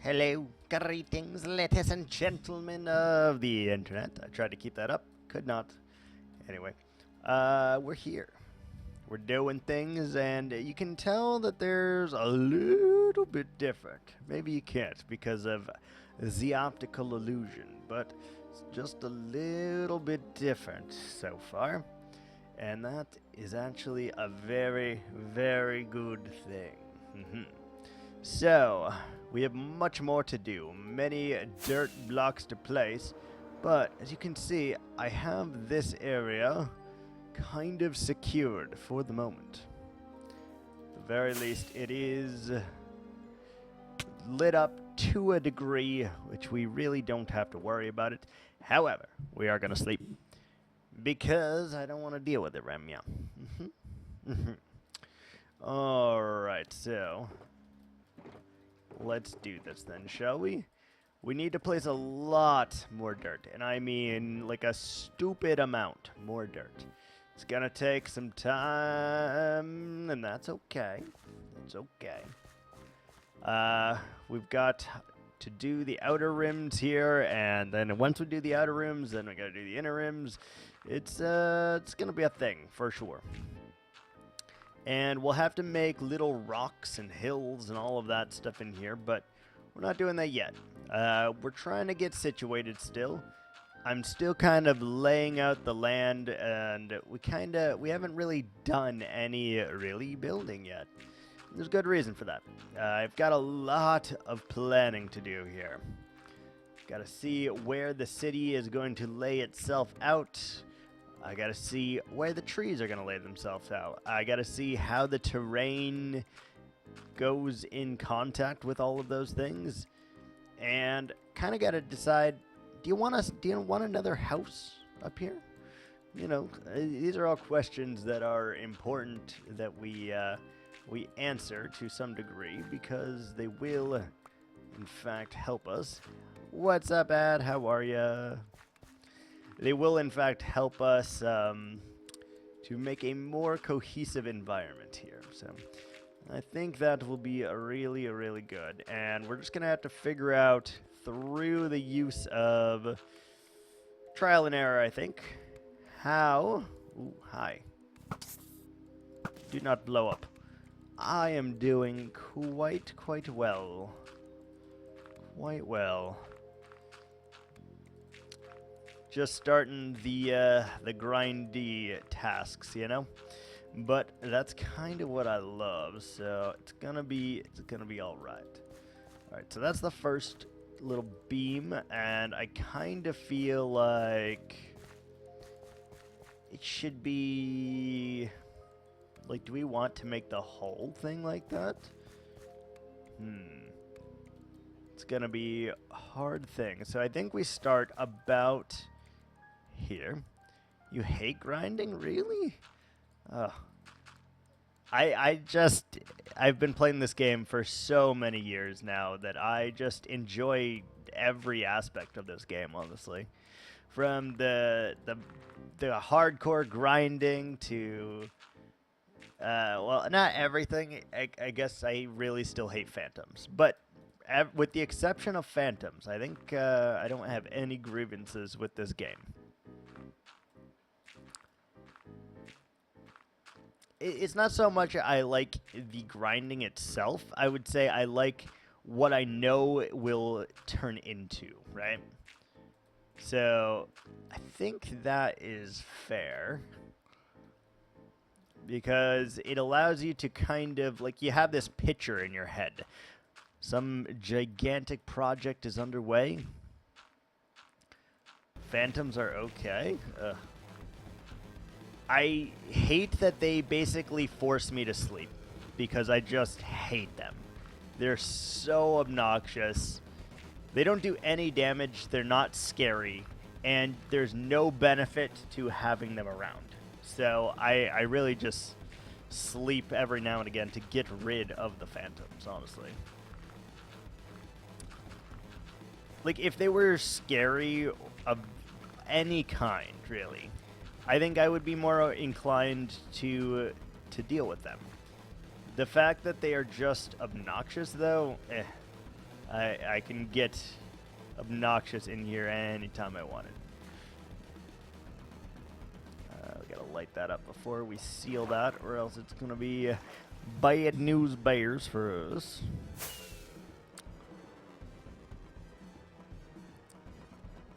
Hello, greetings, ladies and gentlemen of the internet. I tried to keep that up, could not. Anyway, we're here. We're doing things, and you can tell that there's a little bit different. Maybe you can't because of the optical illusion, but it's just a little bit different so far. And that is actually a very, very good thing. So, we have much more to do, many dirt blocks to place, but as you can see, I have this area kind of secured for the moment. At the very least, it is lit up to a degree, which we really don't have to worry about it. However, we are going to sleep because I don't want to deal with it, Remya. Alright, so let's do this then, shall we? We need to place a lot more dirt, and I mean like a stupid amount more dirt. It's gonna take some time, and that's okay. It's okay. We've got to do the outer rims here, and then once we do the outer rims, then we gotta do the inner rims. It's gonna be a thing for sure. And we'll have to make little rocks and hills and all of that stuff in here, but we're not doing that yet. We're trying to get situated still. I'm still kind of laying out the land, and we haven't really done any really building yet. There's good reason for that. I've got a lot of planning to do here. Got to see where the city is going to lay itself out. I gotta see where the trees are gonna lay themselves out. I gotta see how the terrain goes in contact with all of those things, and kind of gotta decide: do you want another house up here? You know, these are all questions that are important that we answer to some degree because they will, in fact, help us. What's up, Ad? How are ya? They will, in fact, help us to make a more cohesive environment here. So I think that will be really, really good. And we're just going to have to figure out through the use of trial and error, I think, how... Ooh, hi. Do not blow up. I am doing quite well. Quite well. Just starting the grindy tasks, you know, but that's kind of what I love. So it's gonna be all right. All right, so that's the first little beam, and I kind of feel like it should be like, do we want to make the whole thing like that? It's gonna be a hard thing. So I think we start about here. You hate grinding, really? I've been playing this game for so many years now that I just enjoy every aspect of this game, honestly. From the hardcore grinding to well, not everything. I guess I really still hate phantoms, but with the exception of phantoms, I think I don't have any grievances with this game. It's not so much I like the grinding itself. I would say I like what I know it will turn into, right? So I think that is fair. Because it allows you to kind of, like, you have this picture in your head. Some gigantic project is underway. Phantoms are okay. I hate that they basically force me to sleep because I just hate them. They're so obnoxious. They don't do any damage. They're not scary. And there's no benefit to having them around. So I really just sleep every now and again to get rid of the phantoms, honestly. Like, if they were scary of any kind, really, I think I would be more inclined to deal with them. The fact that they are just obnoxious, though, I can get obnoxious in here anytime I want it. We gotta light that up before we seal that, or else it's gonna be bad news bears for us.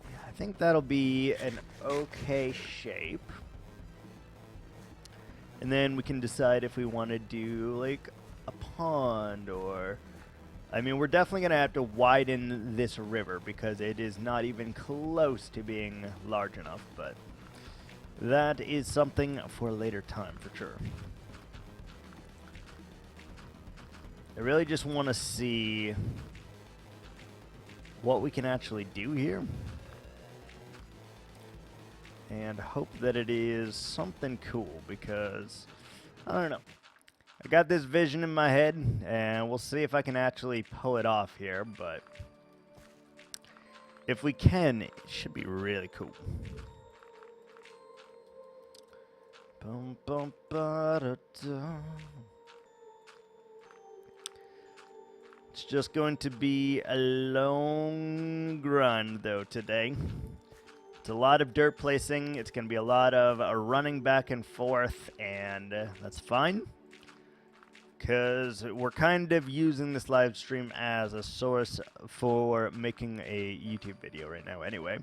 Yeah, I think that'll be an okay shape. And then we can decide if we want to do like a pond or... I mean, we're definitely going to have to widen this river because it is not even close to being large enough, but that is something for a later time for sure. I really just want to see what we can actually do here. And hope that it is something cool because, I don't know. I got this vision in my head, and we'll see if I can actually pull it off here, but if we can, it should be really cool. Bum, bum, ba-da-da. It's just going to be a long grind, though, today. It's a lot of dirt placing. It's going to be a lot of running back and forth, and that's fine. Because we're kind of using this live stream as a source for making a YouTube video right now anyway.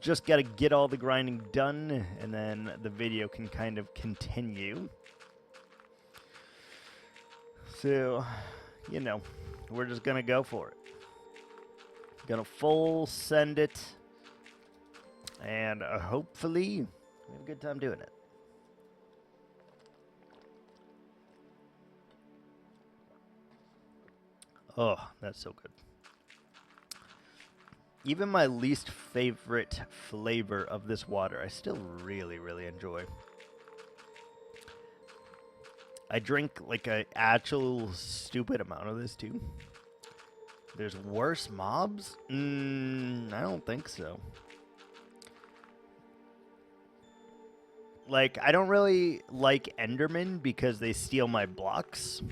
Just got to get all the grinding done, and then the video can kind of continue. So, you know, we're just going to go for it. Gonna full send it. And hopefully, we have a good time doing it. Oh, that's so good. Even my least favorite flavor of this water, I still really, really enjoy. I drink like an actual stupid amount of this too. There's worse mobs? I don't think so. Like, I don't really like Endermen because they steal my blocks.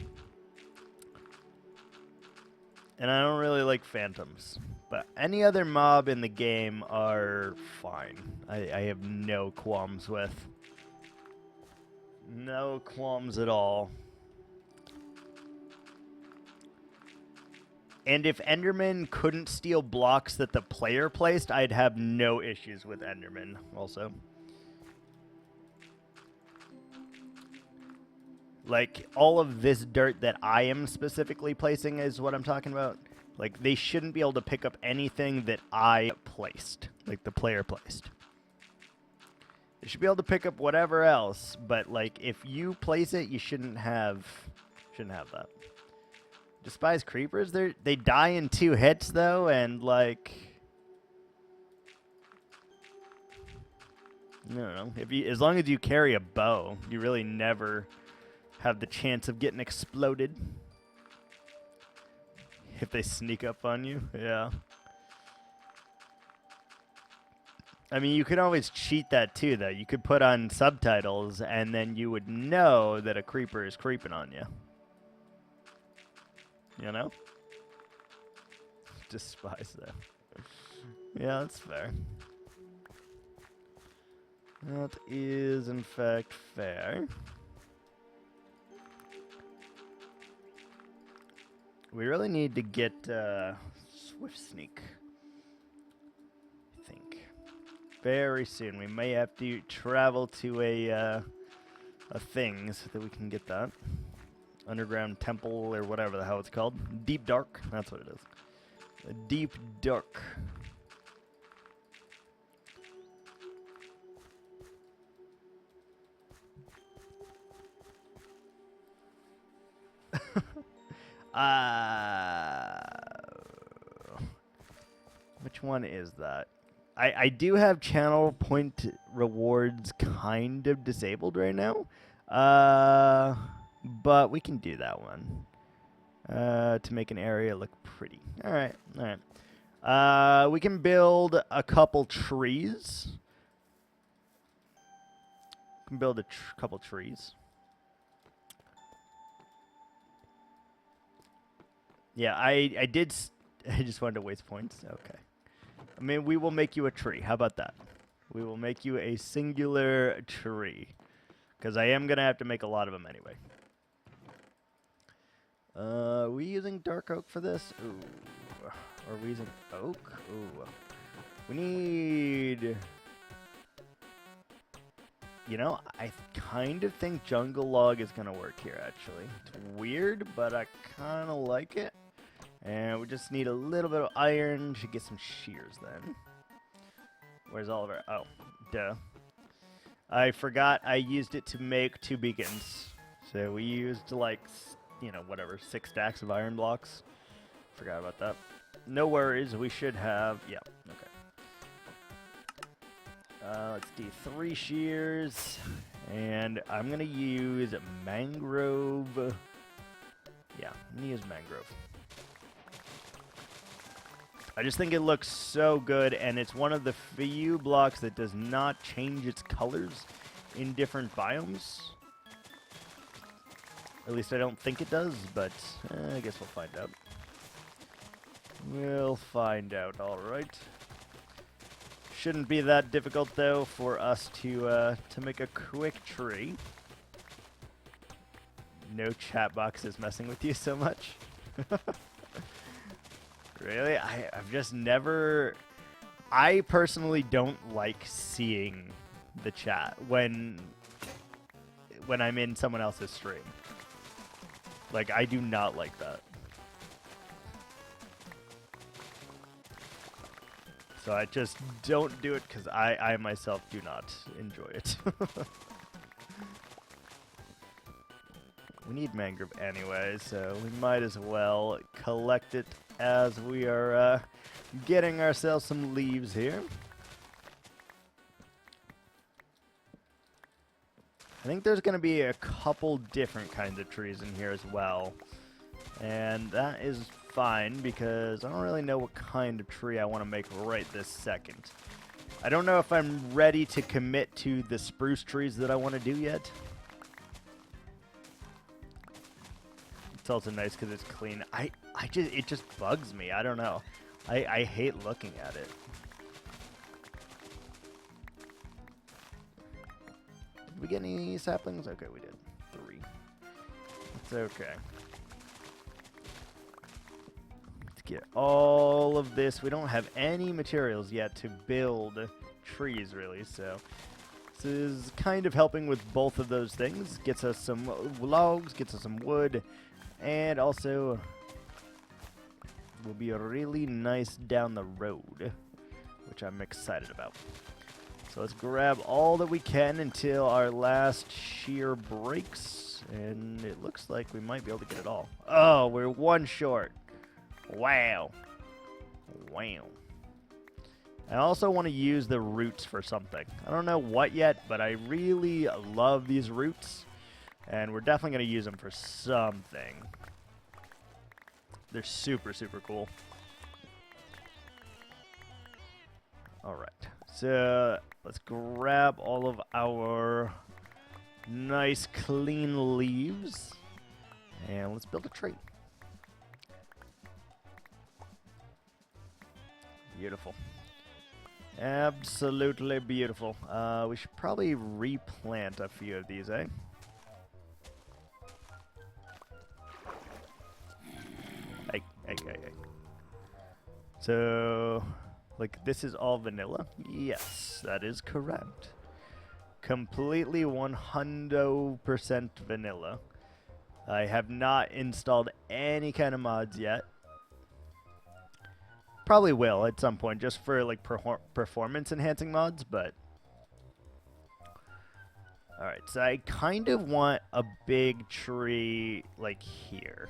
And I don't really like Phantoms. But any other mob in the game are fine. I have no qualms with. No qualms at all. And if Enderman couldn't steal blocks that the player placed, I'd have no issues with Enderman also. Like, all of this dirt that I am specifically placing is what I'm talking about. Like, they shouldn't be able to pick up anything that I placed, like the player placed. They should be able to pick up whatever else, but, like, if you place it, you shouldn't have that. Despise creepers, they die in 2 hits, though, and, like... I don't know. As long as you carry a bow, you really never... have the chance of getting exploded if they sneak up on you. Yeah. I mean, you could always cheat that too, though. You could put on subtitles, and then you would know that a creeper is creeping on you. You know? Despise that. Yeah, that's fair. That is, in fact, fair. We really need to get Swift Sneak, I think. Very soon. We may have to travel to a thing so that we can get that. Underground Temple or whatever the hell it's called. Deep Dark. That's what it is. A Deep Dark. Which one is that? I do have channel point rewards kind of disabled right now. But we can do that one. To make an area look pretty. Alright, alright. We can build a couple trees. We can build a couple trees. Yeah, I did. I just wanted to waste points. Okay. I mean, we will make you a tree. How about that? We will make you a singular tree. Because I am going to have to make a lot of them anyway. Are we using dark oak for this? Ooh. Are we using oak? Ooh. We need... You know, I kind of think jungle log is going to work here, actually. It's weird, but I kind of like it. And we just need a little bit of iron to get some shears then. Where's all of our... Oh, duh. I forgot I used it to make 2 beacons. So we used, like, you know, whatever, 6 stacks of iron blocks. Forgot about that. No worries, we should have... Yeah, okay. Let's do 3 shears. And I'm going to use mangrove. Yeah, I'm going to use mangrove. I just think it looks so good, and it's one of the few blocks that does not change its colors in different biomes. At least I don't think it does, but I guess we'll find out. We'll find out, alright. Shouldn't be that difficult, though, for us to make a quick tree. No chat box is messing with you so much. Really? I've just never... I personally don't like seeing the chat when I'm in someone else's stream. Like, I do not like that. So I just don't do it because I myself do not enjoy it. We need mangrove anyway, so we might as well collect it as we are getting ourselves some leaves here. I think there's going to be a couple different kinds of trees in here as well. And that is fine because I don't really know what kind of tree I want to make right this second. I don't know if I'm ready to commit to the spruce trees that I want to do yet. It's also nice because it's clean. It just bugs me. I don't know. I hate looking at it. Did we get any saplings? Okay, we did. 3. It's okay. Let's get all of this. We don't have any materials yet to build trees, really, so this is kind of helping with both of those things. Gets us some logs, gets us some wood, and also will be really nice down the road, which I'm excited about. So let's grab all that we can until our last shear breaks, and it looks like we might be able to get it all. Oh, we're 1 short. Wow. Wow. I also want to use the roots for something. I don't know what yet, but I really love these roots. And we're definitely going to use them for something. They're super, super cool. Alright. So, let's grab all of our nice, clean leaves. And let's build a tree. Beautiful. Absolutely beautiful. We should probably replant a few of these, eh? Hey. So, like, this is all vanilla? Yes, that is correct. Completely 100% vanilla. I have not installed any kind of mods yet. Probably will at some point, just for, like, performance enhancing mods, but... Alright, so I kind of want a big tree, like, here.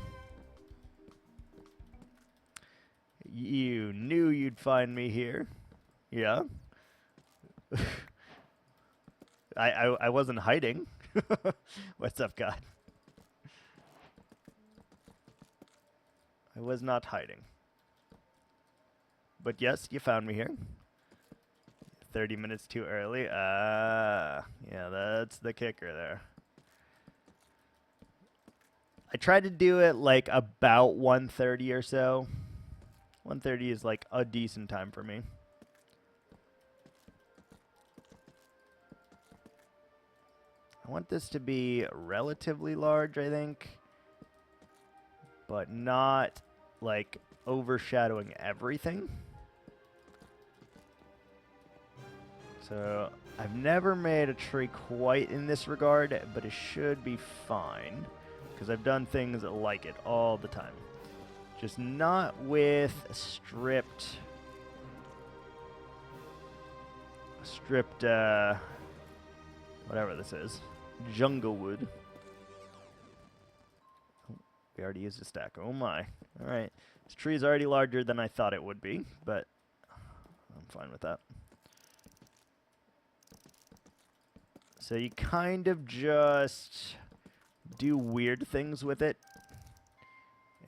You knew you'd find me here. Yeah. I wasn't hiding. What's up, God? I was not hiding. But yes, you found me here. 30 minutes too early. Yeah, that's the kicker there. I tried to do it like about 1:30 or so. 1:30 is like a decent time for me. I want this to be relatively large, I think, but not like overshadowing everything. So I've never made a tree quite in this regard, but it should be fine because I've done things like it all the time. Just not with stripped, whatever this is. Jungle wood. Oh, we already used a stack. Oh my. Alright. This tree is already larger than I thought it would be, but I'm fine with that. So you kind of just do weird things with it.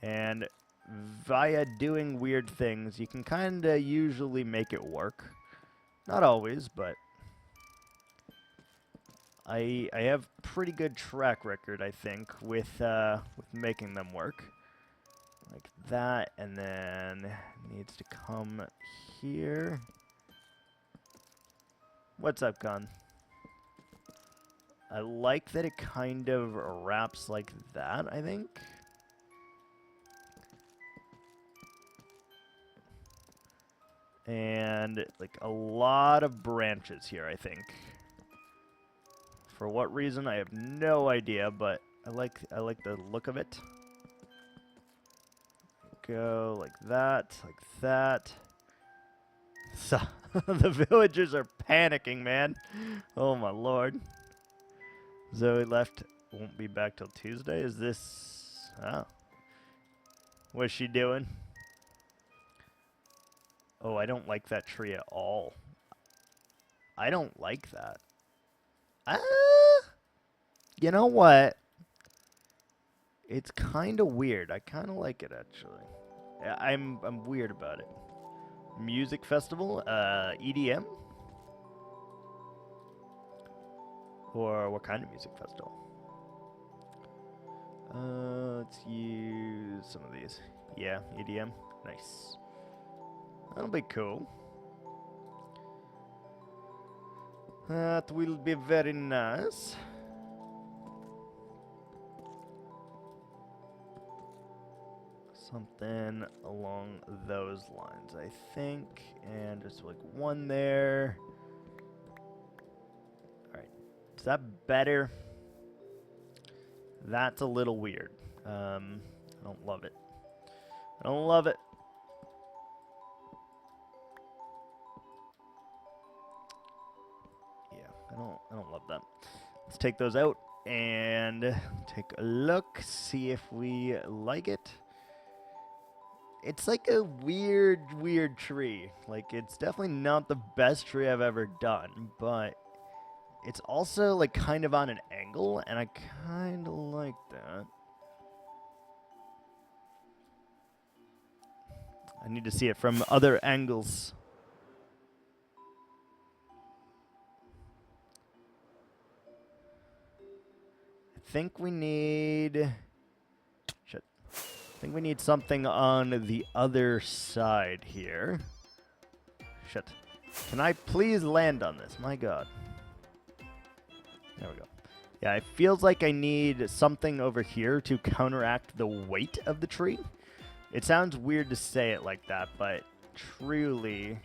And via doing weird things, you can kind of usually make it work. Not always, but I have pretty good track record, I think, with making them work. Like that, and then needs to come here. What's up, Con? I like that it kind of wraps like that, I think. And like a lot of branches here, I think. For what reason, I have no idea, but I like the look of it. Go like that, like that. So the villagers are panicking, man. Oh my lord. Zoe left, won't be back till Tuesday. Is this... Oh. What's she doing? Oh, I don't like that tree at all. I don't like that. You know what? It's kind of weird. I kind of like it, actually. I'm weird about it. Music festival? EDM? Or what kind of music festival? Let's use some of these. Yeah, EDM. Nice. That'll be cool. That will be very nice. Something along those lines, I think. And just like one there. Alright. Is that better? That's a little weird. I don't love it. I don't love it. Yeah, I don't love that. Let's take those out and take a look, see if we like it. It's like a weird tree. Like, it's definitely not the best tree I've ever done, but it's also like kind of on an angle, and I kind of like that. I need to see it from other angles. I think we need... Shit. I think we need something on the other side here. Shit. Can I please land on this? My god. There we go. Yeah, it feels like I need something over here to counteract the weight of the tree. It sounds weird to say it like that, but truly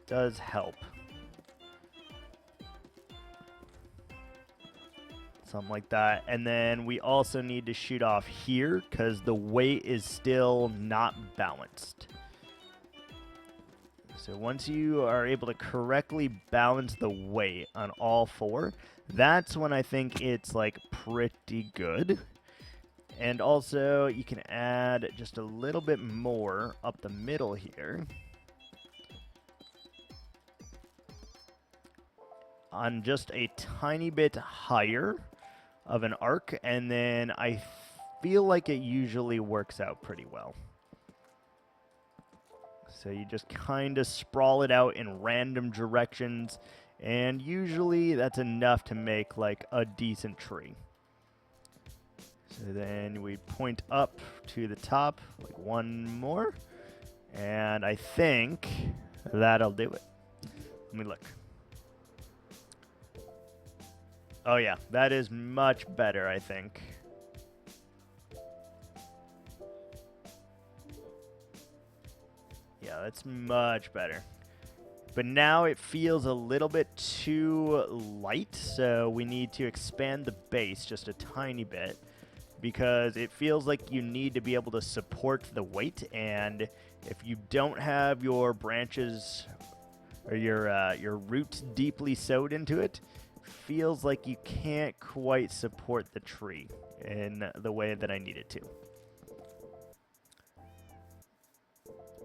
does help. Something like that. And then we also need to shoot off here because the weight is still not balanced. So once you are able to correctly balance the weight on all four, that's when I think it's like pretty good. And also you can add just a little bit more up the middle here. On just a tiny bit higher of an arc, and then I feel like it usually works out pretty well. So you just kind of sprawl it out in random directions, and usually that's enough to make like a decent tree. So then we point up to the top, like one more. And I think that'll do it. Let me look. Oh yeah, that is much better, I think. Yeah, that's much better. But now it feels a little bit too light, so we need to expand the base just a tiny bit because it feels like you need to be able to support the weight, and if you don't have your branches or your roots deeply sewed into it, feels like you can't quite support the tree in the way that I need it to.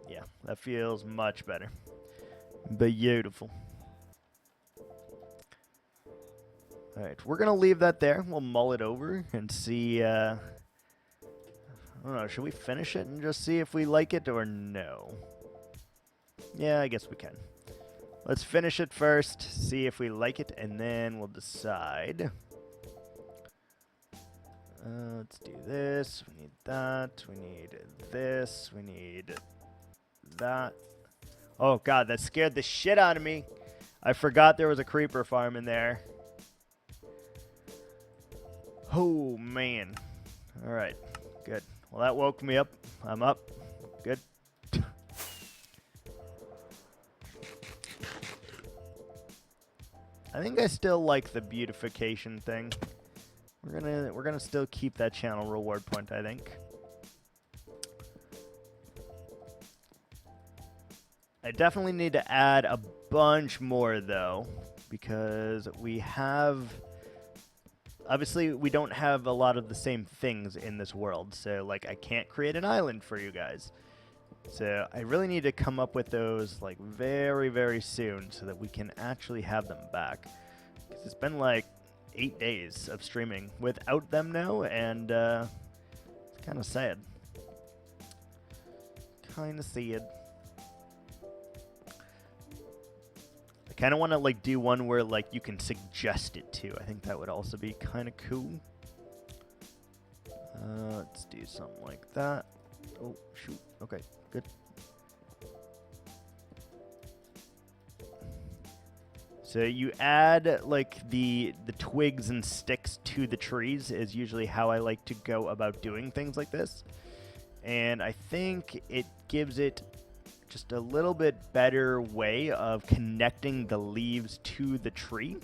Yeah, that feels much better. Beautiful. Alright, we're going to leave that there. We'll mull it over and see, I don't know, should we finish it and just see if we like it or no? Yeah, I guess we can. Let's finish it first, see if we like it, and then we'll decide. Let's do this, we need that, we need this, we need that. Oh god, that scared the shit out of me. I forgot there was a creeper farm in there. Oh man. Alright, good. Well, that woke me up. I'm up. Good. I think I still like the beautification thing. We're gonna still keep that channel reward point, I think. I definitely need to add a bunch more though, because we have, obviously we don't have a lot of the same things in this world, so like I can't create an island for you guys. So I really need to come up with those like very, very soon so that we can actually have them back. Because it's been like 8 days of streaming without them now, and it's kind of sad. Kind of sad. I kind of want to like do one where like you can suggest it too. I think that would also be kind of cool. Let's do something like that. Oh shoot. Okay, good. So you add like the twigs and sticks to the trees is usually how I like to go about doing things like this. And I think it gives it just a little bit better way of connecting the leaves to the tree,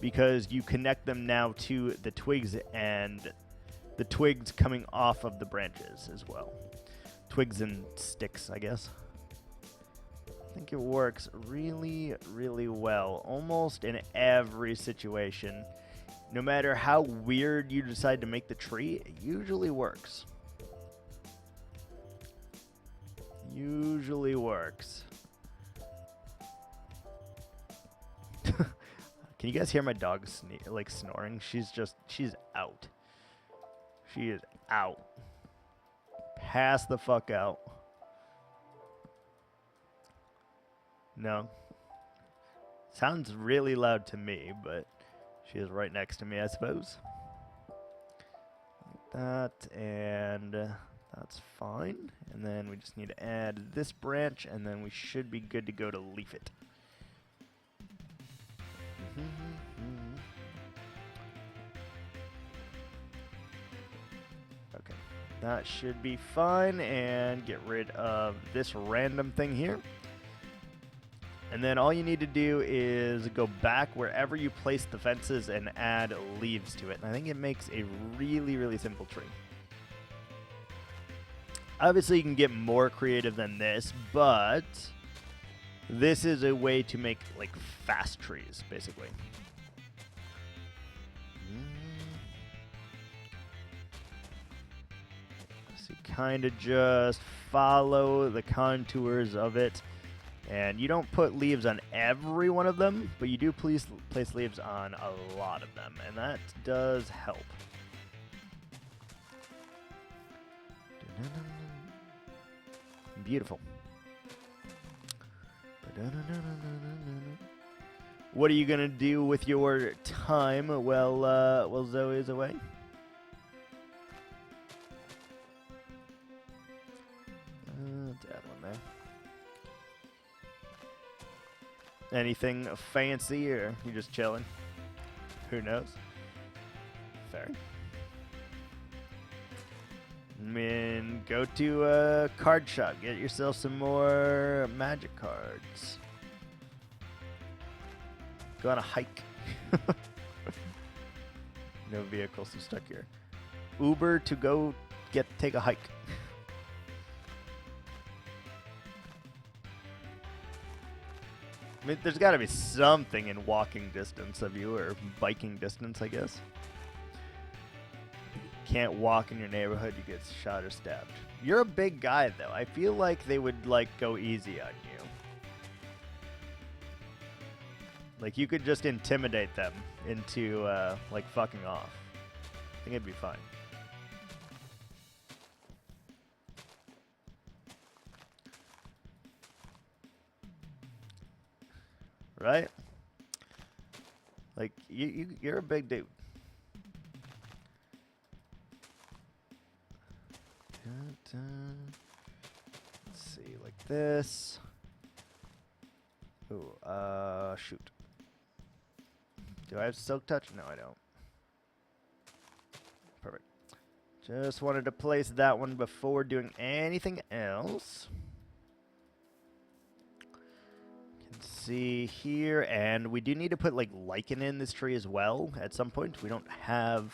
because you connect them now to the twigs and the twigs coming off of the branches as well. Twigs and sticks, I guess. I think it works really, really well, almost in every situation. No matter how weird you decide to make the tree, it usually works. Usually works. Can you guys hear my dog like snoring? She's out. She is out. Pass the fuck out. No. Sounds really loud to me, but she is right next to me, I suppose. Like that, and that's fine. And then we just need to add this branch, and then we should be good to go to leaf it. Okay, that should be fine, and get rid of this random thing here. And then all you need to do is go back wherever you place the fences and add leaves to it. And I think it makes a really, really simple tree. Obviously, you can get more creative than this, but this is a way to make like fast trees, basically. So you kind of just follow the contours of it. And you don't put leaves on every one of them, but you do place leaves on a lot of them, and that does help. Beautiful. What are you gonna do with your time while Zoe is away? Anything fancy, or you just chilling? Who knows? Fair. I mean, go to a card shop. Get yourself some more magic cards. Go on a hike. No vehicles, I'm stuck here. Uber to go take a hike. I mean, there's got to be something in walking distance of you, or biking distance, I guess. Can't walk in your neighborhood, you get shot or stabbed. You're a big guy, though. I feel like they would, like, go easy on you. Like, you could just intimidate them into, like, fucking off. I think it'd be fine. Right? Like, you're a big dude. Let's see, like this. Ooh, shoot. Do I have silk touch? No, I don't. Perfect. Just wanted to place that one before doing anything else. Can see here, and we do need to put like lichen in this tree as well at some point. We don't have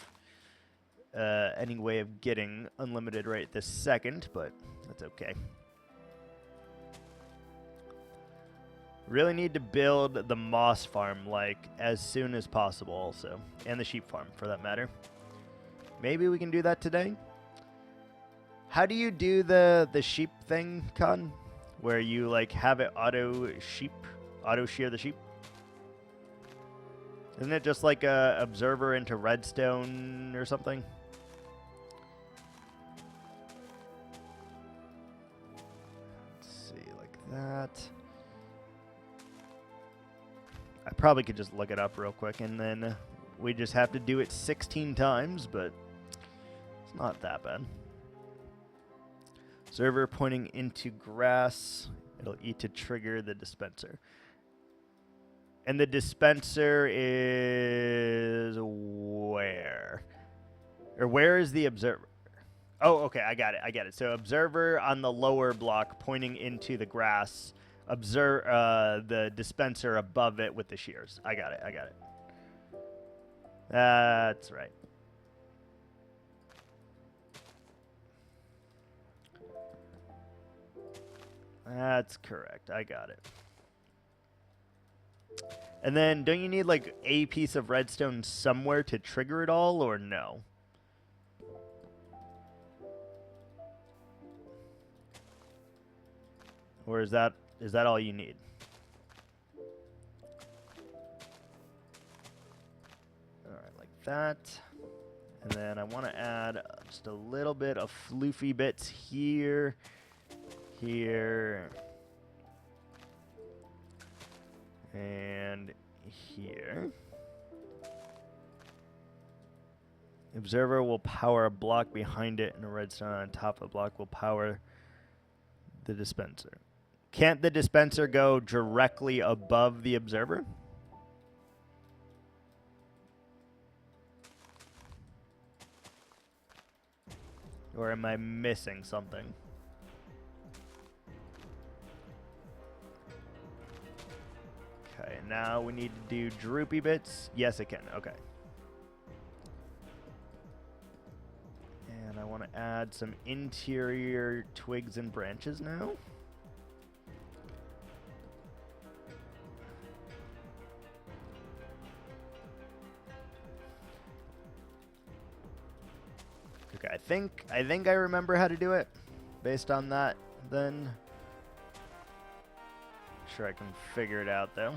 any way of getting unlimited right this second, but that's okay. Really need to build the moss farm like as soon as possible also, and the sheep farm for that matter. Maybe we can do that today. How do you do the sheep thing, Con? Where you like have it auto shear the sheep? Isn't it just like a observer into redstone or something? Let's see, like that. I probably could just look it up real quick, and then we just have to do it 16 times, but it's not that bad. Server pointing into grass. It'll eat to trigger the dispenser. And the dispenser is where? Or where is the observer? Oh, okay, I got it. So observer on the lower block pointing into the grass. Observe the dispenser above it with the shears. I got it. That's right. That's correct. I got it. And then, don't you need like a piece of redstone somewhere to trigger it all, or no? Or is that all you need? All right, like that. And then I want to add just a little bit of floofy bits here, and here. Observer will power a block behind it, and a redstone on top of the block will power the dispenser. Can't the dispenser go directly above the observer? Or am I missing something? Okay, now we need to do droopy bits. Yes, it can. Okay. And I want to add some interior twigs and branches now. Okay, I think I remember how to do it based on that then. Sure I can figure it out though.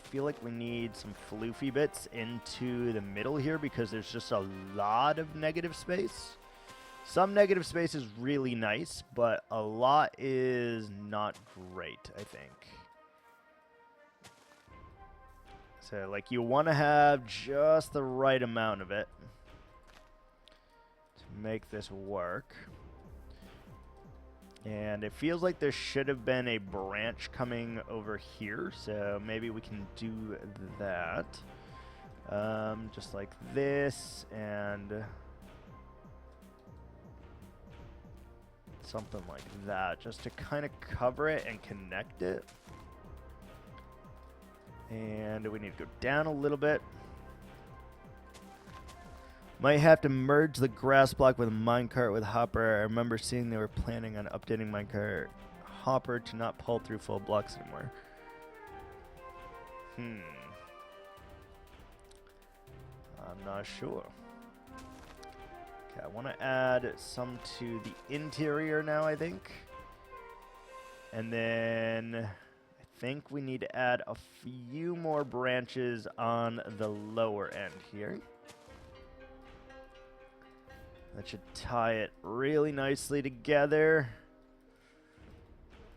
Feel like we need some floofy bits into the middle here because there's just a lot of negative space. Some negative space is really nice, but a lot is not great, I think. So, like, you want to have just the right amount of it to make this work. And it feels like there should have been a branch coming over here, so maybe we can do that. Just like this, and something like that, just to kind of cover it and connect it. And we need to go down a little bit. Might have to merge the grass block with a minecart with Hopper. I remember seeing they were planning on updating minecart Hopper to not pull through full blocks anymore. I'm not sure. Okay, I want to add some to the interior now, I think. And then I think we need to add a few more branches on the lower end here. That should tie it really nicely together.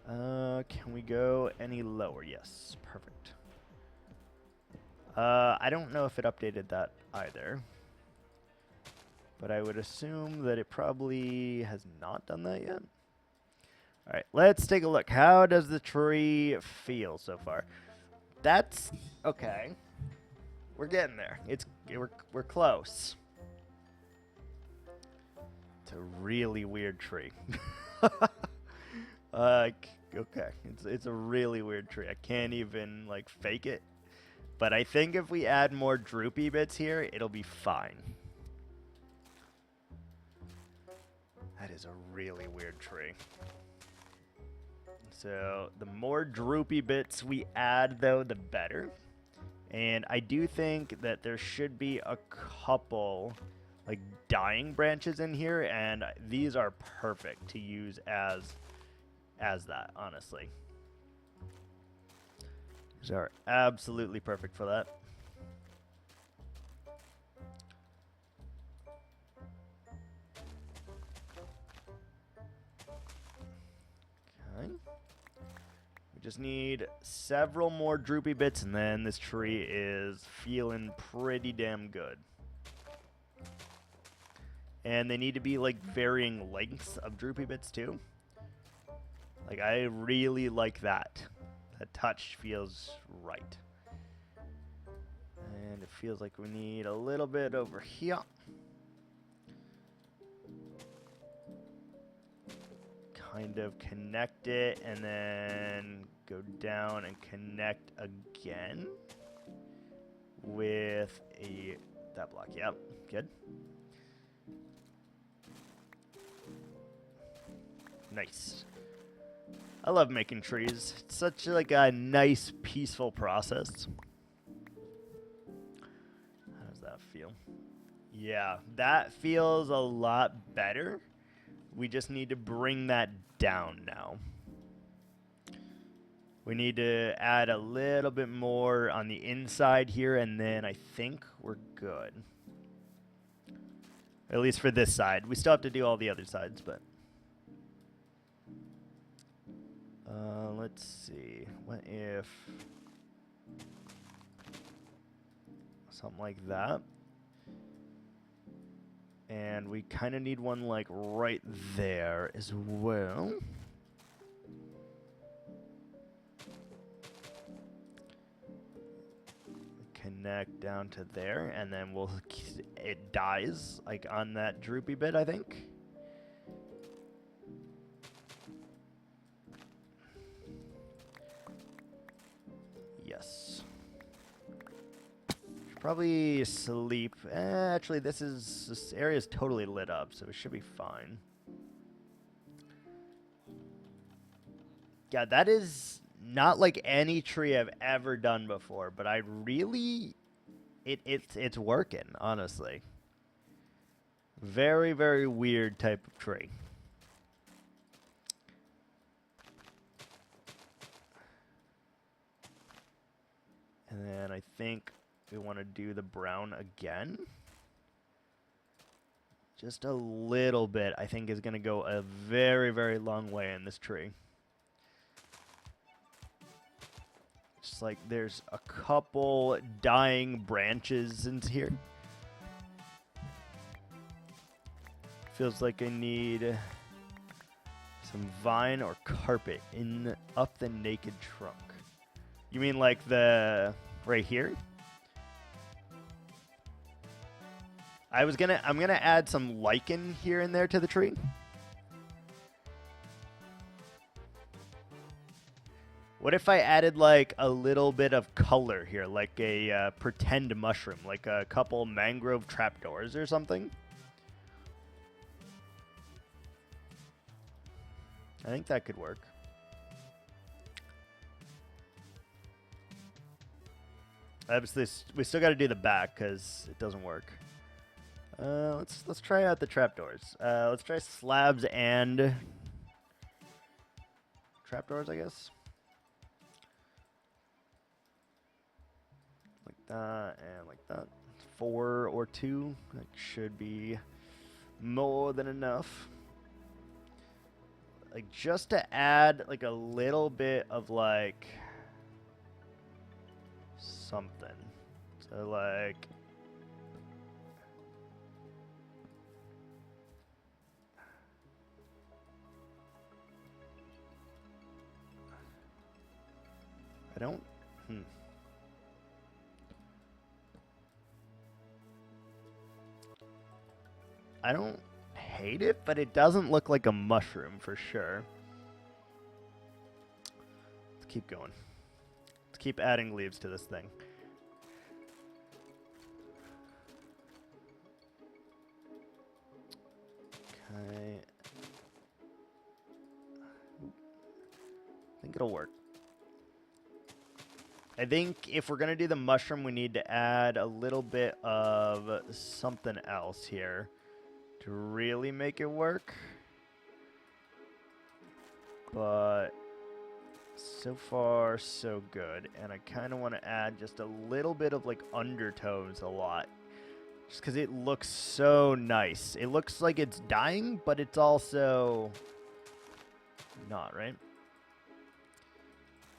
Can we go any lower? Yes, perfect. I don't know if it updated that either, but I would assume that it probably has not done that yet. All right, let's take a look. How does the tree feel so far? That's okay. We're getting there. We're close. It's a really weird tree. Okay, it's a really weird tree. I can't even like fake it. But I think if we add more droopy bits here, it'll be fine. That is a really weird tree. So the more droopy bits we add, though, the better. And I do think that there should be a couple like dying branches in here, and these are perfect to use as that, honestly. These are absolutely perfect for that. Okay. We just need several more droopy bits, and then this tree is feeling pretty damn good. And they need to be like varying lengths of droopy bits too. Like, I really like that. That touch feels right. And it feels like we need a little bit over here. Kind of connect it and then go down and connect again with that block. Yep, good. Nice. I love making trees. It's such like a nice, peaceful process. How does that feel? Yeah, that feels a lot better. We just need to bring that down now. We need to add a little bit more on the inside here, and then I think we're good. At least for this side. We still have to do all the other sides, but... let's see. What if something like that? And we kind of need one like right there as well. Connect down to there, and then it dies like on that droopy bit, I think. Yes. Should probably sleep. Actually, this area is totally lit up, so it should be fine. Yeah, that is not like any tree I've ever done before, but I really, it's working, honestly. Very, very weird type of tree. And then I think we want to do the brown again. Just a little bit, I think, is going to go a very, very long way in this tree. Just like there's a couple dying branches in here. Feels like I need some vine or carpet up the naked trunk. You mean like the right here? I'm gonna add some lichen here and there to the tree. What if I added like a little bit of color here, like a pretend mushroom, like a couple mangrove trapdoors or something? I think that could work. Obviously, we still got to do the back because it doesn't work. Let's try out the trapdoors. Let's try slabs and trapdoors, I guess. Like that and like that. 4 or 2. That should be more than enough. Like just to add like a little bit of like something. So like I don't I don't hate it, but it doesn't look like a mushroom for sure. Let's keep going. Let's keep adding leaves to this thing. Okay. I think it'll work. I think if we're going to do the mushroom, we need to add a little bit of something else here to really make it work. But so far, so good. And I kind of want to add just a little bit of like undertones a lot. Just because it looks so nice. It looks like it's dying, but it's also not, right?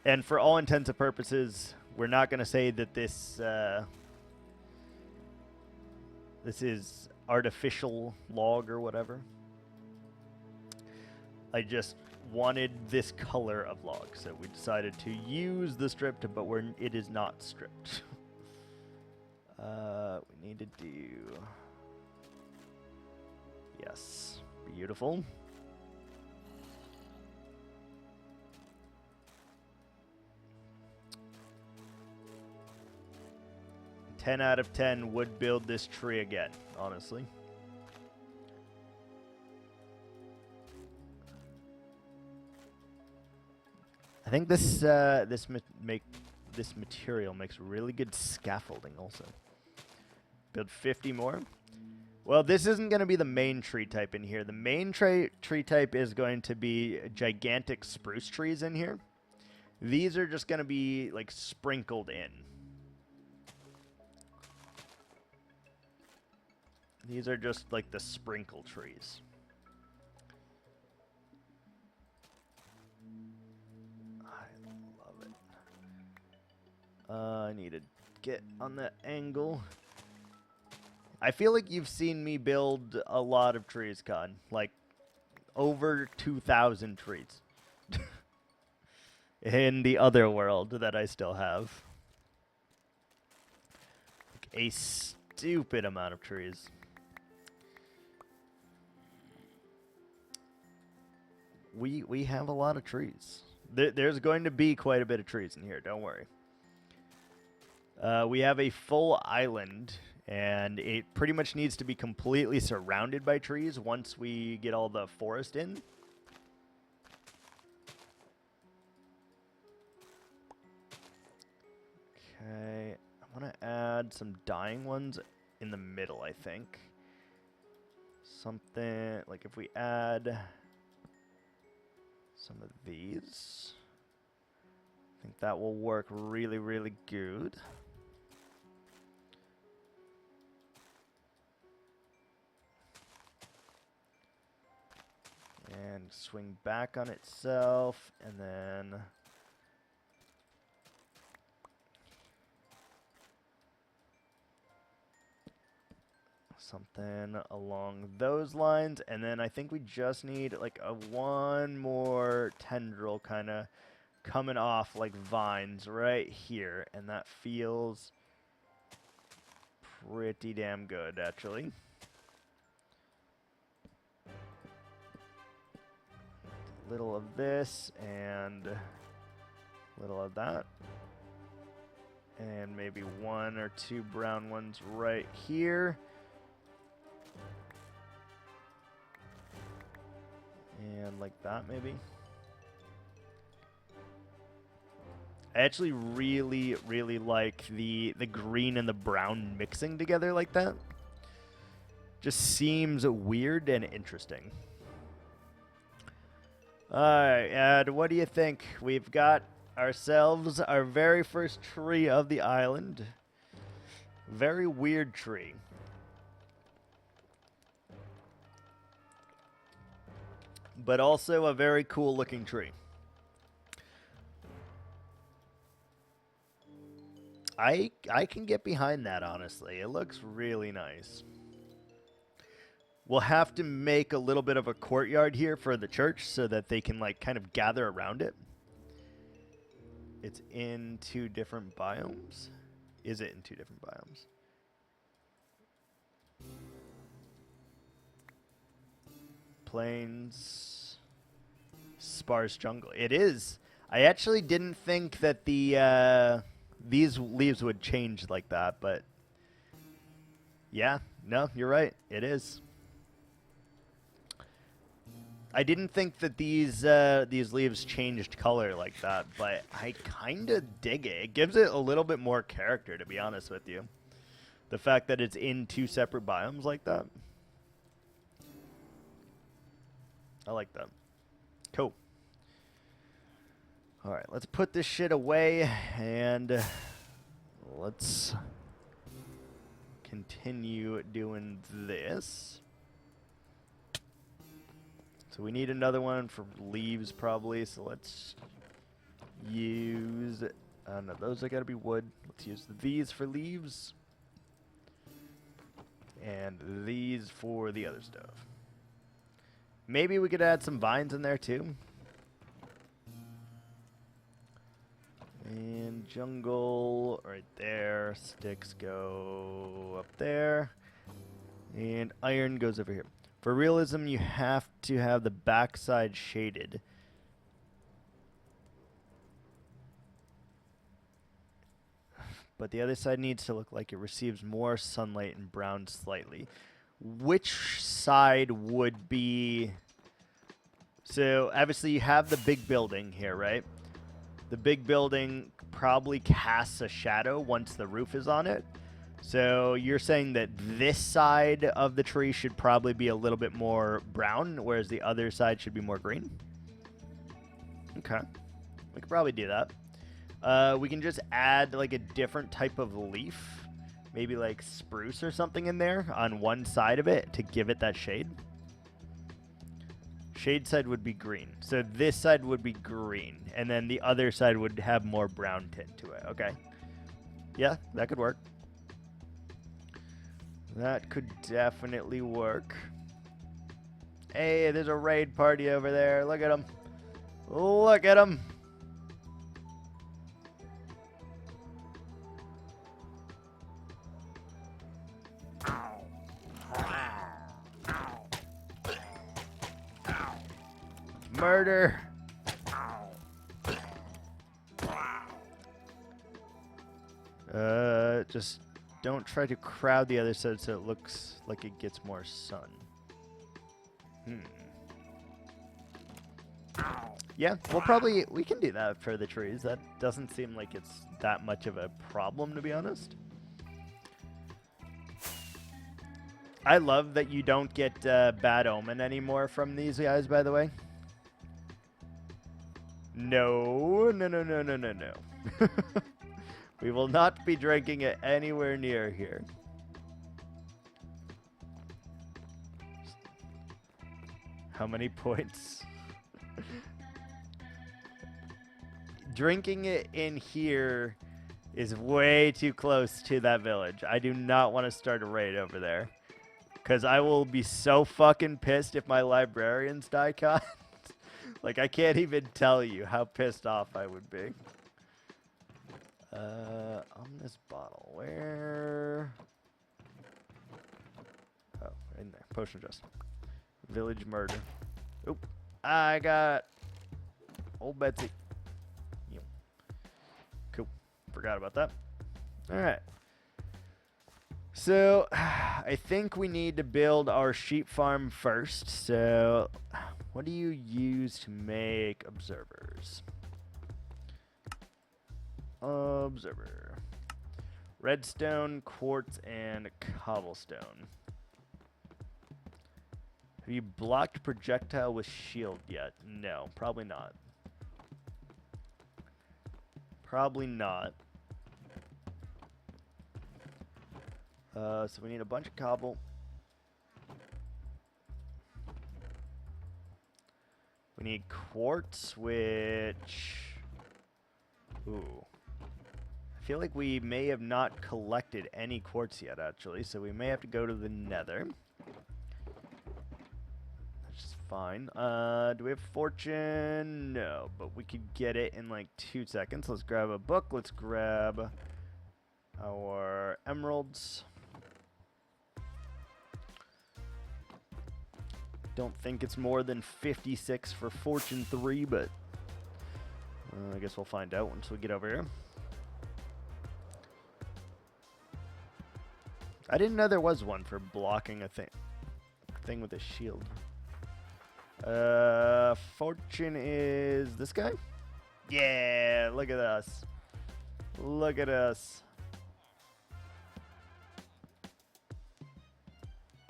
And for all intents and purposes, we're not going to say that this is artificial log or whatever. I just wanted this color of log, so we decided to use the stripped, but it is not stripped. We need to do... Yes. Beautiful. 10 out of 10 would build this tree again, honestly. I think this material makes really good scaffolding also. Build 50 more. Well, this isn't going to be the main tree type in here. The main tree type is going to be gigantic spruce trees in here. These are just going to be like sprinkled in. These are just like the sprinkle trees. I love it. I need to get on that angle. I feel like you've seen me build a lot of trees, Con. Like, over 2,000 trees. In the other world that I still have. Like a stupid amount of trees. We have a lot of trees. There's going to be quite a bit of trees in here, don't worry. We have a full island, and it pretty much needs to be completely surrounded by trees once we get all the forest in. Okay, I want to add some dying ones in the middle, I think. Something, like if we add some of these, I think that will work really, really good. And swing back on itself, and then something along those lines. And then I think we just need like a one more tendril kind of coming off like vines right here. And that feels pretty damn good, actually. Little of this and little of that. And maybe one or two brown ones right here. And like that, maybe. I actually really, really like the green and the brown mixing together like that. Just seems weird and interesting. Alright, and what do you think? We've got ourselves our very first tree of the island. Very weird tree. But also a very cool looking tree. I can get behind that, honestly. It looks really nice. We'll have to make a little bit of a courtyard here for the church so that they can like kind of gather around it. It's in 2 different biomes. Is it in 2 different biomes? Plains, sparse jungle. It is. I actually didn't think that the these leaves would change like that, but yeah, no, you're right. It is. I didn't think that these leaves changed color like that, but I kind of dig it. It gives it a little bit more character, to be honest with you. The fact that it's in 2 separate biomes like that. I like that. Cool. All right, let's put this shit away and let's continue doing this. So we need another one for leaves probably, so let's use, no, those are gotta be wood. Let's use these for leaves. And these for the other stuff. Maybe we could add some vines in there too. And jungle right there. Sticks go up there. And iron goes over here. For realism, you have to have the backside shaded. But the other side needs to look like it receives more sunlight and brown slightly. Which side would be... So, obviously, you have the big building here, right? The big building probably casts a shadow once the roof is on it. So you're saying that this side of the tree should probably be a little bit more brown, whereas the other side should be more green? Okay. We could probably do that. We can just add like a different type of leaf. Maybe like spruce or something in there on one side of it to give it that shade. Shade side would be green. So this side would be green. And then the other side would have more brown tint to it. Okay. Yeah, that could work. That could definitely work. Hey, there's a raid party over there. Look at them. Look at them. Murder. Just don't try to crowd the other side so it looks like it gets more sun. Yeah, we can do that for the trees. That doesn't seem like it's that much of a problem, to be honest. I love that you don't get bad omen anymore from these guys, by the way. No. We will not be drinking it anywhere near here. How many points? Drinking it in here is way too close to that village. I do not want to start a raid over there. Because I will be so fucking pissed if my librarians die, Con. Like, I can't even tell you how pissed off I would be. On this bottle, where? Oh, in there. Potion adjust. Village murder. Oop. I got old Betsy. Yep. Cool. Forgot about that. Alright. So, I think we need to build our sheep farm first. So, what do you use to make observers? Observer. Redstone, quartz, and cobblestone. Have you blocked projectile with shield yet? No, probably not. Probably not. So we need a bunch of cobble. We need quartz, which... Ooh. I feel like we may have not collected any quartz yet, actually, so we may have to go to the nether. That's just fine. Do we have fortune? No, but we could get it in like 2 seconds. Let's grab a book. Let's grab our emeralds. Don't think it's more than 56 for fortune 3, but I guess we'll find out once we get over here. I didn't know there was one for blocking a thing with a shield. Fortune is this guy? Yeah, look at us. Look at us.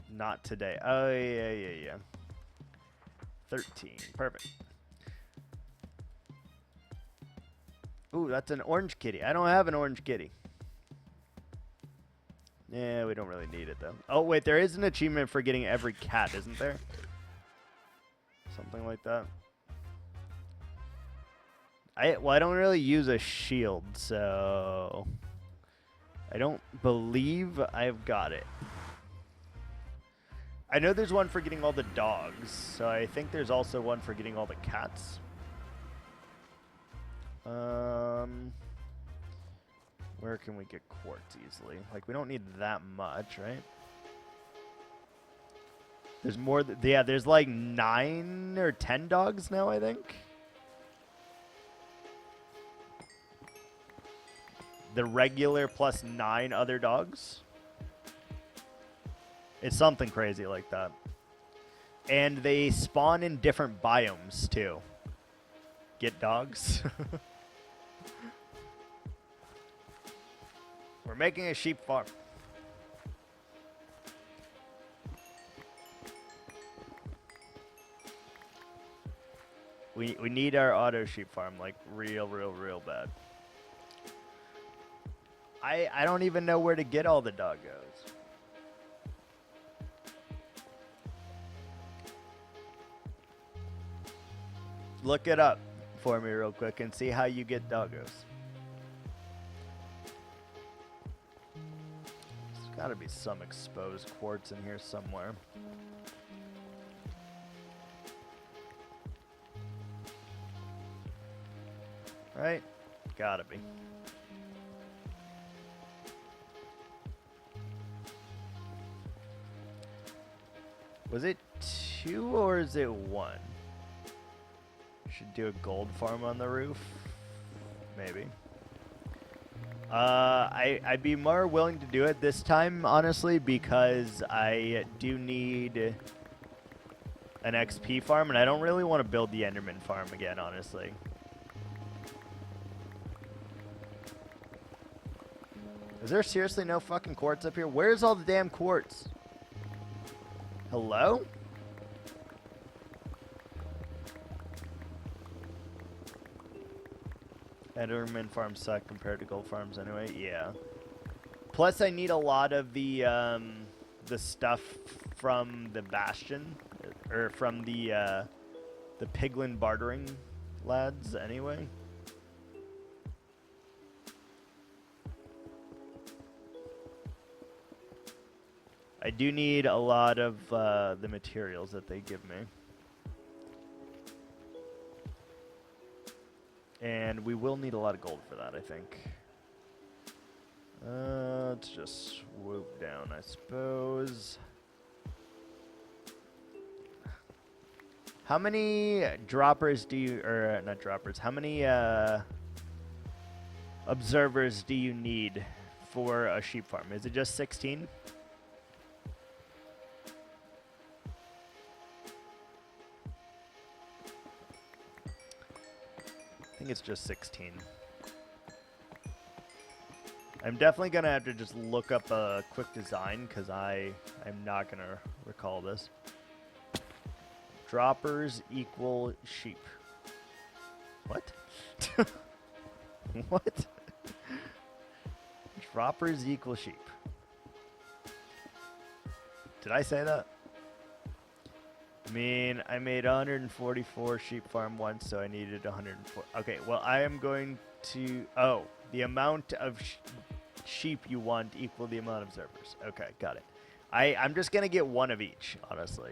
Not today. Oh, yeah. 13. Perfect. Ooh, that's an orange kitty. I don't have an orange kitty. Yeah, we don't really need it, though. Oh, wait, there is an achievement for getting every cat, isn't there? Something like that. Well, I don't really use a shield, so... I don't believe I've got it. I know there's one for getting all the dogs, so I think there's also one for getting all the cats. Where can we get quartz easily? Like, we don't need that much, right? There's more. Yeah, there's like 9 or 10 dogs now, I think. The regular plus 9 other dogs. It's something crazy like that. And they spawn in different biomes, too. Get dogs. We're making a sheep farm. We need our auto sheep farm, like, real bad. I don't even know where to get all the doggos. Look it up for me real quick and see how you get doggos. There's gotta be some exposed quartz in here somewhere. Right? Gotta be. Was it 2 or is it 1? Should do a gold farm on the roof. Maybe. I'd be more willing to do it this time, honestly, because I do need an XP farm, and I don't really want to build the Enderman farm again, honestly. Is there seriously no fucking quartz up here? Where's all the damn quartz? Hello? Enderman farms suck compared to gold farms anyway. Yeah. Plus, I need a lot of the stuff from the Bastion, or from the Piglin bartering lads anyway. I do need a lot of the materials that they give me. And we will need a lot of gold for that, I think. Let's just swoop down, I suppose. How many droppers do you, or not droppers, how many observers do you need for a sheep farm? Is it just 16? I think it's just 16. I'm definitely going to have to just look up a quick design because I'm not going to recall this. Droppers equal sheep. What? What? Droppers equal sheep. Did I say that? I mean, I made 144 sheep farm once, so I needed 104. Okay, well, I am going to... Oh, the amount of sheep you want equal the amount of servers. Okay, got it. I'm just going to get one of each, honestly.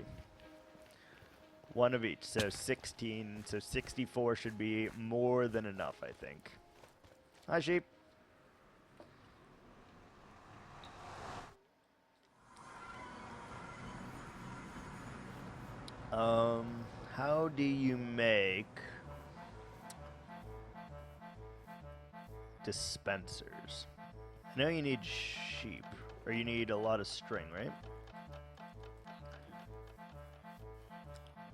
One of each, so 16. So 64 should be more than enough, I think. Hi, sheep. How do you make dispensers? I know you need sheep, or you need a lot of string, right?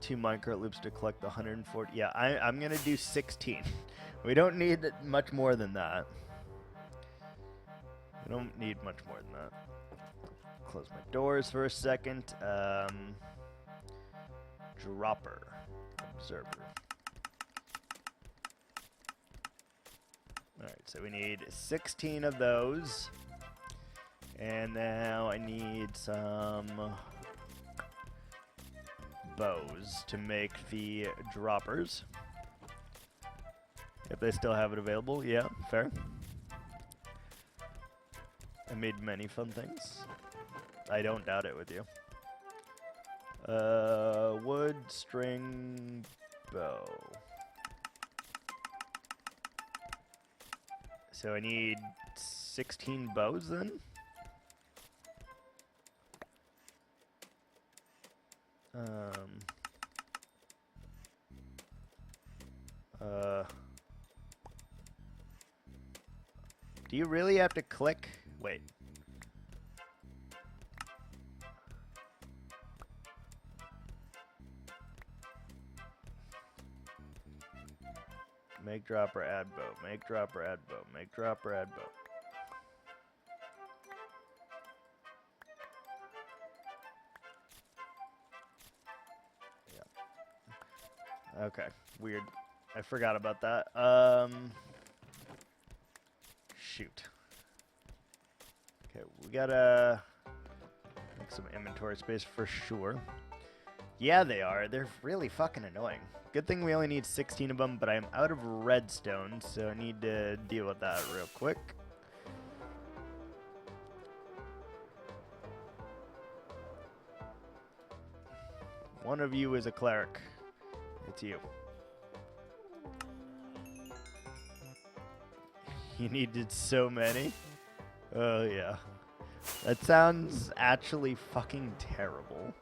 2 minecart loops to collect the 140. Yeah, I'm gonna do 16. We don't need much more than that. We don't need much more than that. Close my doors for a second. Dropper. Observer. Alright, so we need 16 of those. And now I need some bows to make the droppers. If they still have it available, yeah, fair. I made many fun things. I don't doubt it with you. Wood, string, bow. So I need 16 bows then? Do you really have to click? Wait. Make dropper, add bow. Make dropper, add bow. Make dropper, add bow. Yeah. Okay. Weird. I forgot about that. Shoot. Okay, we gotta make some inventory space for sure. Yeah, they are. They're really fucking annoying. Good thing we only need 16 of them, but I'm out of redstone, so I need to deal with that real quick. One of you is a cleric. It's you. You needed so many? Oh, yeah. That sounds actually fucking terrible.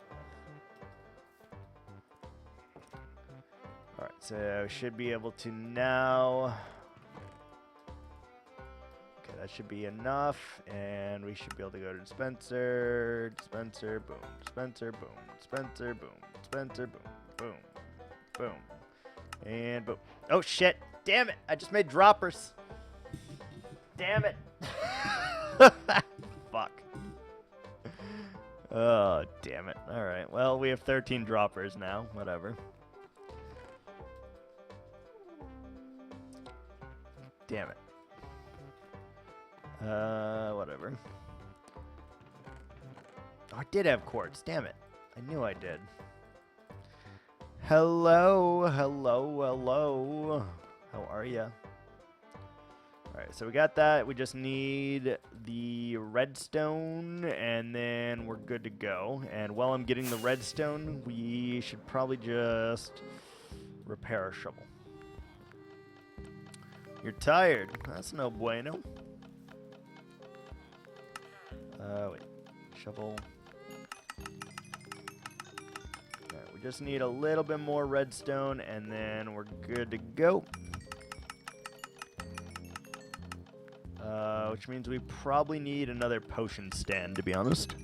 Alright, so should be able to now... Okay, that should be enough, and we should be able to go to dispenser, dispenser, boom, dispenser, boom, dispenser, boom, dispenser, boom, boom, boom, and boom. Oh shit! Damn it! I just made droppers! Damn it! Fuck. Oh, damn it. Alright, well, we have 13 droppers now. Whatever. Damn it. Whatever. Oh, I did have quartz. Damn it. I knew I did. Hello, hello, hello. How are ya? Alright, so we got that. We just need the redstone, and then we're good to go. And while I'm getting the redstone, we should probably just repair our shovel. You're tired. That's no bueno. Wait. Shovel. Alright, we just need a little bit more redstone, and then we're good to go. Which means we probably need another potion stand, to be honest.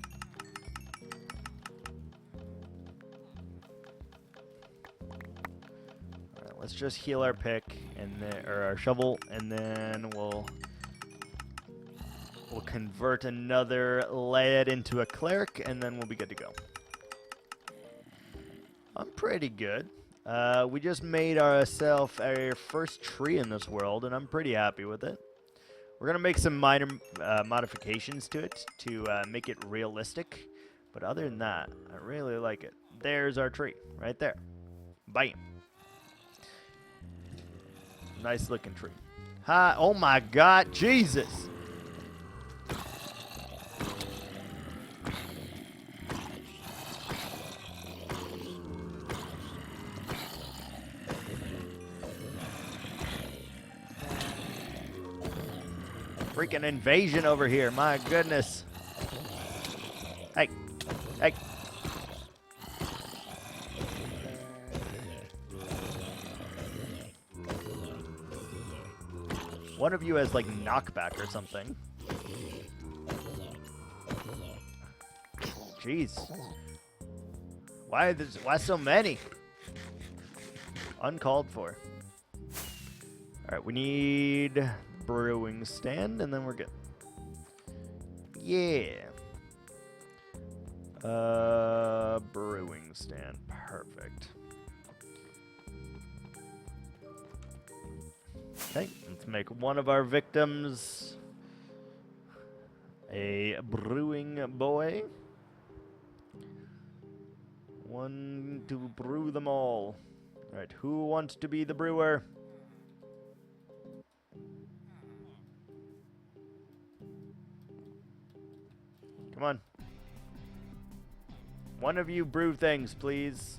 Alright, let's just heal our pick and then, or our shovel, and then we'll convert another lead into a cleric, and then we'll be good to go. I'm pretty good. We just made ourselves our first tree in this world, and I'm pretty happy with it. We're going to make some minor modifications to it to make it realistic. But other than that, I really like it. There's our tree right there. Bam. Nice looking tree. Hi. Oh my God. Jesus. Freaking invasion over here. My goodness. Hey. Hey. One of you has like knockback or something. Jeez. Why so many? Uncalled for. Alright, we need brewing stand, and then we're good. Yeah. Brewing stand. Perfect. Okay, let's make one of our victims a brewing boy. One to brew them all. Alright, who wants to be the brewer? Come on. One of you brew things, please.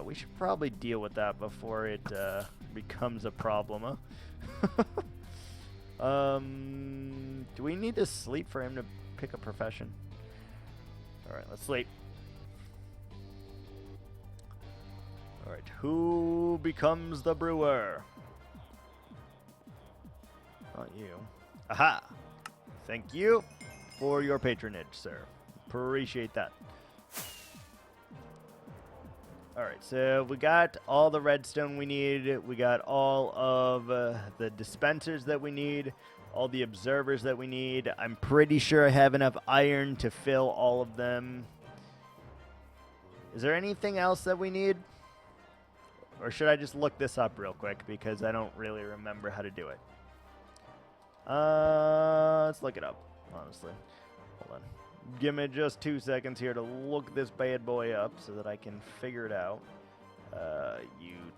We should probably deal with that before it becomes a problem, huh? Do we need to sleep for him to pick a profession? Alright, let's sleep. Alright, who becomes the brewer? Not you. Aha! Thank you for your patronage, sir. Appreciate that. Alright, so we got all the redstone we need. We got all of the dispensers that we need. All the observers that we need. I'm pretty sure I have enough iron to fill all of them. Is there anything else that we need? Or should I just look this up real quick because I don't really remember how to do it? Let's look it up, honestly. Hold on. Give me just 2 seconds here to look this bad boy up so that I can figure it out.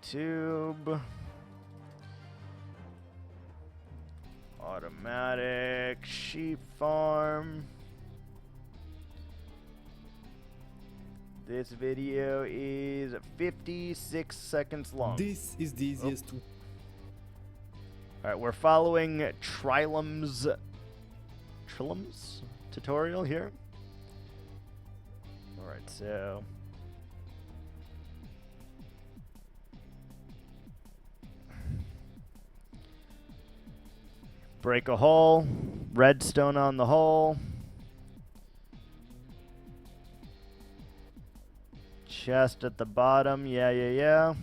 YouTube. Automatic sheep farm. This video is 56 seconds long. This is the easiest to. Alright, we're following Trilum's tutorial here. Alright, so break a hole, redstone on the hole, chest at the bottom, yeah.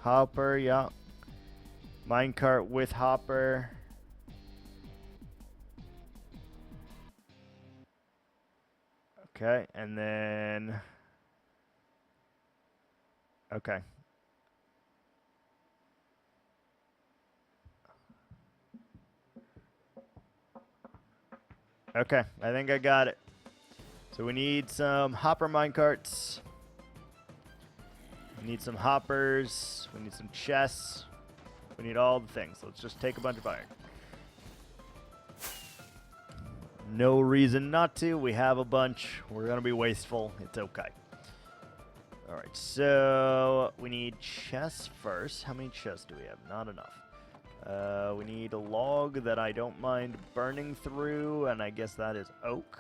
Hopper, yeah. Minecart with hopper. Okay, and then okay. Okay, I think I got it. So we need some hopper minecarts. We need some hoppers. We need some chests. We need all the things. Let's just take a bunch of iron. No reason not to. We have a bunch. We're going to be wasteful. It's okay. Alright, so we need chests first. How many chests do we have? Not enough. We need a log that I don't mind burning through, and I guess that is oak.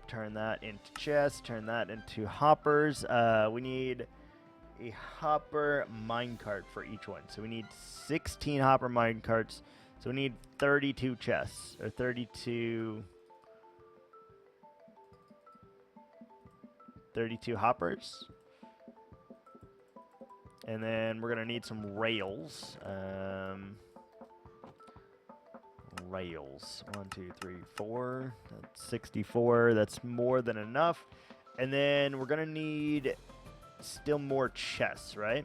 Turn that into chests. Turn that into hoppers. We need a hopper minecart for each one. So we need 16 hopper minecarts. So we need 32 chests, or 32 hoppers. And then we're going to need some rails. Rails. 1, 2, 3, 4. That's 64. That's more than enough. And then we're going to need still more chests, right?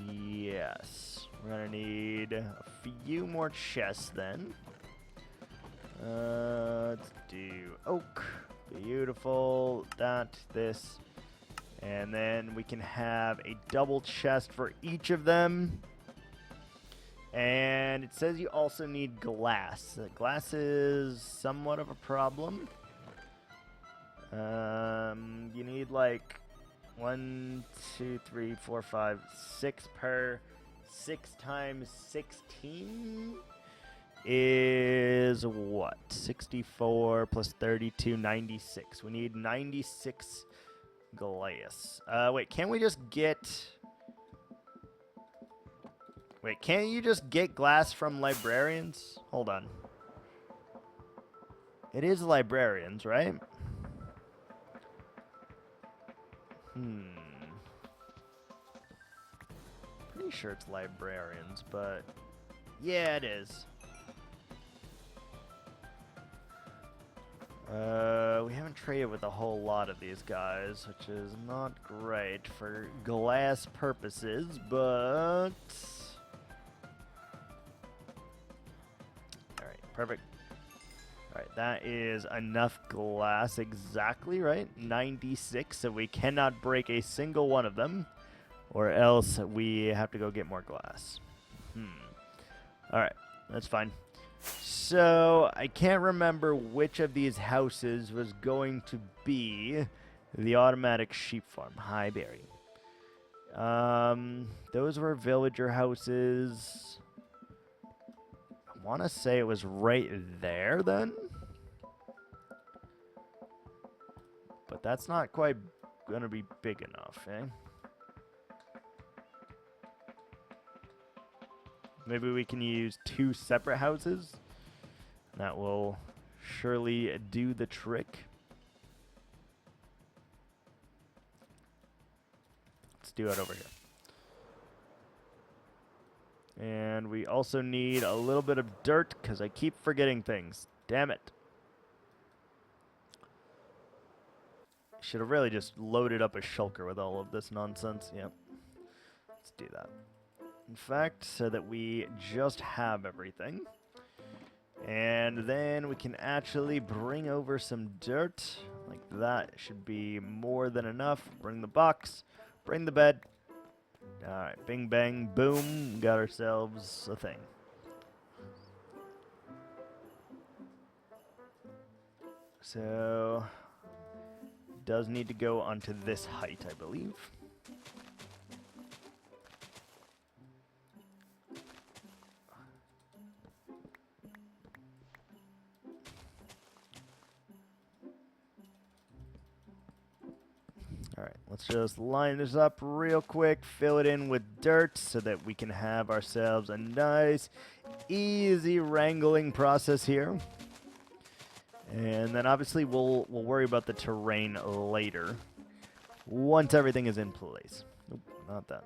Yes. We're going to need a few more chests then. Let's do oak. Beautiful. That, this. And then we can have a double chest for each of them. And it says you also need glass. Glass is somewhat of a problem. You need like 1, 2, 3, 4, 5, 6 per 6 times 16 is what? 64 plus 32, 96. We need 96 glass. Wait, can't we just get... Wait, can't you just get glass from librarians? Hold on. It is librarians, right? Pretty sure it's librarians, but... Yeah, it is. We haven't traded with a whole lot of these guys, which is not great for glass purposes, but... Alright, perfect. Alright, that is enough glass exactly, right? 96, so we cannot break a single one of them, or else we have to go get more glass. Alright, that's fine. So, I can't remember which of these houses was going to be the automatic sheep farm. Hi, Barry. Those were villager houses. I want to say it was right there then. But that's not quite going to be big enough, eh? Maybe we can use 2 separate houses. That will surely do the trick. Let's do it over here. And we also need a little bit of dirt because I keep forgetting things. Damn it. Should have really just loaded up a shulker with all of this nonsense. Yep. Let's do that. In fact, so that we just have everything. And then we can actually bring over some dirt. Like that should be more than enough. Bring the box. Bring the bed. Alright, bing bang boom. Got ourselves a thing. So, does need to go onto this height, I believe. Alright, let's just line this up real quick, fill it in with dirt so that we can have ourselves a nice, easy wrangling process here. And then obviously we'll worry about the terrain later, once everything is in place. Nope, not that.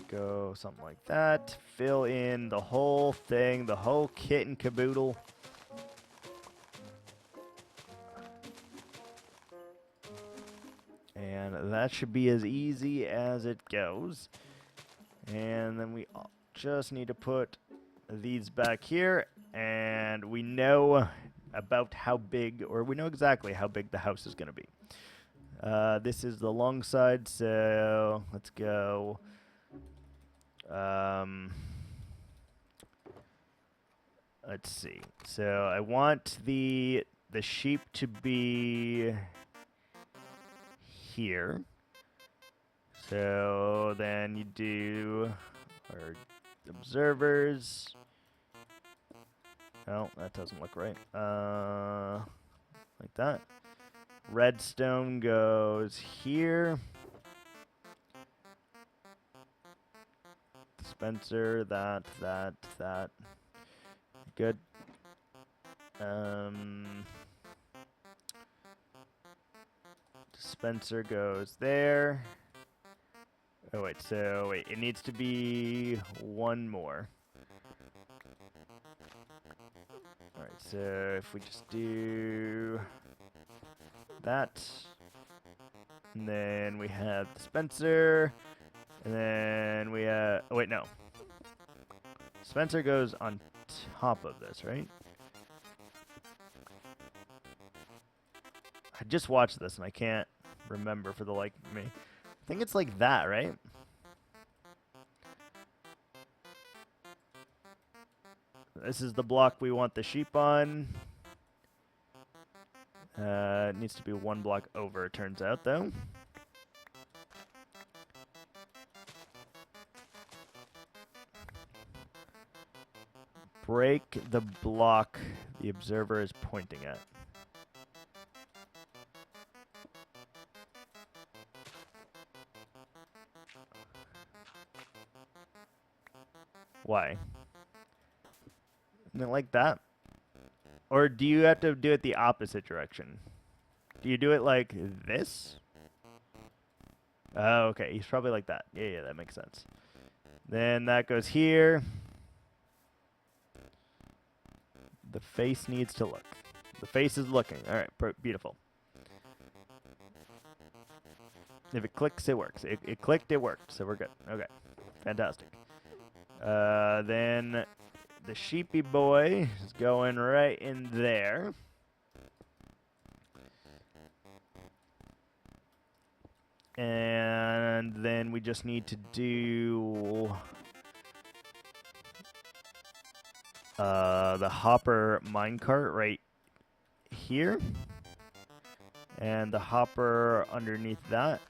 Go something like that. Fill in the whole thing, the whole kit and caboodle. And that should be as easy as it goes. And then we just need to put these back here. and we know about how big, or we know exactly how big the house is going to be. This is the long side, so let's go. Let's see. So I want the sheep to be here. So then you do our observers. Oh, that doesn't look right. Like that. Redstone goes here. Dispenser, that. Good. Dispenser goes there. Oh, wait, it needs to be one more. Alright, so if we just do that, and then we have dispenser, and then we have, oh wait, no. Dispenser goes on top of this, right? I just watched this and I can't remember for the life of me. I think it's like that, right? This is the block we want the sheep on. It needs to be one block over, it turns out, though. Break the block the observer is pointing at. Why? Isn't it like that? Or do you have to do it the opposite direction? Do you do it like this? Oh, okay. He's probably like that. Yeah, that makes sense. Then that goes here. The face needs to look. The face is looking. All right, beautiful. If it clicks, it works. It clicked, it worked. So we're good. Okay, fantastic. Then the sheepy boy is going right in there. And then we just need to do the hopper minecart right here. And the hopper underneath that.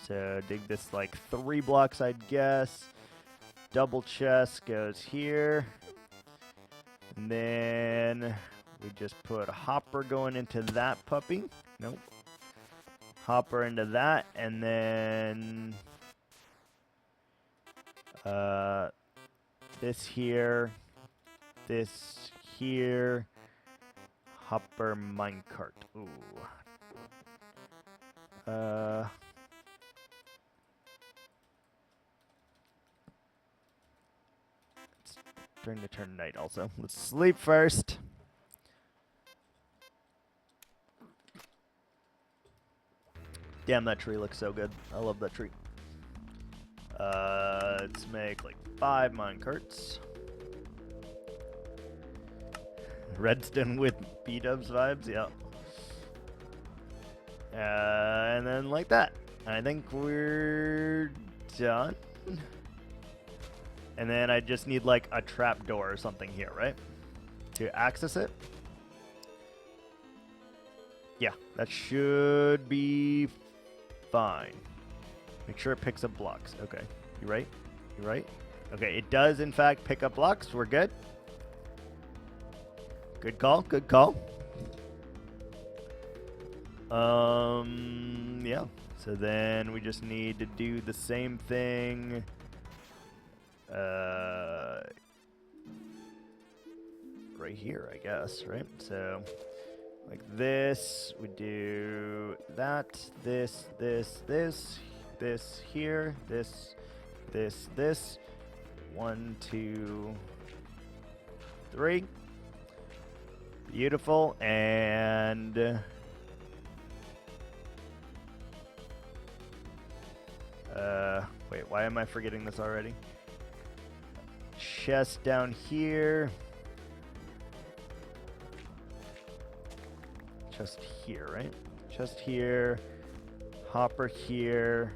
So dig this like 3 blocks, I'd guess. Double chest goes here. And then we just put a hopper going into that puppy. Nope. Hopper into that, and then this here, hopper minecart. Ooh. It's starting to turn night also. Let's sleep first. Damn, that tree looks so good. I love that tree. Let's make like 5 minecarts. Redstone with B-dubs vibes, yeah. And then like that. I think we're done. And then I just need like a trap door or something here, right? To access it. Yeah, that should be fine. Make sure it picks up blocks. Okay, you right? You right? Okay, it does in fact pick up blocks. We're good. Good call. Good call. Yeah. So then we just need to do the same thing. Right here, I guess, right? So like this, we do that, this here, this. 1, 2, 3. Beautiful. And wait, why am I forgetting this already? Chest down here. chest here, right? Chest here, hopper here.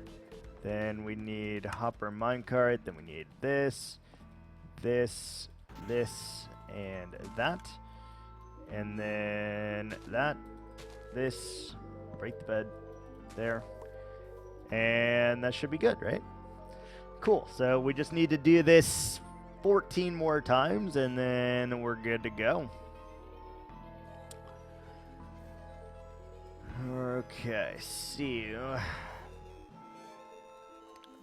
Then we need hopper minecart. Then we need this, this, this, and that. And then that, this, break the bed, there. And that should be good, right? Cool. So we just need to do this 14 more times, and then we're good to go. Okay, so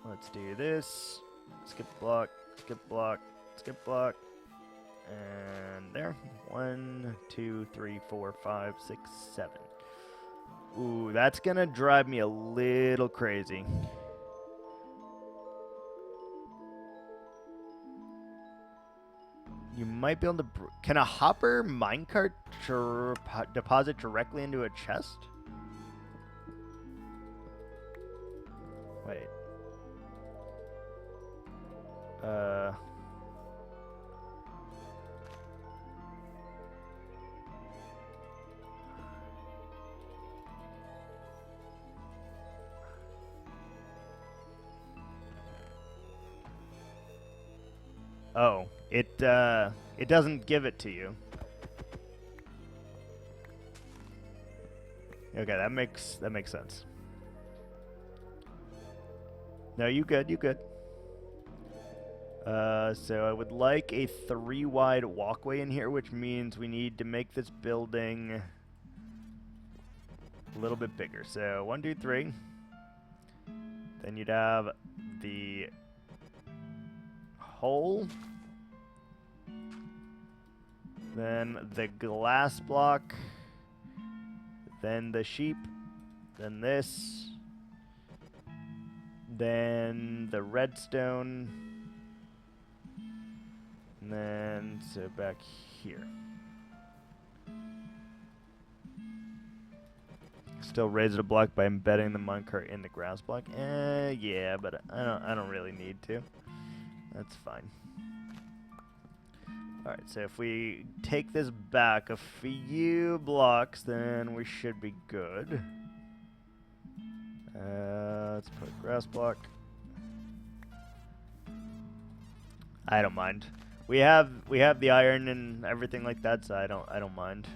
let's do this. Skip block, skip block, skip block. And there. 1, 2, 3, 4, 5, 6, 7. Ooh, that's gonna drive me a little crazy. You might be able to... Can a hopper minecart deposit directly into a chest? Wait. Oh, it doesn't give it to you. Okay, that makes sense. No, you good, you good. So I would like a 3 wide walkway in here, which means we need to make this building a little bit bigger. So 1, 2, 3. Then you'd have the hole. Then the glass block. Then the sheep. Then this. Then the redstone. And then, so back here. Still raise it a block by embedding the minecart in the grass block. Yeah, but I don't really need to. That's fine. All right, so if we take this back a few blocks, then we should be good. Let's put a grass block. I don't mind. We have the iron and everything like that, so I don't mind.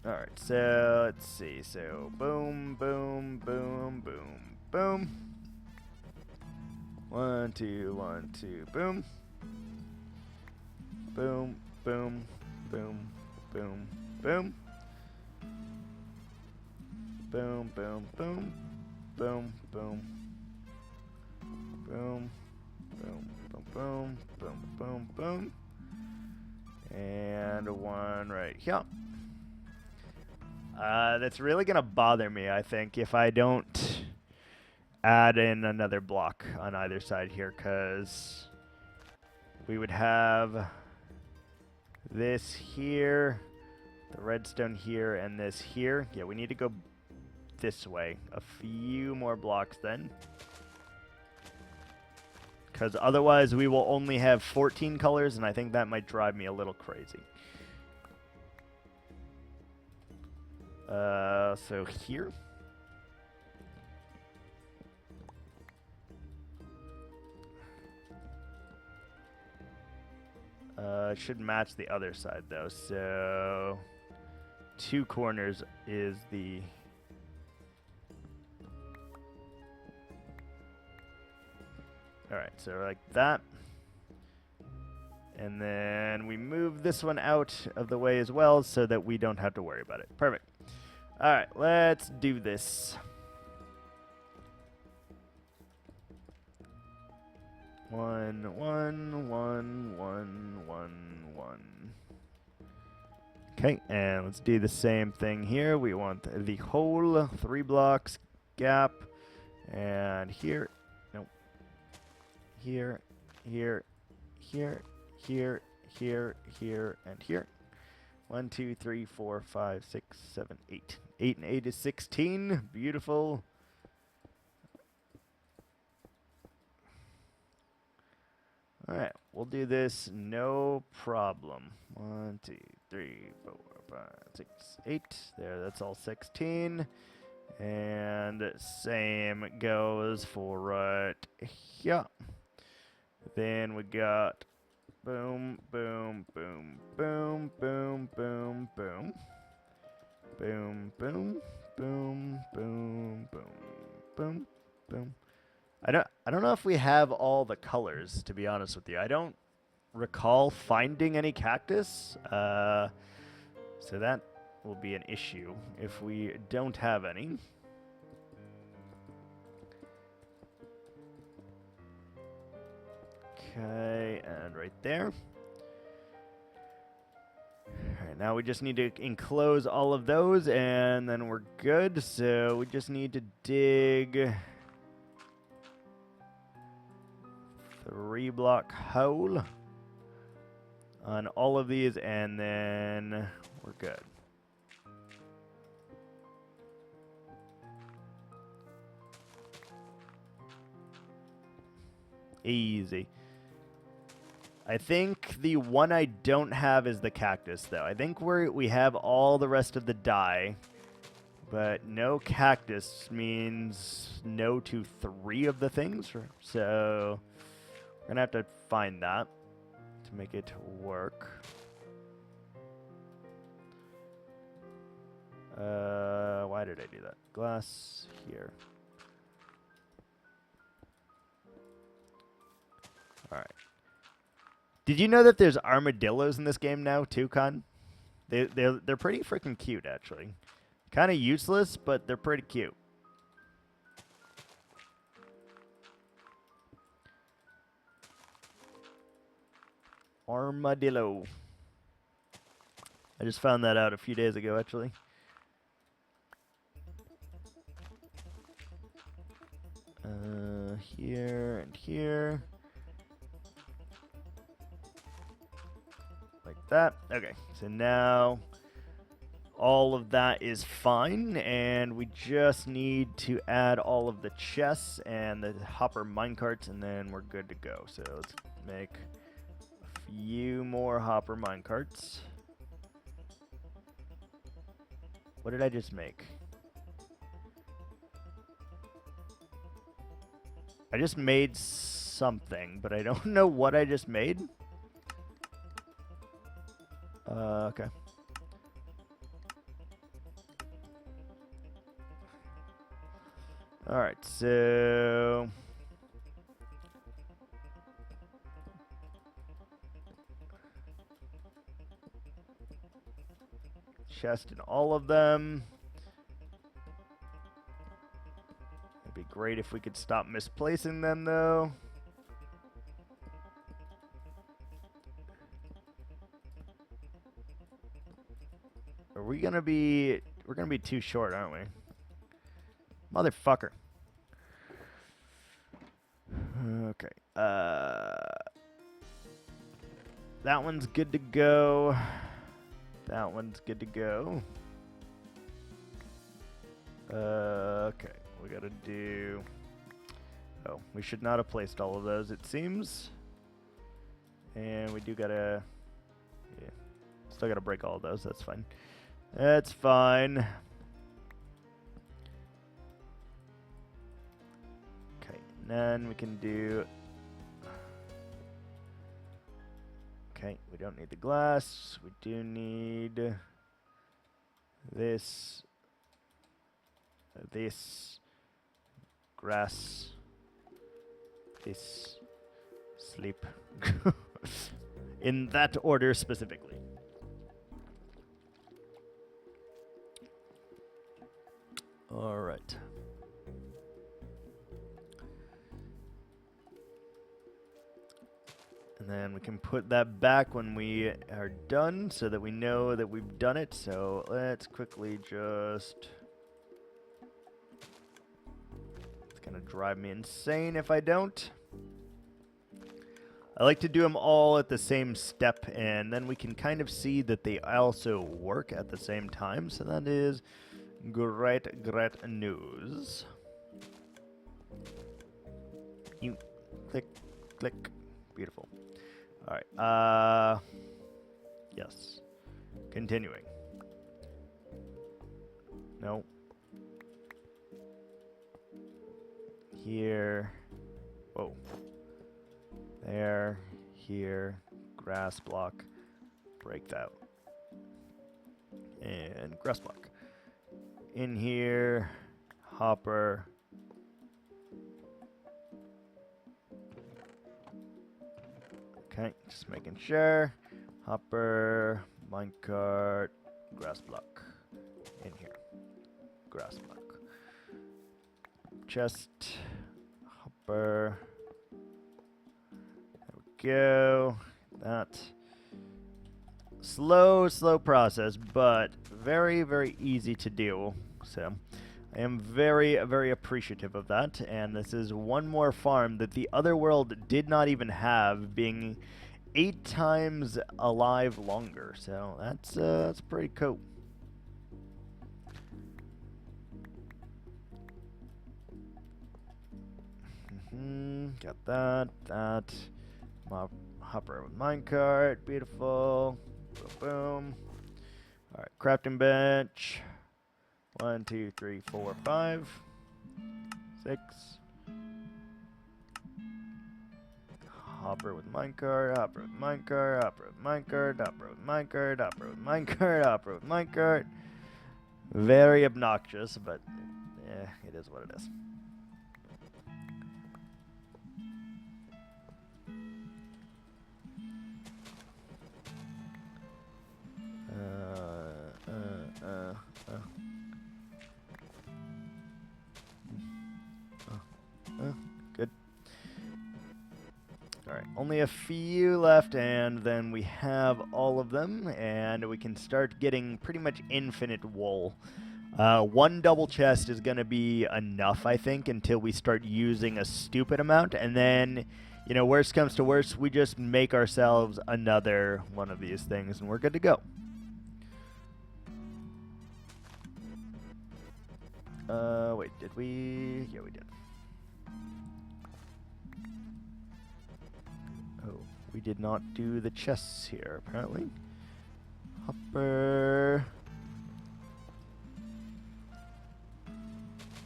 All right, so let's see. So boom, boom, boom, boom, boom. 1, 2, 1, 2, boom. Boom, boom, boom, boom, boom. Boom, boom, boom, boom, boom. Boom, boom, boom, boom, boom, boom, boom. And 1 right here. That's really gonna bother me, I think, if I don't add in another block on either side here, because we would have this here, the redstone here, and this here. Yeah, we need to go this way a few more blocks then, because otherwise we will only have 14 colors, and I think that might drive me a little crazy. So here. It should match the other side though, so 2 corners is the... Alright, so like that. And then we move this one out of the way as well so that we don't have to worry about it. Perfect. Alright, let's do this. 1, 1, 1, 1, 1, 1. Okay, and let's do the same thing here. We want the whole 3 blocks gap. And here, nope. Here, here, here, here, here, here, and here. 1, 2, 3, 4, 5, 6, 7, 8. 8 and 8 is 16. Beautiful. All right, we'll do this no problem. 1, 2, 3, 4, 5, 6, 8. There, that's all 16. And same goes for right here. Then we got boom, boom, boom, boom, boom, boom, boom. Boom, boom, boom, boom, boom, boom, boom. I don't know if we have all the colors, to be honest with you. I don't recall finding any cactus. So that will be an issue if we don't have any. Okay, and right there. Alright, now we just need to enclose all of those, and then we're good. So we just need to dig 3-block hole on all of these, and then we're good. Easy. I think the one I don't have is the cactus, though. I think we have all the rest of the dye, but no cactus means no to 3 of the things. So we're going to have to find that to make it work. Why did I do that? Glass here. All right. Did you know that there's armadillos in this game now too, Con? They're pretty freaking cute, actually. Kind of useless, but they're pretty cute. Armadillo. I just found that out a few days ago, actually. Here and here. Like that. Okay, so now all of that is fine, and we just need to add all of the chests and the hopper minecarts, and then we're good to go. So let's make a few more hopper minecarts. What did I just make? I just made something, but I don't know what I just made. Okay. All right, so chest in all of them. It'd be great if we could stop misplacing them, though. We're gonna be too short, aren't we? Motherfucker. Okay. That one's good to go. That one's good to go. Okay. We gotta do... Oh, we should not have placed all of those, it seems. And we do gotta... Yeah. Still gotta break all of those, that's fine. That's fine. Okay, and then we can do... Okay, we don't need the glass. We do need this, this, grass, this, sleep. In that order specifically. All right. And then we can put that back when we are done so that we know that we've done it. So let's quickly just... It's going to drive me insane if I don't. I like to do them all at the same step, and then we can kind of see that they also work at the same time. So that is great news. You click, click. Beautiful. All right. Yes. Continuing. No. Here. Whoa. There. Here. Grass block. Break that. And grass block. In here. Hopper. Okay, just making sure. Hopper, minecart, grass block. In here. Grass block. Chest. Hopper. There we go. That. Slow process, but very, very easy to do. So, I am very, very appreciative of that. And this is one more farm that the other world did not even have, being 8 times alive longer. So that's pretty cool. Got that. Hopper with minecart, beautiful. Boom, boom. All right, crafting bench. 1, 2, 3, 4, 5, 6. Hopper with minecart, hopper with minecart, hopper with minecart, hopper with minecart, hopper with minecart, hopper with minecart. Very obnoxious, but it is what it is. Good. Alright, only a few left, and then we have all of them, and we can start getting pretty much infinite wool. 1 double chest is going to be enough, I think, until we start using a stupid amount, and then, you know, worst comes to worst, we just make ourselves another one of these things, and we're good to go. Wait, did we? Yeah, we did. Oh, we did not do the chests here, apparently. Hopper.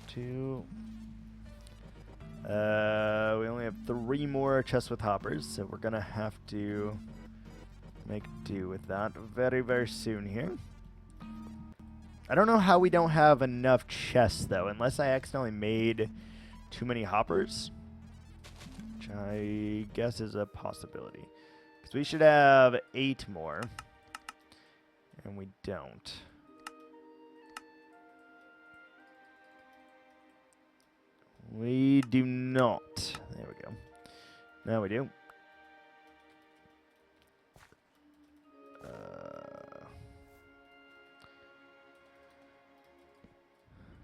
2. We only have 3 more chests with hoppers, so we're gonna have to make do with that very, very soon here. I don't know how we don't have enough chests, though, unless I accidentally made too many hoppers, which I guess is a possibility. Because we should have 8 more, and we don't. We do not. There we go. Now we do.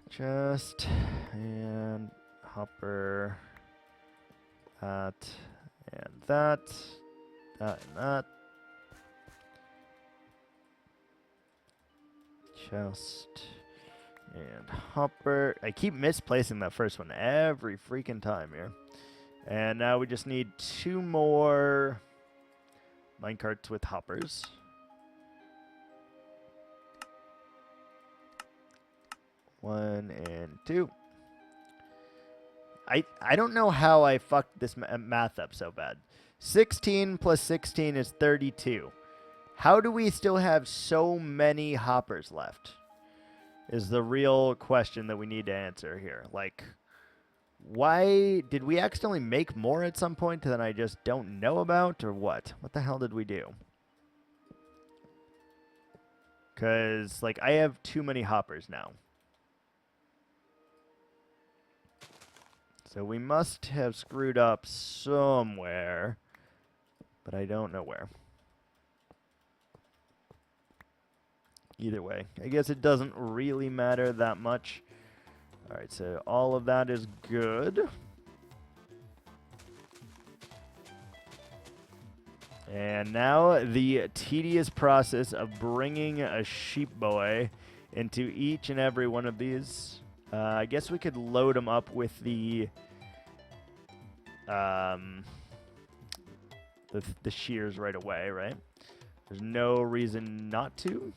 Chest and hopper, that and that, that and that. Chest and hopper. I keep misplacing that first one every freaking time here. And now we just need 2 more minecarts with hoppers. One and 2. I don't know how I fucked this math up so bad. 16 plus 16 is 32. How do we still have so many hoppers left? Is the real question that we need to answer here. Like, why did we accidentally make more at some point that I just don't know about, or what? What the hell did we do? Because, like, I have too many hoppers now. So we must have screwed up somewhere, but I don't know where. Either way, I guess it doesn't really matter that much. All right, so all of that is good. And now the tedious process of bringing a sheep boy into each and every one of these. I guess we could load them up with the shears right away, right? There's no reason not to.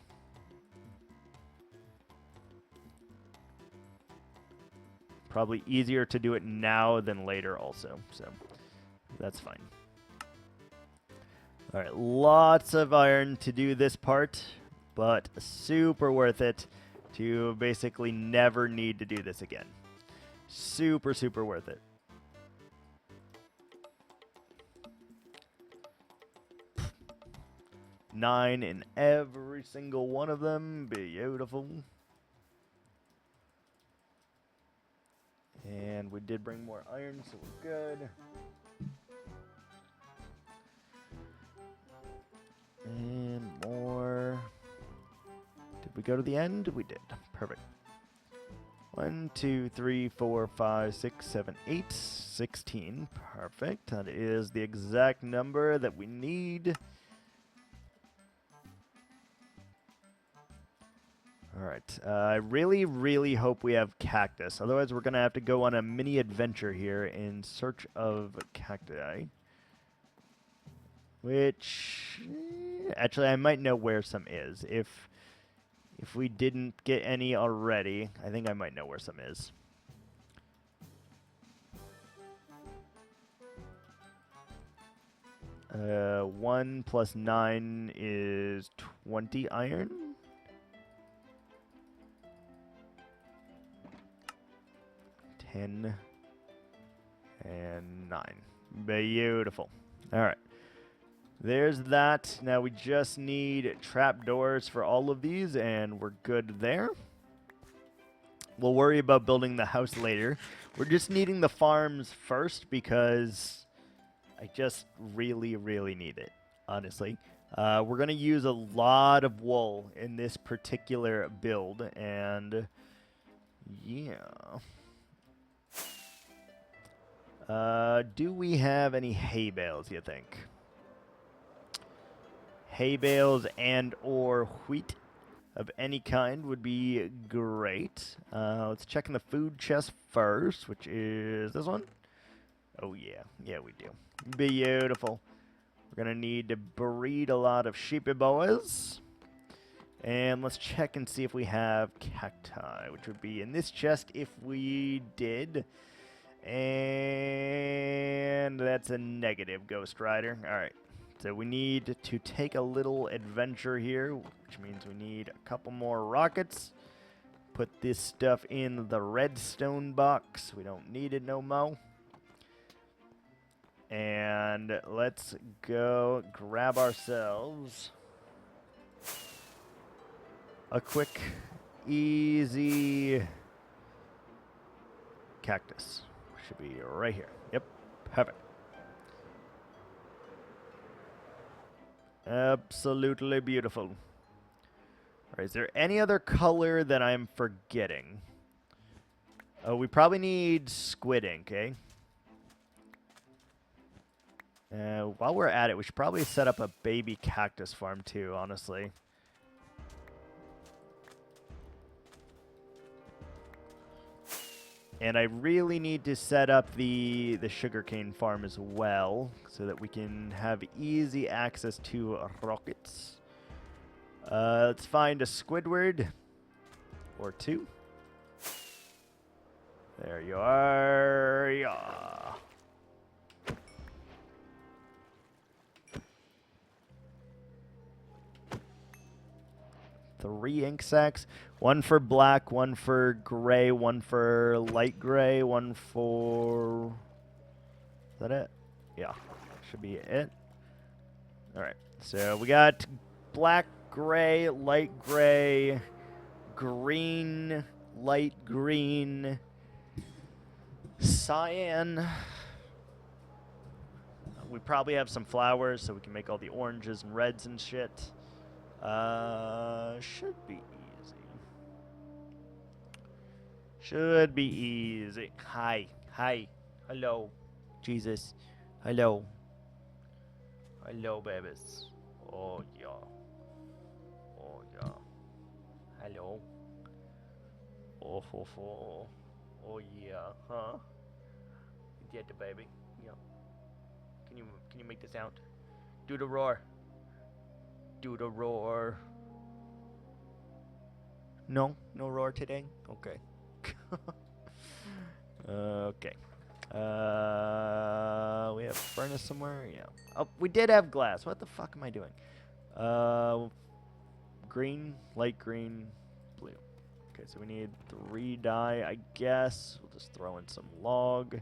Probably easier to do it now than later also, so that's fine. All right, lots of iron to do this part, but super worth it to basically never need to do this again. Super, super worth it. Nine in every single one of them. Beautiful. And we did bring more iron, so we're good. And more. Did we go to the end? We did. Perfect. 1, 2, 3, 4, 5, 6, 7, 8, 16. Perfect. That is the exact number that we need. Alright, I really, really hope we have cactus. Otherwise, we're going to have to go on a mini adventure here in search of cacti. Which, actually, I might know where some is. If we didn't get any already, I think I might know where some is. Uh, 1 plus 9 is 20 iron. And 9. Beautiful. All right. There's that. Now we just need trapdoors for all of these, and we're good there. We'll worry about building the house later. We're just needing the farms first because I just really, really need it, honestly. We're going to use a lot of wool in this particular build, and yeah. Do we have any hay bales, you think? Hay bales and or wheat of any kind would be great. Let's check in the food chest first, which is this one. Oh, yeah. Yeah, we do. Beautiful. We're going to need to breed a lot of sheepy boys. And let's check and see if we have cacti, which would be in this chest if we did. And that's a negative, Ghost Rider. All right. So we need to take a little adventure here, which means we need a couple more rockets. Put this stuff in the redstone box. We don't need it no more. And let's go grab ourselves a quick, easy cactus. Should be right here. Yep, perfect. Absolutely beautiful. All right, is there any other color that I'm forgetting? Oh, we probably need squid ink, eh? While we're at it, we should probably set up a baby cactus farm too, honestly. And I really need to set up the sugarcane farm as well, so that we can have easy access to rockets. Let's find a Squidward. Or two. There you are. Yeah. Three ink sacks. One for black, one for gray, one for light gray, one for... Is that it? Yeah, should be it. All right, so we got black, gray, light gray, green, light green, cyan. We probably have some flowers, so we can make all the oranges and reds and shit. Should be easy. Should be easy. Hi. Hi. Hello. Jesus. Hello. Hello, babies. Oh, yeah. Oh, yeah. Hello. Oh, ho, ho. Oh, yeah. Huh? Get the baby. Yeah. Can you make the sound? Do the roar. Do the roar. No? No roar today? Okay. Okay. We have furnace somewhere? Yeah. Oh, we did have glass. What the fuck am I doing? Green, light green, blue. Okay, so we need 3 dye, I guess. We'll just throw in some log.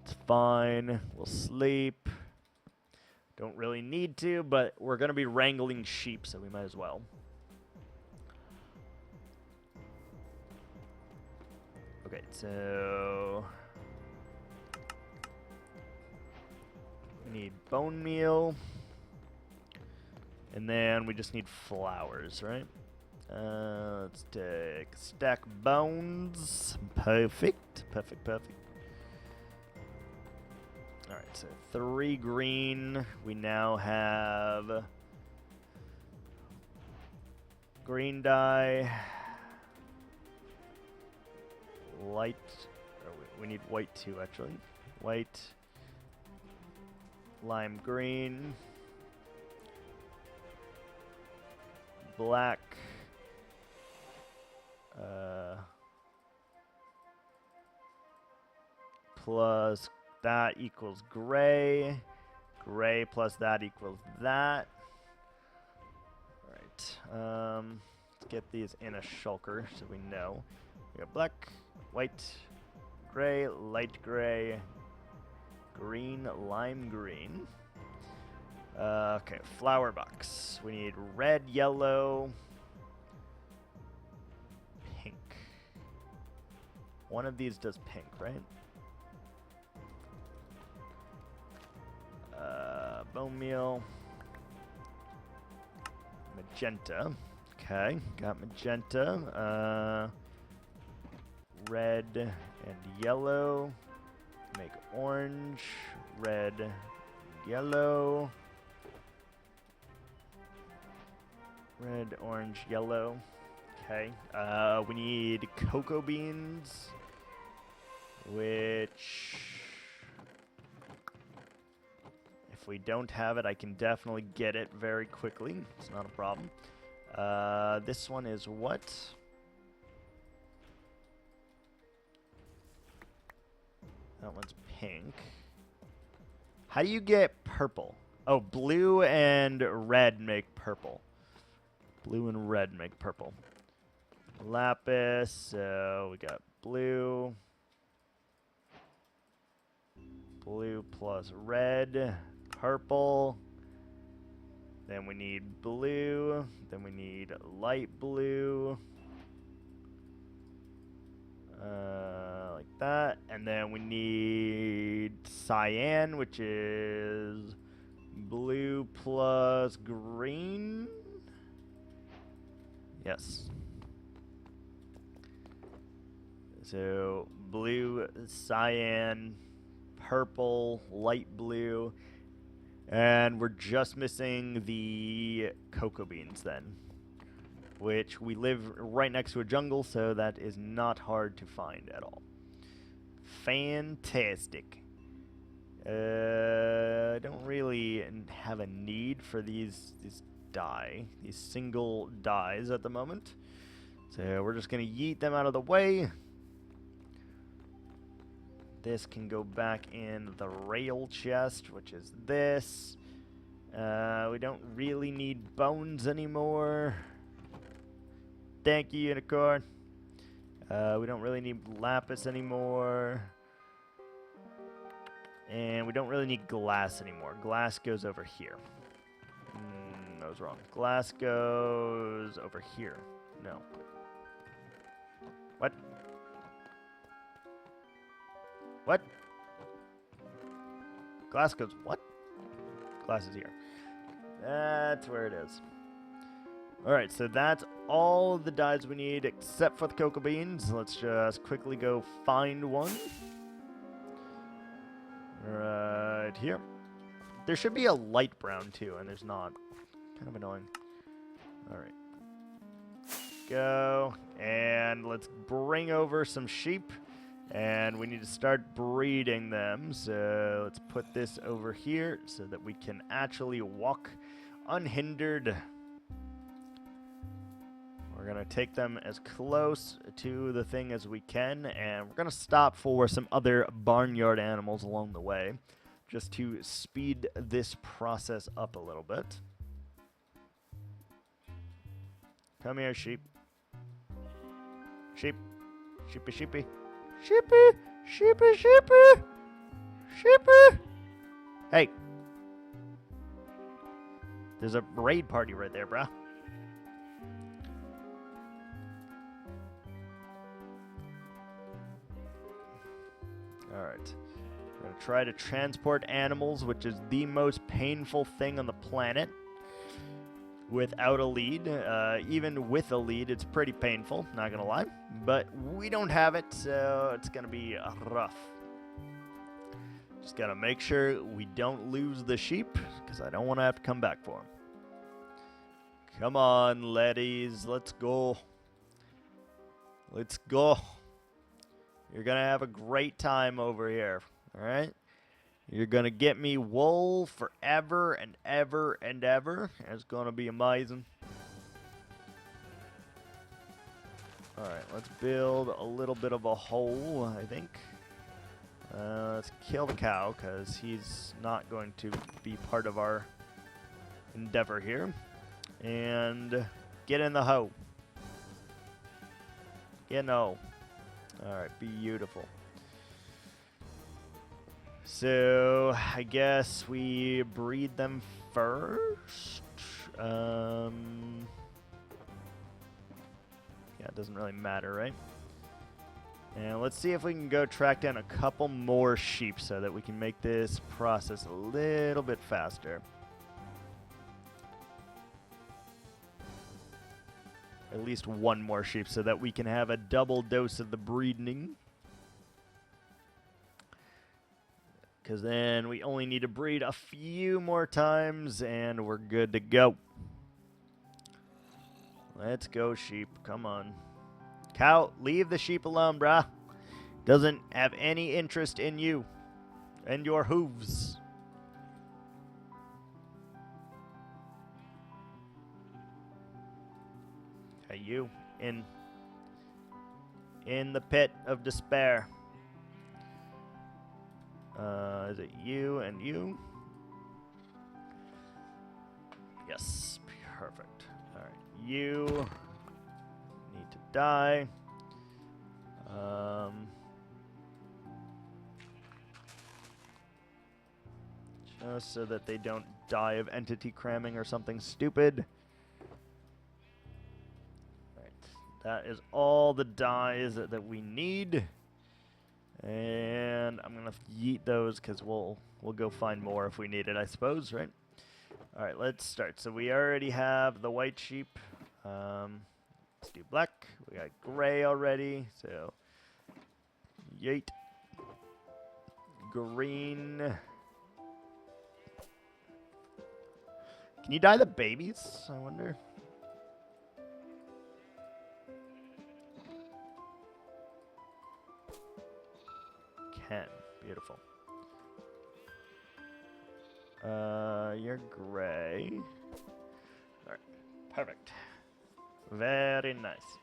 It's fine. We'll sleep. Don't really need to, but we're going to be wrangling sheep, so we might as well. Okay, so we need bone meal. And then we just need flowers, right? Let's take a stack bones. Perfect. Perfect, perfect. Alright, so 3 green. We now have green dye. Light. We need white too, actually. White. Lime green. Black. Plus that equals gray. Gray plus that equals that. Alright. Let's get these in a shulker so we know. We got black, white, gray, light gray, green, lime green. Okay, flower box. We need red, yellow, pink. One of these does pink, right? Bone meal. Magenta. Okay, got magenta. Red and yellow. Make orange, red, yellow. Red, orange, yellow. Okay. We need cocoa beans, which, if we don't have it, I can definitely get it very quickly. It's not a problem. This one is what? That one's pink. How do you get purple? Oh, blue and red make purple. Blue and red make purple. Lapis, so we got blue. Blue plus red. Purple. Then we need blue. Then we need light blue. Like that. And then we need cyan, which is blue plus green. Yes. So blue, cyan, purple, light blue, and we're just missing the cocoa beans then, which we live right next to a jungle, so that is not hard to find at all. Fantastic. I don't really have a need for these single dyes at the moment. So we're just going to yeet them out of the way. This can go back in the rail chest, which is this. We don't really need bones anymore. Thank you, unicorn. We don't really need lapis anymore. And we don't really need glass anymore. Glass goes over here. That was wrong. Glass goes over here. No. What? What? Glass goes what? Glass is here. That's where it is. Alright, so that's all the dyes we need except for the cocoa beans. Let's just quickly go find one. Right here. There should be a light brown too, and there's not. Kind of annoying. Alright. Go. And let's bring over some sheep. And we need to start breeding them. So let's put this over here so that we can actually walk unhindered. We're going to take them as close to the thing as we can, and we're going to stop for some other barnyard animals along the way, just to speed this process up a little bit. Come here, sheep. Sheep. Sheepy, sheepy. Sheepy, sheepy, sheepy. Sheepy. Hey. There's a raid party right there, bruh. Alright. We're going to try to transport animals, which is the most painful thing on the planet. Without a lead. Even with a lead, it's pretty painful, not going to lie. But we don't have it, so it's going to be rough. Just got to make sure we don't lose the sheep, because I don't want to have to come back for them. Come on, laddies. Let's go. Let's go. You're going to have a great time over here. All right? You're going to get me wool forever and ever and ever. It's going to be amazing. All right. Let's build a little bit of a hole, I think. Let's kill the cow because he's not going to be part of our endeavor here. And get in the hoe. Get in the hoe. All right, beautiful. So I guess we breed them first. Yeah, it doesn't really matter, right? And let's see if we can go track down a couple more sheep so that we can make this process a little bit faster. At least one more sheep so that we can have a double dose of the breeding. Because then we only need to breed a few more times and we're good to go. Let's go, sheep. Come on. Cow, leave the sheep alone, brah. Doesn't have any interest in you and your hooves. Hey, you in the pit of despair. Is it you and you? Yes, perfect. All right, you need to die. Just so that they don't die of entity cramming or something stupid. All right, that is all the dyes that we need. And I'm gonna yeet those because we'll go find more if we need it, I suppose, right? All right, let's start. So we already have the white sheep. Let's do black. We got gray already. So yeet. Green. Can you dye the babies? I wonder. Beautiful. You're gray. All right, perfect. Very nice.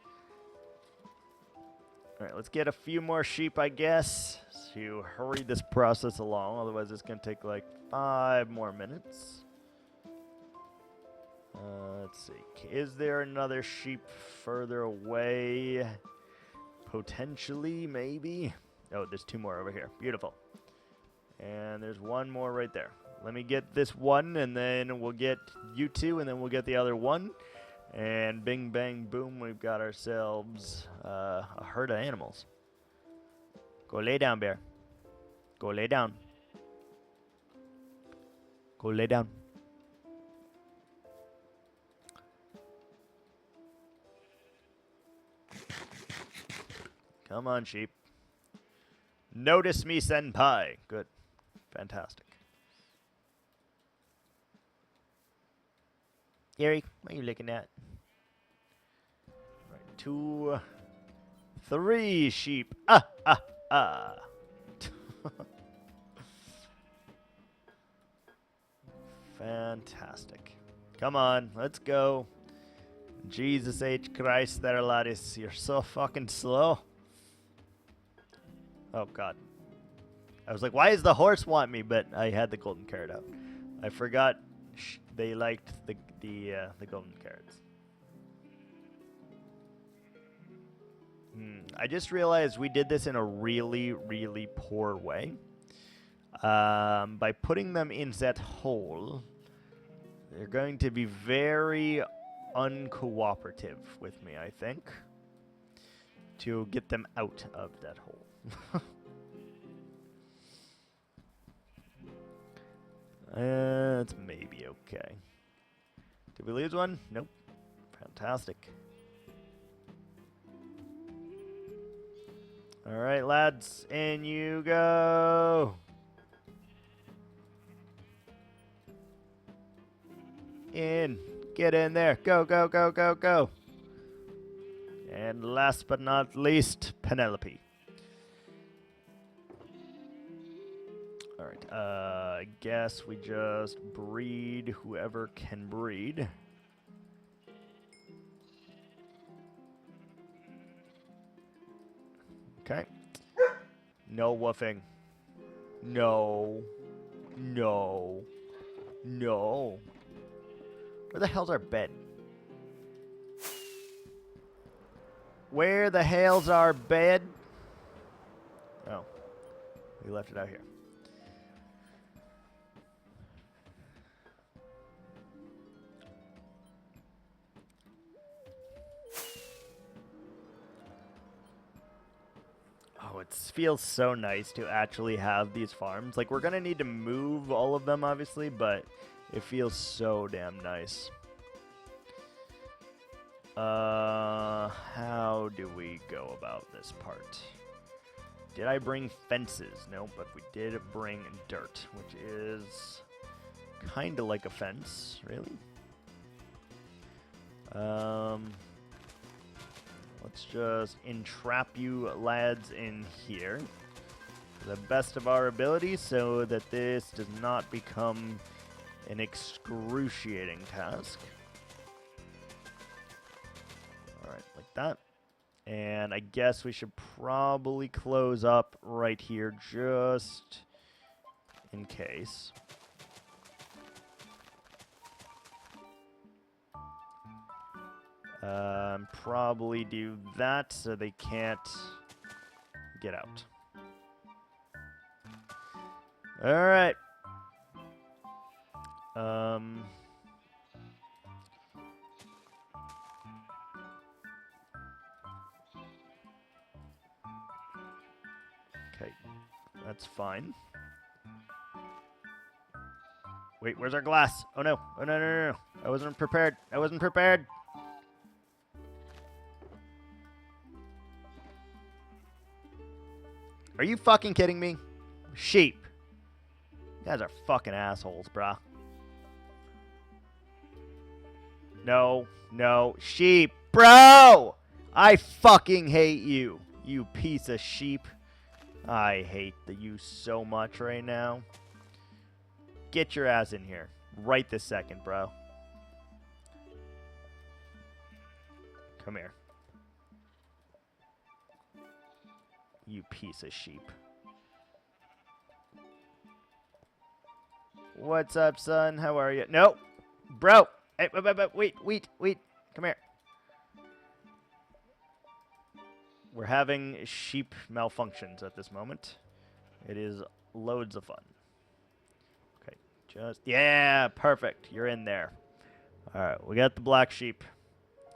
All right, let's get a few more sheep, I guess, to hurry this process along. Otherwise, it's going to take like 5 more minutes. Let's see. Is there another sheep further away? Potentially, maybe. Oh, there's 2 more over here. Beautiful. And there's 1 more right there. Let me get this one, and then we'll get you 2, and then we'll get the other 1. And bing, bang, boom, we've got ourselves a herd of animals. Go lay down, bear. Go lay down. Go lay down. Come on, sheep. Notice me, senpai. Good. Fantastic. Gary, what are you looking at? Right, 2, 3 sheep. Ah, ah, ah. Fantastic. Come on, let's go. Jesus H. Christ, there, laddies. You're so fucking slow. Oh, God. I was like, why does the horse want me? But I had the golden carrot out. I forgot they liked the golden carrots. I just realized we did this in a really, really poor way. By putting them in that hole, they're going to be very uncooperative with me, I think, to get them out of that hole. It's maybe okay. Did we lose one? Nope. Fantastic. All right, lads, in you go. In. Get in there. Go, go, go, go, go. And last but not least, Penelope. All right, I guess we just breed whoever can breed. Okay. No woofing. No. No. No. Where the hell's our bed? Where the hell's our bed? Oh. We left it out here. Oh, it feels so nice to actually have these farms. Like, we're going to need to move all of them, obviously, but it feels so damn nice. How do we go about this part? Did I bring fences? No, but we did bring dirt, which is kind of like a fence, really. Let's just entrap you lads in here to the best of our ability so that this does not become an excruciating task. Alright, like that. And I guess we should probably close up right here just in case. Probably do that so they can't get out. Alright. Okay, that's fine. Wait, where's our glass? Oh no, oh no, no, no, no. I wasn't prepared. I wasn't prepared. Are you fucking kidding me? Sheep. You guys are fucking assholes, brah. No, no, sheep. Bro! I fucking hate you, you piece of sheep. I hate you so much right now. Get your ass in here. Right this second, bro. Come here. You piece of sheep. What's up, son? How are you? No! Bro! Hey, wait. Come here. We're having sheep malfunctions at this moment. It is loads of fun. Okay, just... Yeah, perfect. You're in there. Alright, we got the black sheep.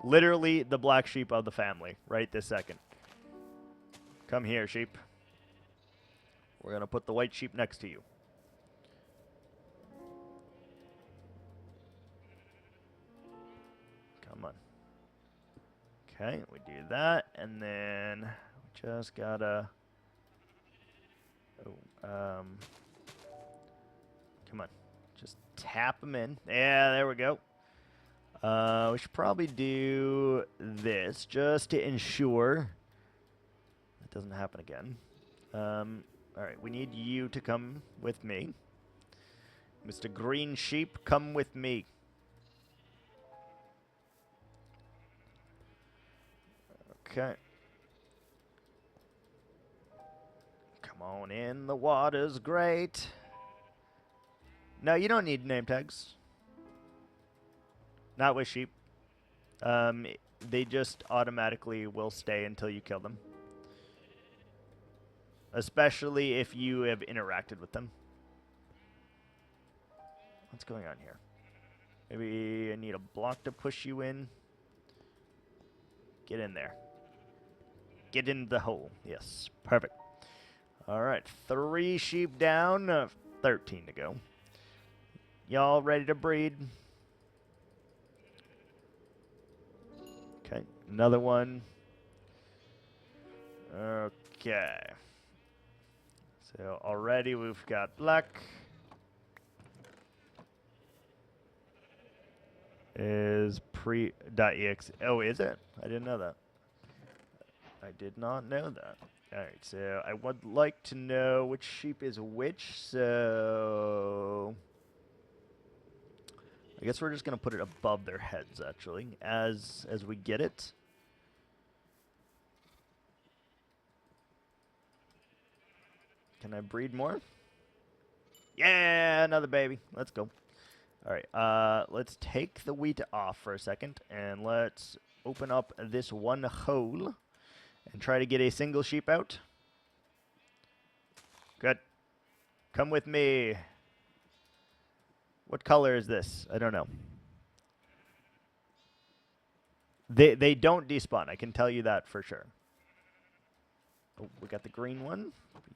Literally the black sheep of the family, right this second. Come here, sheep. We're going to put the white sheep next to you. Come on. Okay, we do that, and then we just gotta... come on. Just tap them in. Yeah, there we go. We should probably do this just to ensure that doesn't happen again. Alright, we need you to come with me. Mr. Green Sheep, come with me. Okay. Come on in, the water's great. No, you don't need name tags. Not with sheep. They just automatically will stay until you kill them. Especially if you have interacted with them. What's going on here? Maybe I need a block to push you in. Get in there. Get in the hole. Yes, perfect. All right, 3 sheep down, 13 to go. Y'all ready to breed? Okay, another one. Okay. So already we've got black. Is pre.exe. Oh, is it? I didn't know that. I did not know that. Alright, so I would like to know which sheep is which, so I guess we're just gonna put it above their heads actually, as we get it. Can I breed more? Yeah, another baby. Let's go. Alright, let's take the wheat off for a second, and let's open up this one hole and try to get a single sheep out. Good. Come with me. What color is this? I don't know. They don't despawn, I can tell you that for sure. Oh, we got the green one.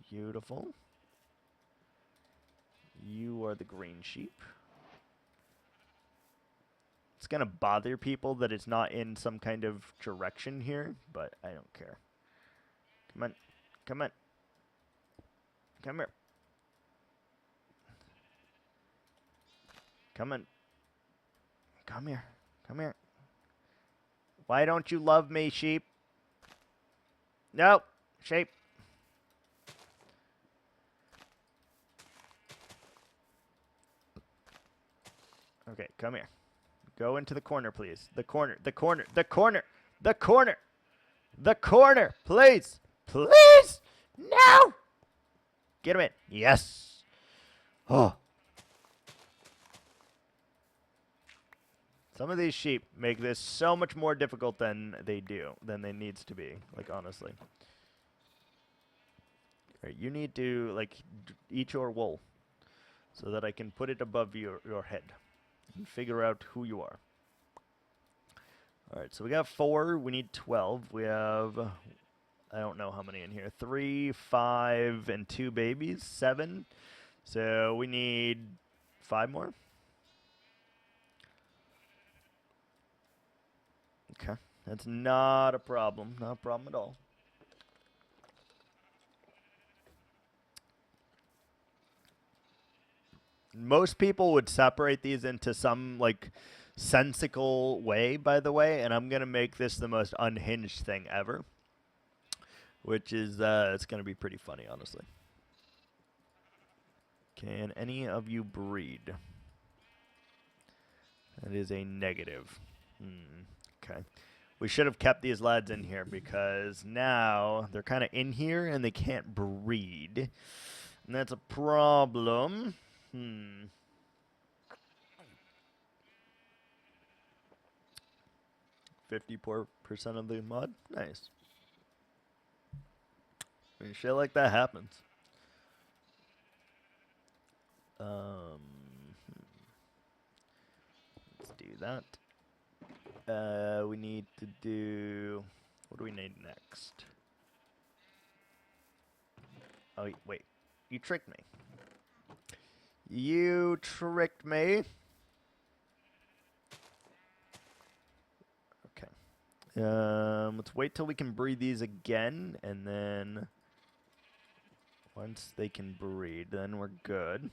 Beautiful. You are the green sheep. It's going to bother people that it's not in some kind of direction here, but I don't care. Come on. Come on. Come here. Come on. Come here. Come here. Why don't you love me, sheep? No. Sheep. Okay, come here. Go into the corner, please. The corner. The corner. The corner. The corner. The corner. Please. Please. No. Get him in. Yes. Oh. Some of these sheep make this so much more difficult than they needs to be, like, honestly. All right, you need to, like, eat your wool so that I can put it above your head and figure out who you are. All right, so we got 4. We need 12. We have, I don't know how many in here. 3, 5, and 2 babies. 7. So we need 5 more. Okay, that's not a problem. Not a problem at all. Most people would separate these into some, like, sensical way, by the way, and I'm going to make this the most unhinged thing ever, which is, it's going to be pretty funny, honestly. Can any of you breed? That is a negative. Okay. We should have kept these lads in here because now they're kind of in here and they can't breed. And that's a problem. 54% of the mod? Nice. I mean, shit like that happens. Let's do that. We need to do... What do we need next? Oh, wait. You tricked me. You tricked me. Okay. Let's wait till we can breed these again, and then once they can breed, then we're good.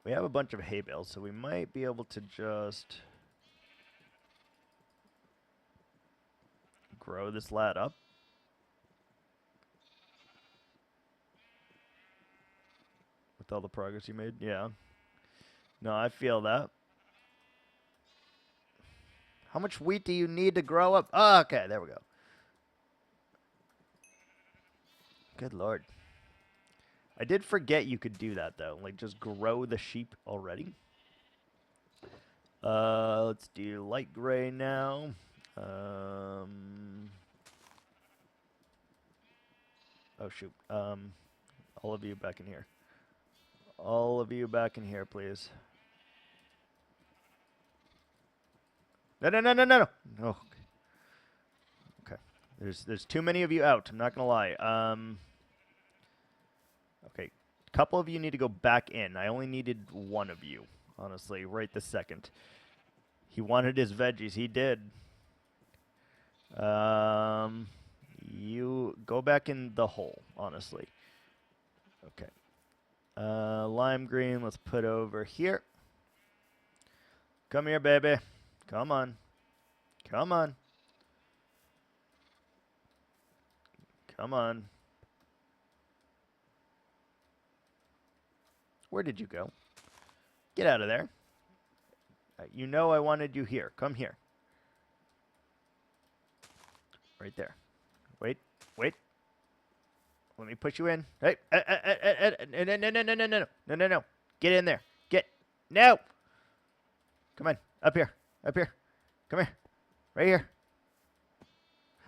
We have a bunch of hay bales, so we might be able to just grow this lad up. With all the progress you made? Yeah. No, I feel that. How much wheat do you need to grow up? Oh, okay, there we go. Good lord. I did forget you could do that, though. Like, just grow the sheep already. Let's do light gray now. Oh, shoot. All of you back in here. All of you back in here, please. No, no, no, no, no, no. Oh. Okay. There's too many of you out. I'm not gonna lie. Okay. A couple of you need to go back in. I only needed one of you, honestly, right this second. He wanted his veggies. He did. You go back in the hole, honestly. Okay. Lime green, let's put over here. Come here, baby. Come on. Come on. Come on. Where did you go? Get out of there. You know I wanted you here. Come here. Right there. Wait. Wait. Let me push you in. Hey. No, no, no, no, no, no, no. No, no, no. Get in there. Get. No. Come on. Up here. Up here. Come here. Right here.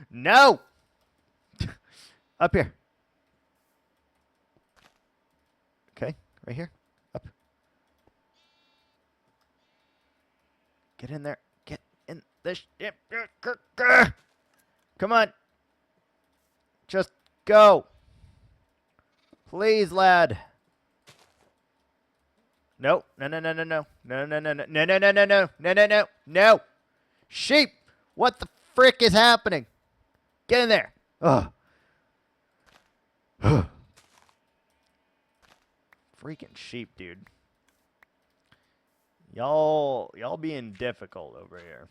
No. Up here. Okay. Right here. Up. Get in there. Get in the ship. Come on. Just go. Please, lad. No. No, no, no, no, no. No, no, no, no. No, no, no, no, no. No, no, no. No. Sheep. What the frick is happening? Get in there. Ugh. Freaking sheep, dude. Y'all being difficult over here.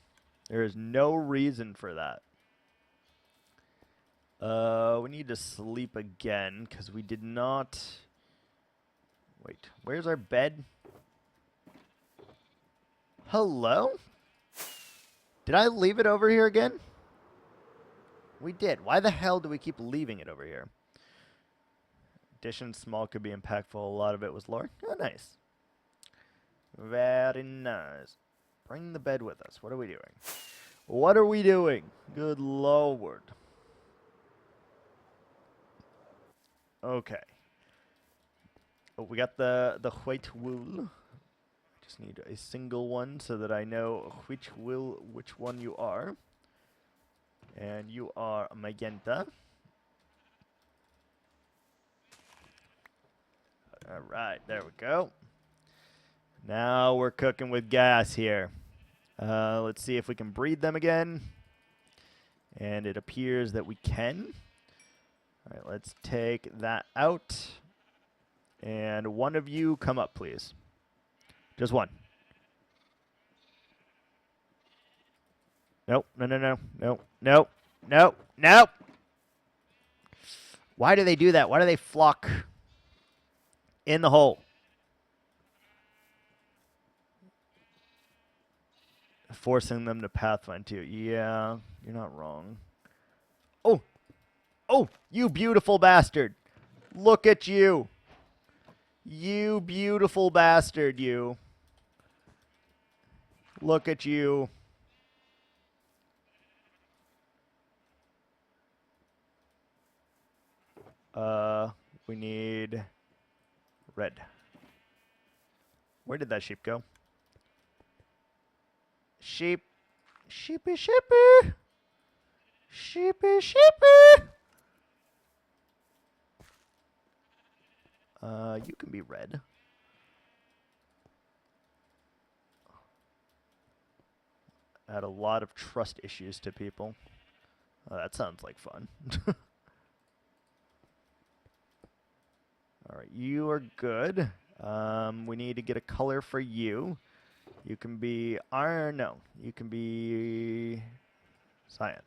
There is no reason for that. We need to sleep again because we did not. Wait, where's our bed? Hello? Did I leave it over here again? We did. Why the hell do we keep leaving it over here? Addition small could be impactful. A lot of it was lore. Oh, nice. Very nice. Bring the bed with us. What are we doing? What are we doing? Good lord. Okay. Oh, we got the white wool. I just need a single one so that I know which one you are. And you are magenta. All right, there we go. Now we're cooking with gas here. Let's see if we can breed them again. And it appears that we can. All right, let's take that out. And one of you come up, please. Just one. Nope. No, no, no. No. No. No. No. Why do they do that? Why do they flock in the hole? Forcing them to pathfind too. Yeah, you're not wrong. Oh. Oh, you beautiful bastard. Look at you. You beautiful bastard, you. Look at you. We need red. Where did that sheep go? Sheep. Sheepy, sheepy. Sheepy, sheepy. You can be red. Add a lot of trust issues to people. Oh, that sounds like fun. All right, you are good. We need to get a color for you. You can be iron. No, you can be cyan.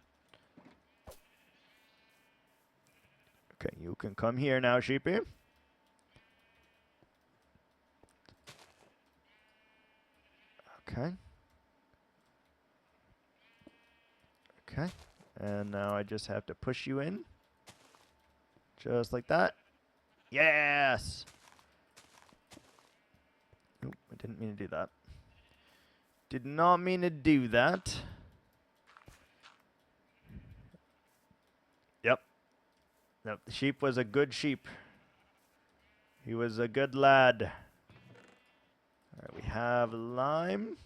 Okay, you can come here now, sheepy. Okay. Okay. And now I just have to push you in. Just like that. Yes! Oop, I didn't mean to do that. Did not mean to do that. Yep. Nope, the sheep was a good sheep. He was a good lad. Alright, we have lime.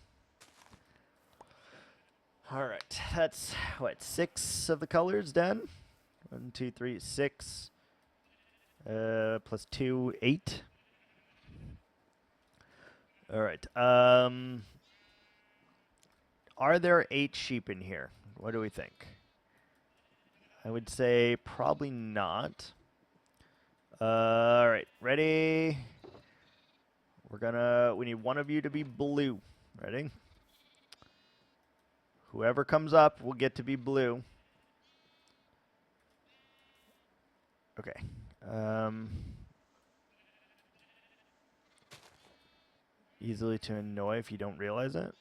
Alright, that's, what, 6 of the colors done? 1, 2, 3, 6. Plus 2, 8. Alright, are there 8 sheep in here? What do we think? I would say probably not. Alright, ready? We need one of you to be blue. Ready? Whoever comes up will get to be blue. Okay. Easily to annoy if you don't realize it.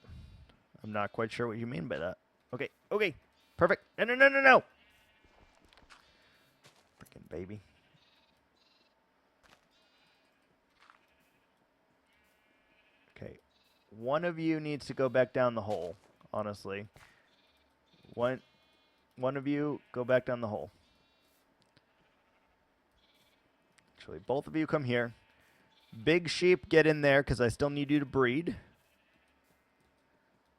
I'm not quite sure what you mean by that. Okay, okay. Perfect. No, no, no, no, no. Freaking baby. Okay. One of you needs to go back down the hole, honestly. One of you go back down the hole. Actually, both of you come here. Big sheep, get in there, because I still need you to breed.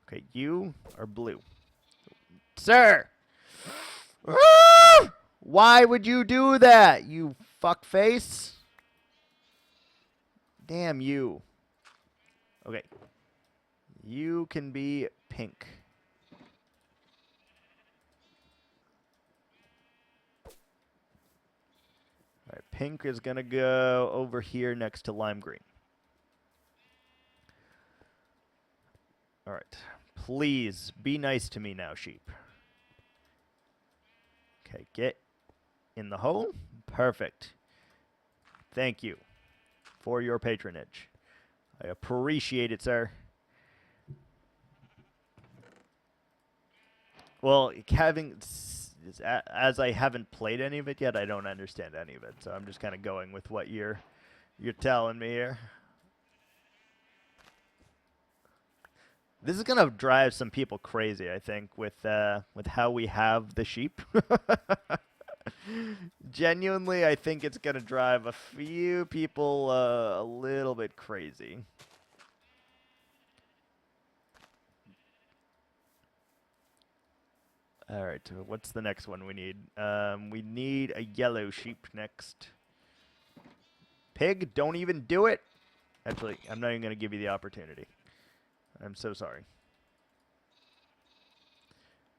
Okay, you are blue. Sir! Why would you do that, you fuckface? Damn you. Okay. You can be pink. Alright, pink is going to go over here next to lime green. Alright. Please, be nice to me now, sheep. Okay, get in the hole. Perfect. Thank you for your patronage. I appreciate it, sir. Well, as I haven't played any of it yet, I don't understand any of it. So I'm just kind of going with what you're telling me here. This is gonna drive some people crazy, I think, with how we have the sheep. Genuinely, I think it's gonna drive a few people a little bit crazy. All right, what's the next one we need? We need a yellow sheep next. Pig, don't even do it. Actually, I'm not even gonna give you the opportunity. I'm so sorry.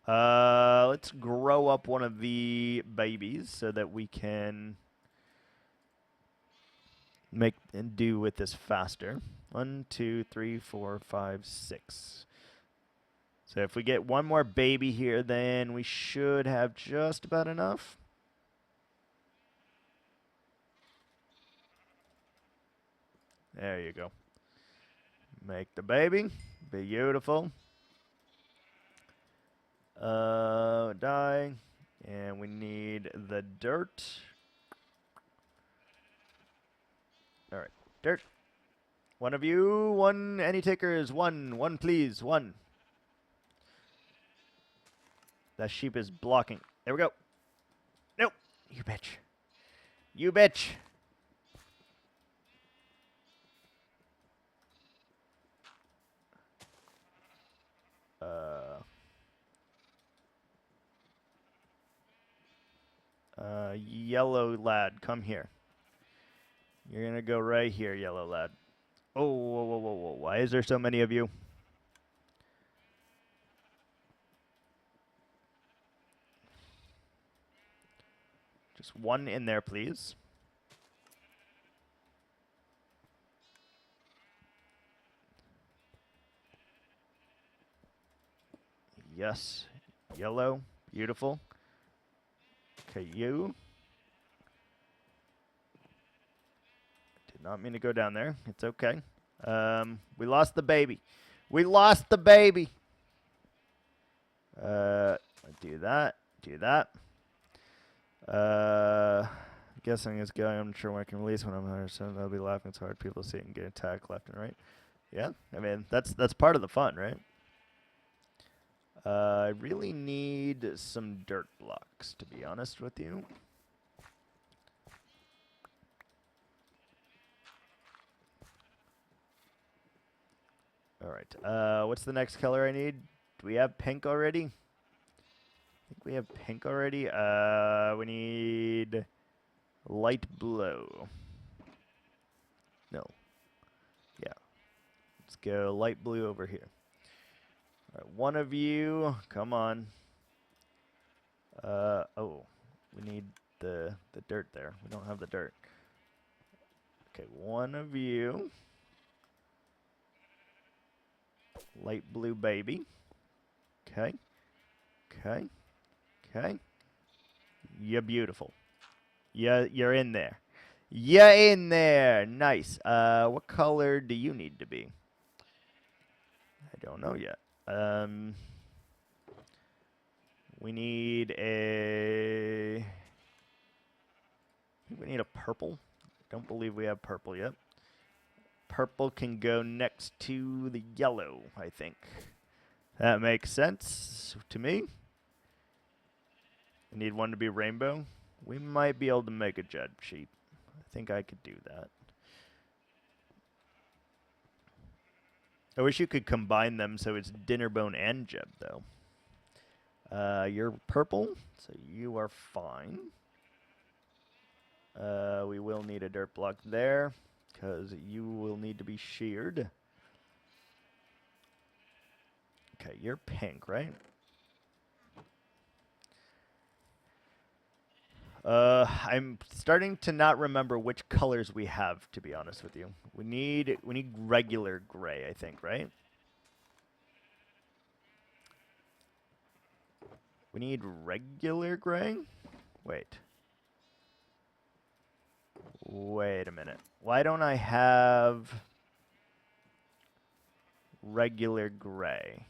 Let's grow up one of the babies so that we can make and do with this faster. 1, 2, 3, 4, 5, 6. So if we get one more baby here, then we should have just about enough. There you go. Make the baby. Beautiful. Die. And we need the dirt. Alright, dirt. One of you, one. Any takers? One, please, one. That sheep is blocking. There we go. Nope. You bitch. You bitch. Yellow lad, come here. You're gonna go right here, yellow lad. Oh, whoa, whoa, whoa, whoa. Why is there so many of you? Just one in there, please. Yes. Yellow. Beautiful. Okay, you. Did not mean to go down there. It's okay. We lost the baby. We lost the baby. Do that. Do that. Guessing it's going. I'm not sure when I can release when I'm 100%. They'll be laughing. It's hard. People see it and get attacked left and right. Yeah, I mean that's part of the fun, right? I really need some dirt blocks, to be honest with you. All right. What's the next color I need? Do we have pink already? I think we have pink already. We need light blue. No. Yeah. Let's go light blue over here. All right, one of you, come on. Oh, we need the dirt there. We don't have the dirt. Okay, one of you. Light blue baby. Okay. Okay. Okay. You're beautiful. You're in there. You're in there. Nice. What color do you need to be? I don't know yet. We need a... I think we need a purple. Don't believe we have purple yet. Purple can go next to the yellow, I think. That makes sense to me. I need one to be rainbow. We might be able to make a jet sheep. I think I could do that. I wish you could combine them so it's Dinnerbone and Jeb, though. You're purple, so you are fine. We will need a dirt block there, because you will need to be sheared. Okay, you're pink, right? I'm starting to not remember which colors we have, to be honest with you. We need regular gray, I think, right? We need regular gray? Wait. Wait a minute. Why don't I have regular gray?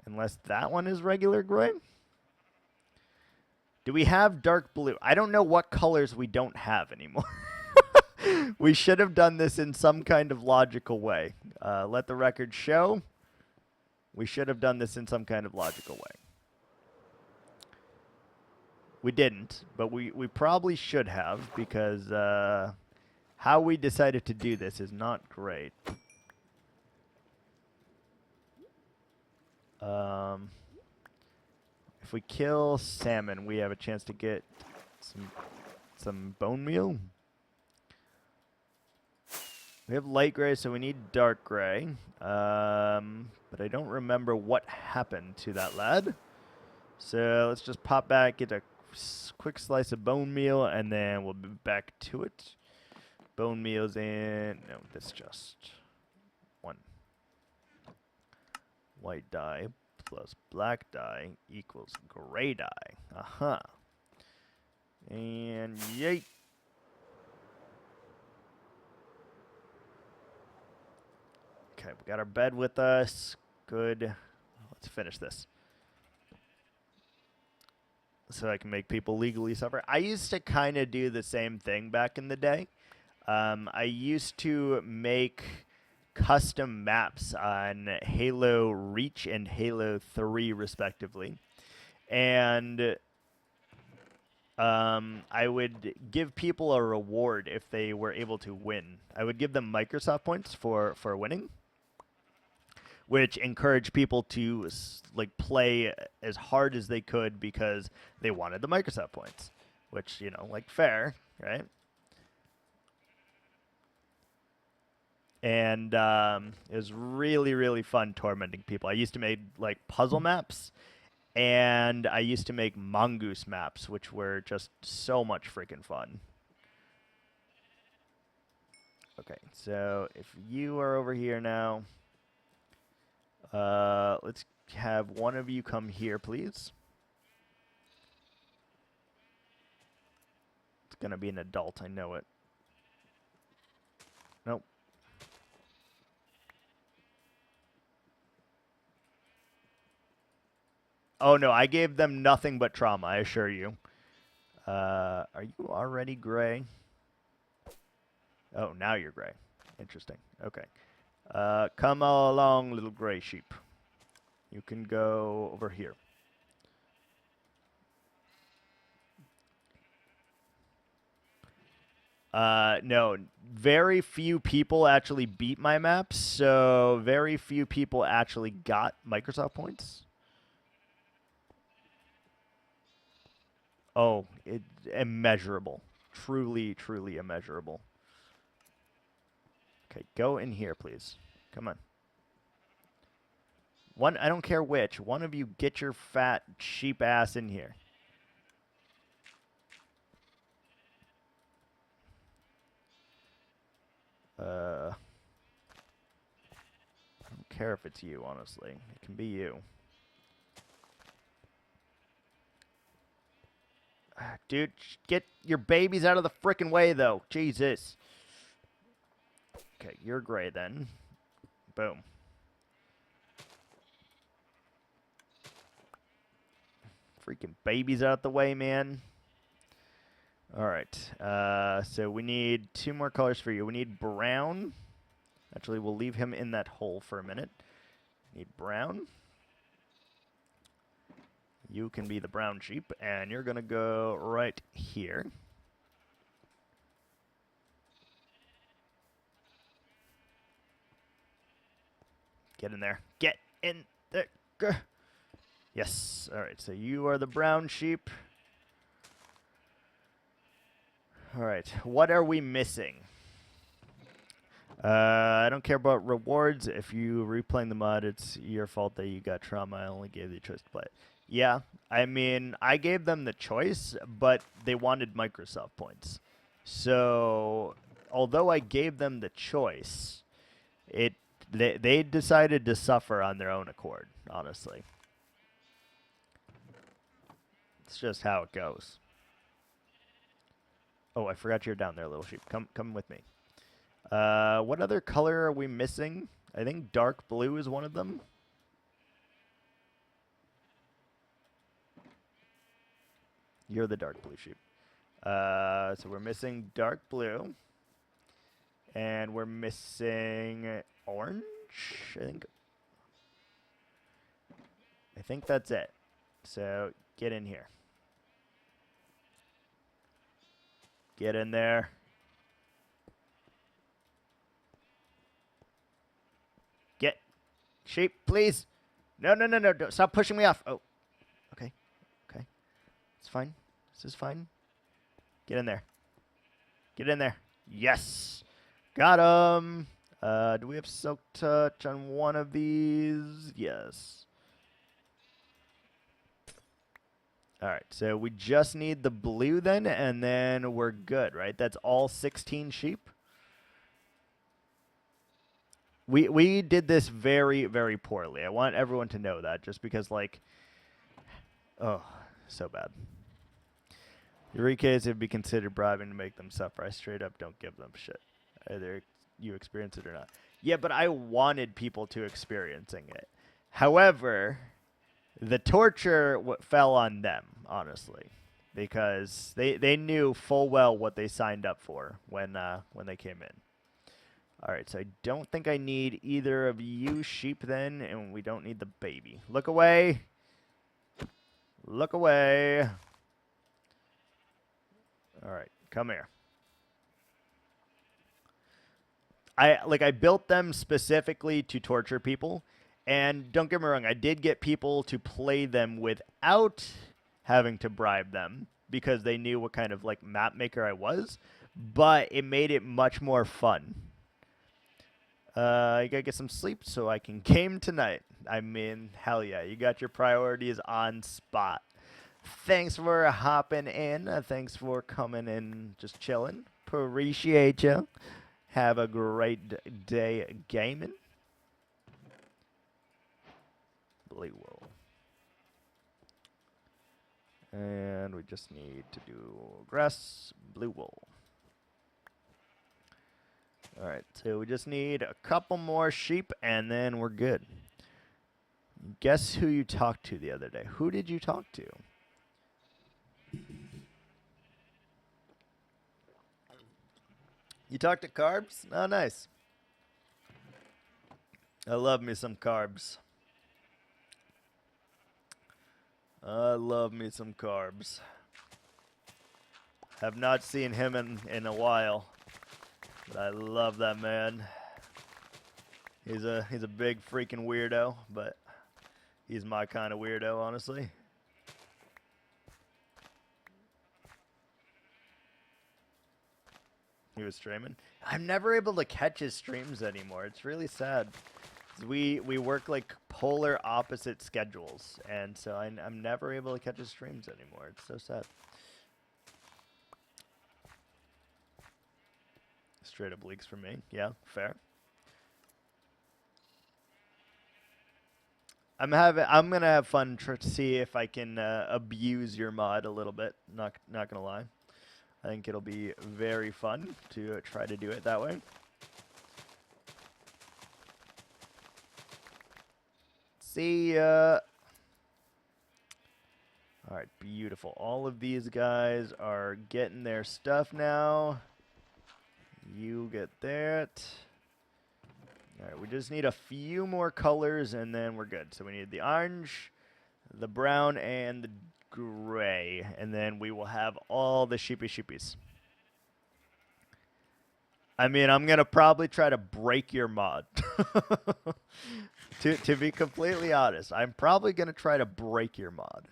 Unless that one is regular gray? Do we have dark blue? I don't know what colors we don't have anymore. We should have done this in some kind of logical way. Let the record show. We should have done this in some kind of logical way. We didn't, but we probably should have, because how we decided to do this is not great. If we kill salmon, we have a chance to get some bone meal. We have light gray, so we need dark gray. But I don't remember what happened to that lad. So let's just pop back, get a quick slice of bone meal, and then we'll be back to it. Bone meal's in... No, that's just one. White dye plus black dye equals gray dye. Aha. And yay. Okay, we got our bed with us. Good. Let's finish this. So I can make people legally suffer. I used to kind of do the same thing back in the day. I used to make custom maps on Halo Reach and Halo 3, respectively. And I would give people a reward if they were able to win. I would give them Microsoft points for winning, which encouraged people to play as hard as they could because they wanted the Microsoft points, which, fair, right? And it was really, really fun tormenting people. I used to make puzzle maps, and I used to make mongoose maps, which were just so much freaking fun. Okay, so if you are over here now, let's have one of you come here, please. It's going to be an adult, I know it. Nope. Oh, no, I gave them nothing but trauma, I assure you. Are you already gray? Oh, now you're gray. Interesting. Okay. Come along, little gray sheep. You can go over here. No, very few people actually beat my maps, so very few people actually got Microsoft points. Oh, immeasurable. Truly, truly immeasurable. Okay, go in here, please. Come on. I don't care which. One of you get your fat sheep ass in here. I don't care if it's you, honestly. It can be you. Dude, get your babies out of the frickin' way, though. Jesus. Okay, you're gray then. Boom. Freaking babies out the way, man. All right. So we need 2 more colors for you. We need brown. Actually, we'll leave him in that hole for a minute. Need brown. You can be the brown sheep, and you're going to go right here. Get in there. Get in there. Go. Yes. All right, so you are the brown sheep. All right, what are we missing? I don't care about rewards. If you replaying the mod, it's your fault that you got trauma. I only gave you a choice to play it. Yeah, I mean, I gave them the choice, but they wanted Microsoft points. So, although I gave them the choice, they decided to suffer on their own accord, honestly. It's just how it goes. Oh, I forgot you're down there, little sheep. Come with me. What other color are we missing? I think dark blue is one of them. You're the dark blue sheep. So we're missing dark blue. And we're missing orange, I think. I think that's it. So get in here. Get in there. Get. Sheep, please. No. Don't stop pushing me off. Oh. Okay. Okay. It's fine. This is fine. Get in there. Get in there. Yes. Got him. Do we have Silk Touch on one of these? Yes. All right, so we just need the blue then, and then we're good, right? That's all 16 sheep. We did this very, very poorly. I want everyone to know that, just because, like, oh, so bad. Eureka's would be considered bribing to make them suffer. I straight up don't give them shit. Either you experience it or not. Yeah, but I wanted people to experiencing it. However, the torture fell on them, honestly, because they knew full well what they signed up for when they came in. All right, so I don't think I need either of you sheep then, and we don't need the baby. Look away. Look away. All right, come here. I built them specifically to torture people, and don't get me wrong, I did get people to play them without having to bribe them because they knew what kind of like map maker I was, but it made it much more fun. I gotta get some sleep so I can game tonight. I mean, hell yeah, you got your priorities on spot. Thanks for hopping in. Thanks for coming in, just chilling. Appreciate you. Have a great day gaming. Blue wool. And we just need to do grass, blue wool. All right, so we just need a couple more sheep, and then we're good. Guess who you talked to the other day? Who did you talk to? You talked to Carbs? Oh, nice. I love me some Carbs. I love me some Carbs. Have not seen him in a while, but I love that man. He's a big freaking weirdo, but he's my kind of weirdo, honestly. He was streaming. I'm never able to catch his streams anymore. It's really sad. We work like polar opposite schedules, and so I'm never able to catch his streams anymore. It's so sad. Straight up leaks for me. Yeah, fair. I'm gonna have fun to see if I can abuse your mod a little bit. Not gonna lie. I think it'll be very fun to try to do it that way. See ya. Alright, beautiful. All of these guys are getting their stuff now. You get that. Alright, we just need a few more colors and then we're good. So we need the orange, the brown, and the gray. And then we will have all the sheepies. I mean, I'm going to probably try to break your mod. To be completely honest, I'm probably going to try to break your mod.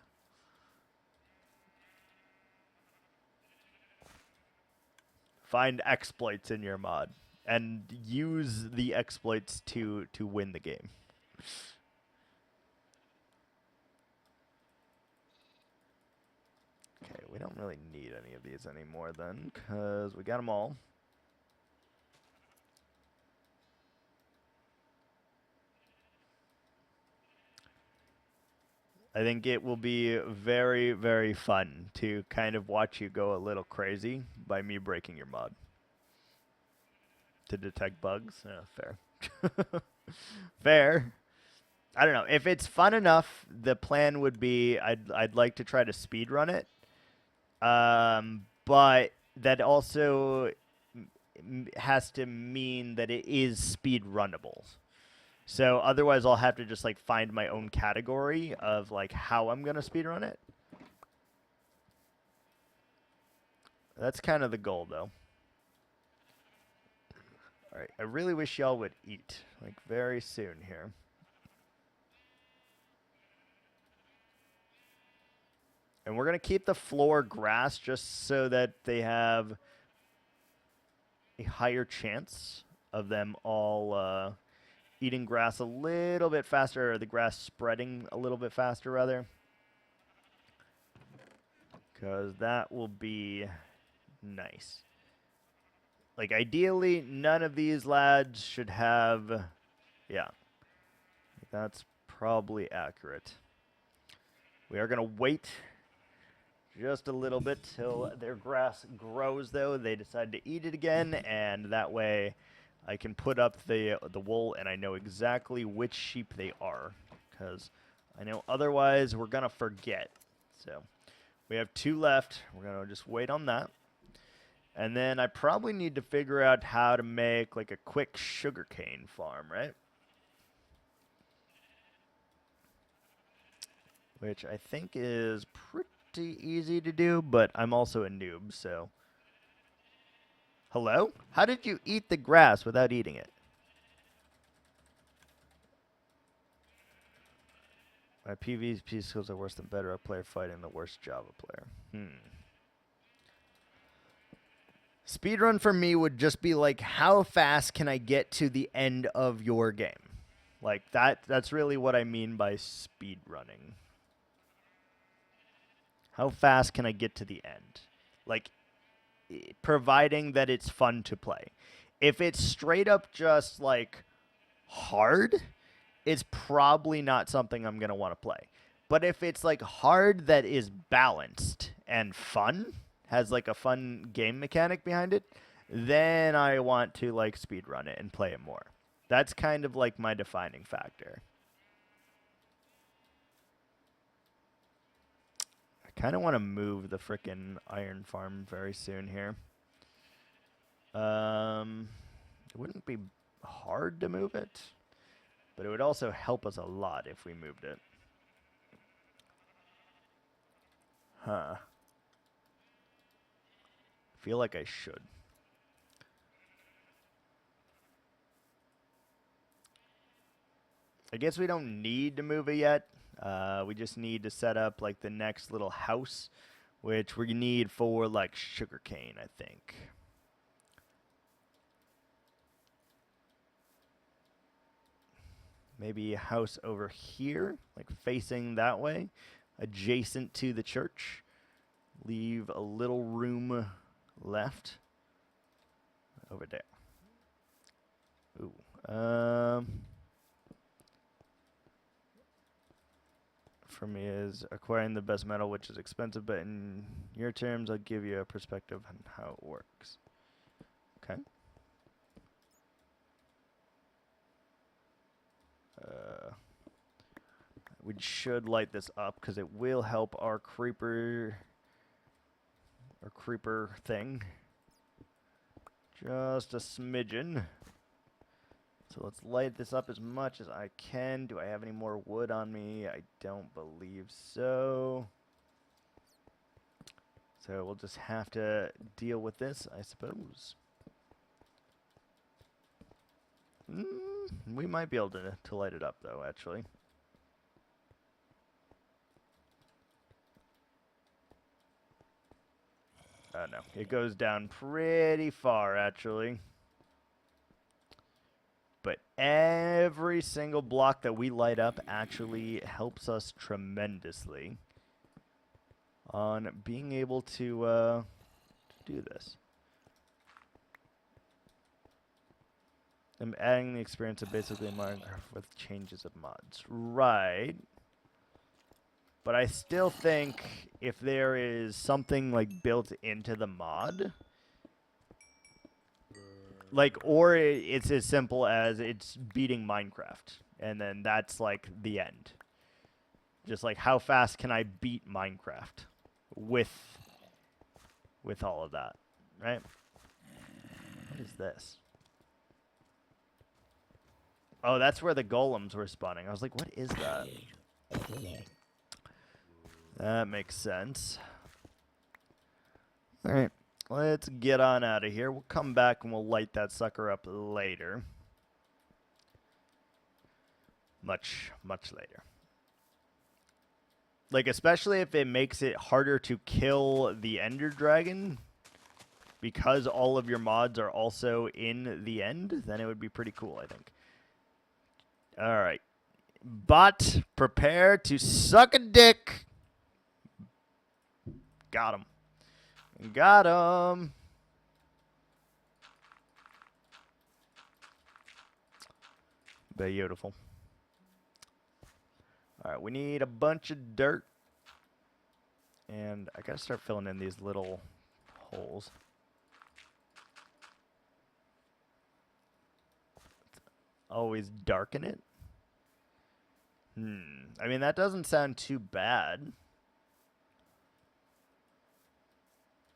Find exploits in your mod and use the exploits to win the game. Okay, we don't really need any of these anymore then, because we got them all. I think it will be very, very fun to kind of watch you go a little crazy by me breaking your mod. To detect bugs? Yeah, fair. Fair. I don't know. If it's fun enough, the plan would be I'd like to try to speedrun it. But that also has to mean that it is speedrunnable. So otherwise I'll have to just like find my own category of like how I'm going to speedrun it. That's kind of the goal though. All right, I really wish y'all would eat like very soon here. And we're going to keep the floor grass just so that they have a higher chance of them all eating grass a little bit faster, or the grass spreading a little bit faster, rather. Because that will be nice. Like, ideally, none of these lads should have... Yeah. That's probably accurate. We are going to wait just a little bit till their grass grows, though. They decide to eat it again, and that way I can put up the wool, and I know exactly which sheep they are, because I know otherwise we're going to forget. So we have 2 left. We're going to just wait on that. And then I probably need to figure out how to make like a quick sugarcane farm, right? Which I think is pretty easy to do, but I'm also a noob, so... Hello? How did you eat the grass without eating it? My PvP skills are worse than Bedrock player fighting the worst Java player. Speedrun for me would just be like, how fast can I get to the end of your game? Like, that's really what I mean by speedrunning. How fast can I get to the end? Like, providing that it's fun to play. If it's straight up just, like, hard, it's probably not something I'm going to want to play. But if it's, like, hard that is balanced and fun, has, like, a fun game mechanic behind it, then I want to, like, speedrun it and play it more. That's kind of, like, my defining factor. Kind of want to move the frickin' iron farm very soon here. It wouldn't be hard to move it, but it would also help us a lot if we moved it. Huh. Feel like I should. I guess we don't need to move it yet. We just need to set up like the next little house, which we need for like sugarcane, I think. Maybe a house over here, like facing that way, adjacent to the church. Leave a little room left over there. Ooh. For me is acquiring the best metal, which is expensive, but in your terms, I'll give you a perspective on how it works. Okay. We should light this up because it will help our creeper thing. Just a smidgen. So let's light this up as much as I can. Do I have any more wood on me? I don't believe so. So we'll just have to deal with this, I suppose. We might be able to light it up, though, actually. No, it goes down pretty far, actually. But every single block that we light up actually helps us tremendously on being able to do this. I'm adding the experience of basically Minecraft with changes of mods. Right. But I still think if there is something like built into the mod, like, or it's as simple as it's beating Minecraft, and then that's like the end. Just like how fast can I beat Minecraft with all of that, right? What is this? Oh, that's where the golems were spawning. I was like, what is that? That makes sense. All right, let's get on out of here. We'll come back and we'll light that sucker up later. Much, much later. Like, especially if it makes it harder to kill the Ender Dragon, because all of your mods are also in the end, then it would be pretty cool, I think. All right. But prepare to suck a dick. Got him. Got him. Beautiful. All right, we need a bunch of dirt. And I got to start filling in these little holes. Always darken it. I mean, that doesn't sound too bad.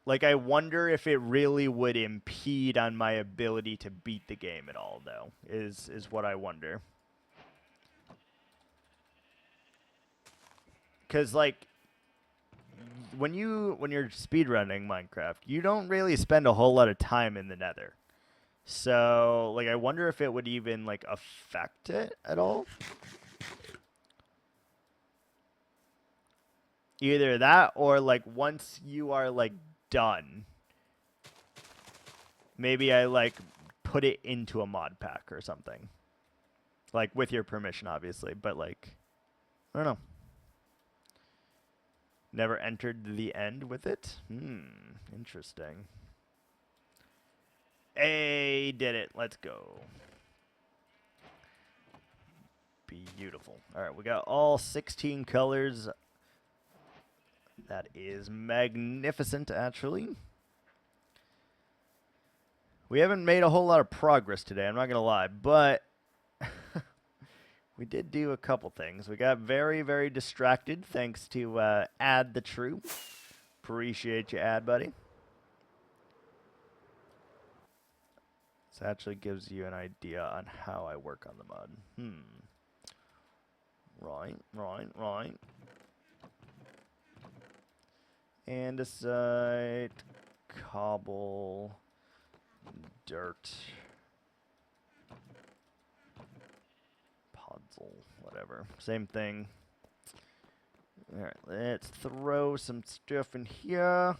Like, I wonder if it really would impede on my ability to beat the game at all, though, is what I wonder. Because, like, when you're speedrunning Minecraft, you don't really spend a whole lot of time in the nether. So, like, I wonder if it would even, like, affect it at all. Either that or, like, once you are, like, done, maybe I, like, put it into a mod pack or something. Like, with your permission, obviously. But, like, I don't know. Never entered the end with it? Interesting. Hey, did it. Let's go. Beautiful. All right, we got all 16 colors. That is magnificent, actually. We haven't made a whole lot of progress today, I'm not going to lie, but we did do a couple things. We got very, very distracted thanks to Ad the True. Appreciate you, Ad, buddy. This actually gives you an idea on how I work on the mod. Right. Andesite, cobble, dirt, puzzle, whatever. Same thing. Alright, let's throw some stuff in here.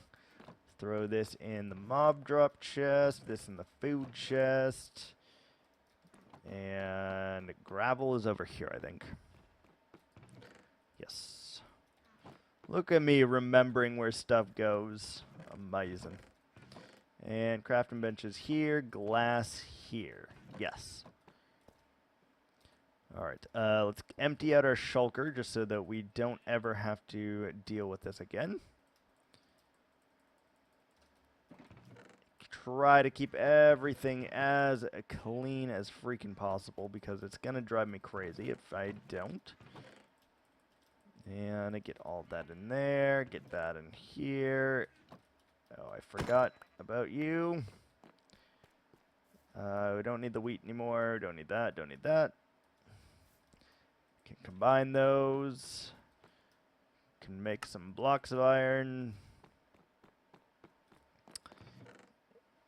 Throw this in the mob drop chest, this in the food chest. And gravel is over here, I think. Yes. Look at me remembering where stuff goes. Amazing. And crafting benches here, glass here. Yes. Alright, let's empty out our shulker just so that we don't ever have to deal with this again. Try to keep everything as clean as freaking possible because it's going to drive me crazy if I don't. And I get all that in there, get that in here. Oh, I forgot about you. We don't need the wheat anymore, don't need that, don't need that. Can combine those. Can make some blocks of iron.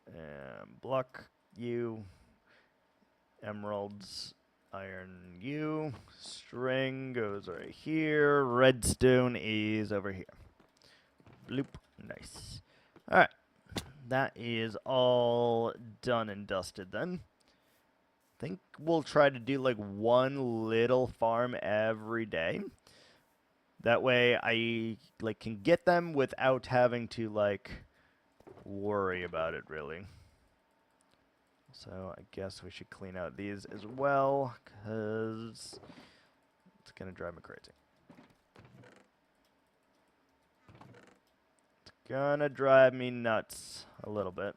And block you. Emeralds. Iron you. String goes right here. Redstone is over here. Bloop. Nice. Alright. That is all done and dusted then. I think we'll try to do like one little farm every day. That way I like can get them without having to like worry about it really. So I guess we should clean out these as well because it's gonna drive me crazy. It's gonna drive me nuts a little bit.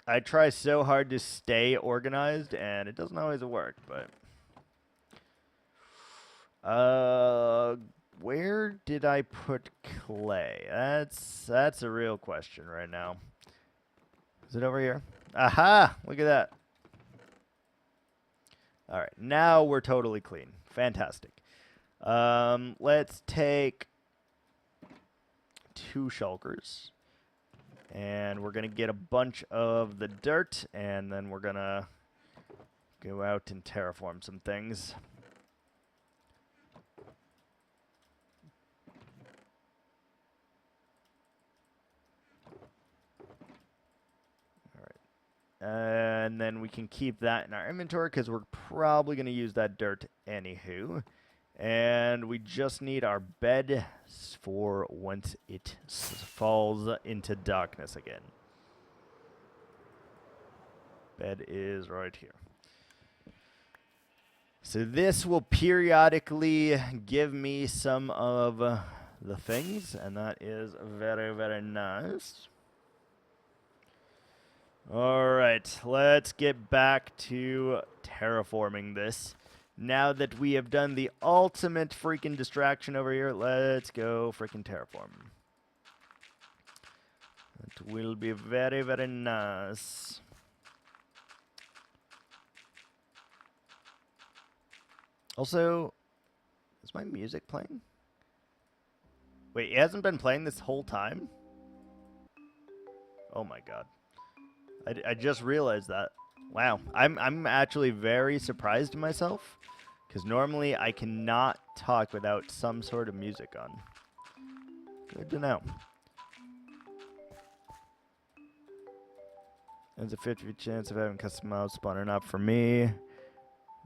I try so hard to stay organized, and it doesn't always work, but... where did I put clay? That's a real question right now. Is it over here? Aha! Look at that. Alright, now we're totally clean. Fantastic. Let's take 2 shulkers. And we're going to get a bunch of the dirt, and then we're going to go out and terraform some things. Alright. And then we can keep that in our inventory, because we're probably going to use that dirt anywho. And we just need our bed for once it falls into darkness again. Bed is right here. So this will periodically give me some of the things, and that is very, very nice. Alright, let's get back to terraforming this. Now that we have done the ultimate freaking distraction over here, let's go freaking terraform. It will be very, very nice. Also, is my music playing? Wait, it hasn't been playing this whole time? Oh my god. I just realized that. Wow, I'm actually very surprised in myself. Because normally I cannot talk without some sort of music on. Good to know. There's a 50% chance of having custom mouse spawning up for me.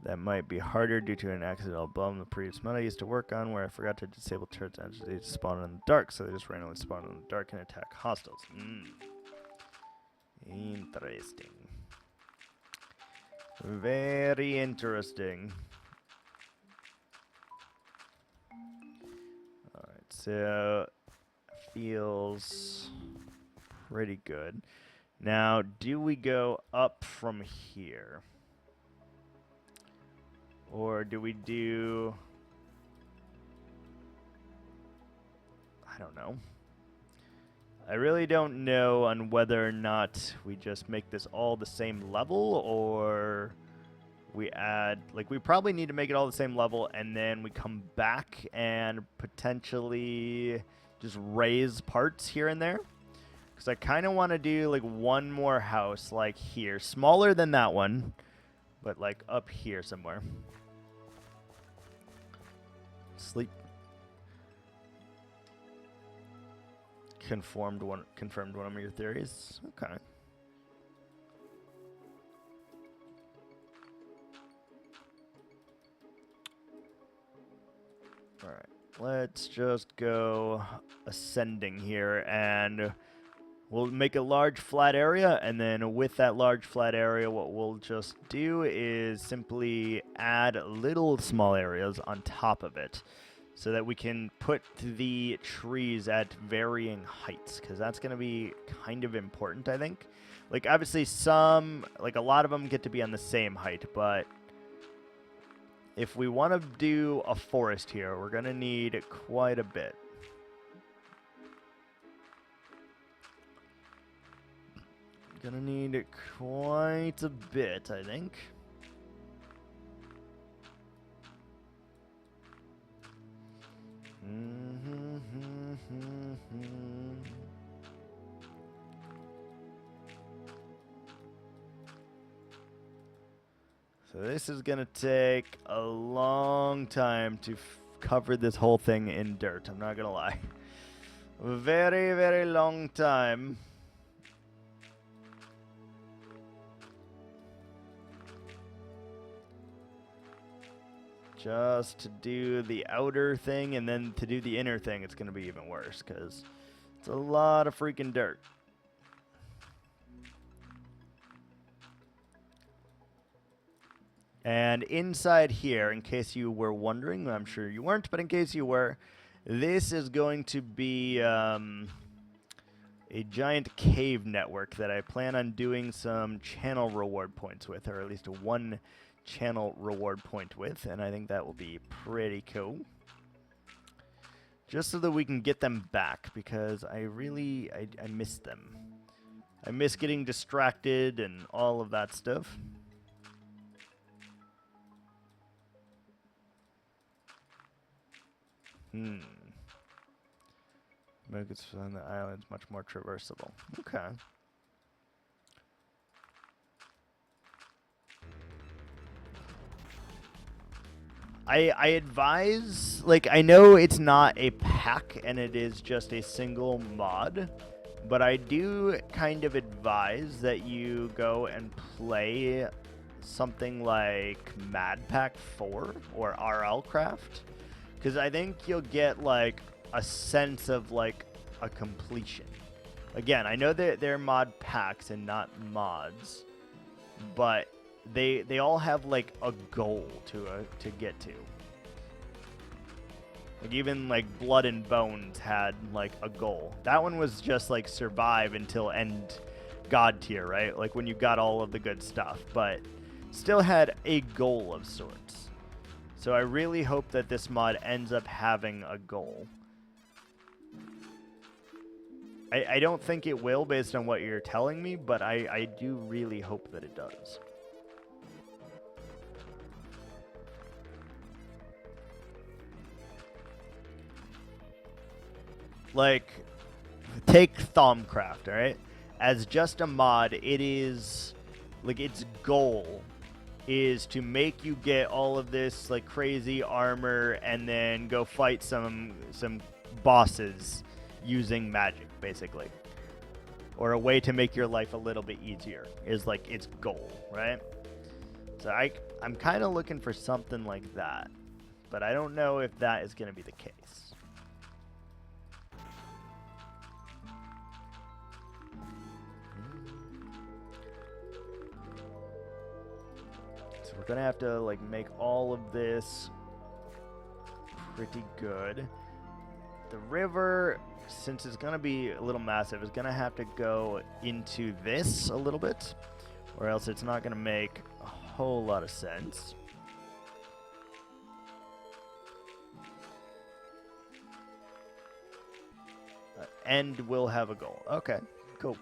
That might be harder due to an accidental bomb the previous mod I used to work on where I forgot to disable turrets and they spawn in the dark, so they just randomly spawn in the dark and attack hostiles. Interesting. Very interesting. Alright, so feels pretty good. Now, do we go up from here? Or do we do... I don't know. I really don't know on whether or not we just make this all the same level, or we add... Like, we probably need to make it all the same level, and then we come back and potentially just raise parts here and there. Because I kind of want to do, like, one more house, like, here. Smaller than that one, but, like, up here somewhere. Sleep. Confirmed one of your theories. Okay. All right. Let's just go ascending here, and we'll make a large flat area, and then with that large flat area, what we'll just do is simply add little small areas on top of it, so that we can put the trees at varying heights, because that's going to be kind of important, I think. Like, obviously some, like, a lot of them get to be on the same height, but if we want to do a forest here, we're going to need quite a bit. Gonna need quite a bit, I think. So this is gonna take a long time to cover this whole thing in dirt, I'm not gonna lie. A very, very long time. Just to do the outer thing, and then to do the inner thing, it's going to be even worse, because it's a lot of freaking dirt. And inside here, in case you were wondering, I'm sure you weren't, but in case you were, this is going to be a giant cave network that I plan on doing some channel reward points with, or at least one channel reward point with, and I think that will be pretty cool. Just so that we can get them back, because I miss them. I miss getting distracted and all of that stuff. Make it so the island's much more traversable. Okay. I advise, like, I know it's not a pack and it is just a single mod, but I do kind of advise that you go and play something like Mad Pack 4 or RL Craft, because I think you'll get, like, a sense of, like, a completion. Again, I know that they're mod packs and not mods, but they all have, like, a goal to get to. Like, even, like, Blood and Bones had, like, a goal. That one was just, like, survive until end God tier, right? Like, when you got all of the good stuff, but still had a goal of sorts. So I really hope that this mod ends up having a goal. I don't think it will based on what you're telling me, but I do really hope that it does. Like, take Thaumcraft, alright? As just a mod, it is, like, its goal is to make you get all of this, like, crazy armor and then go fight some bosses using magic, basically. Or a way to make your life a little bit easier is, like, its goal, right? So I'm kind of looking for something like that, but I don't know if that is going to be the case. So we're going to have to, like, make all of this pretty good. The river, since it's going to be a little massive, is going to have to go into this a little bit, or else it's not going to make a whole lot of sense. end will have a goal. Okay, cool.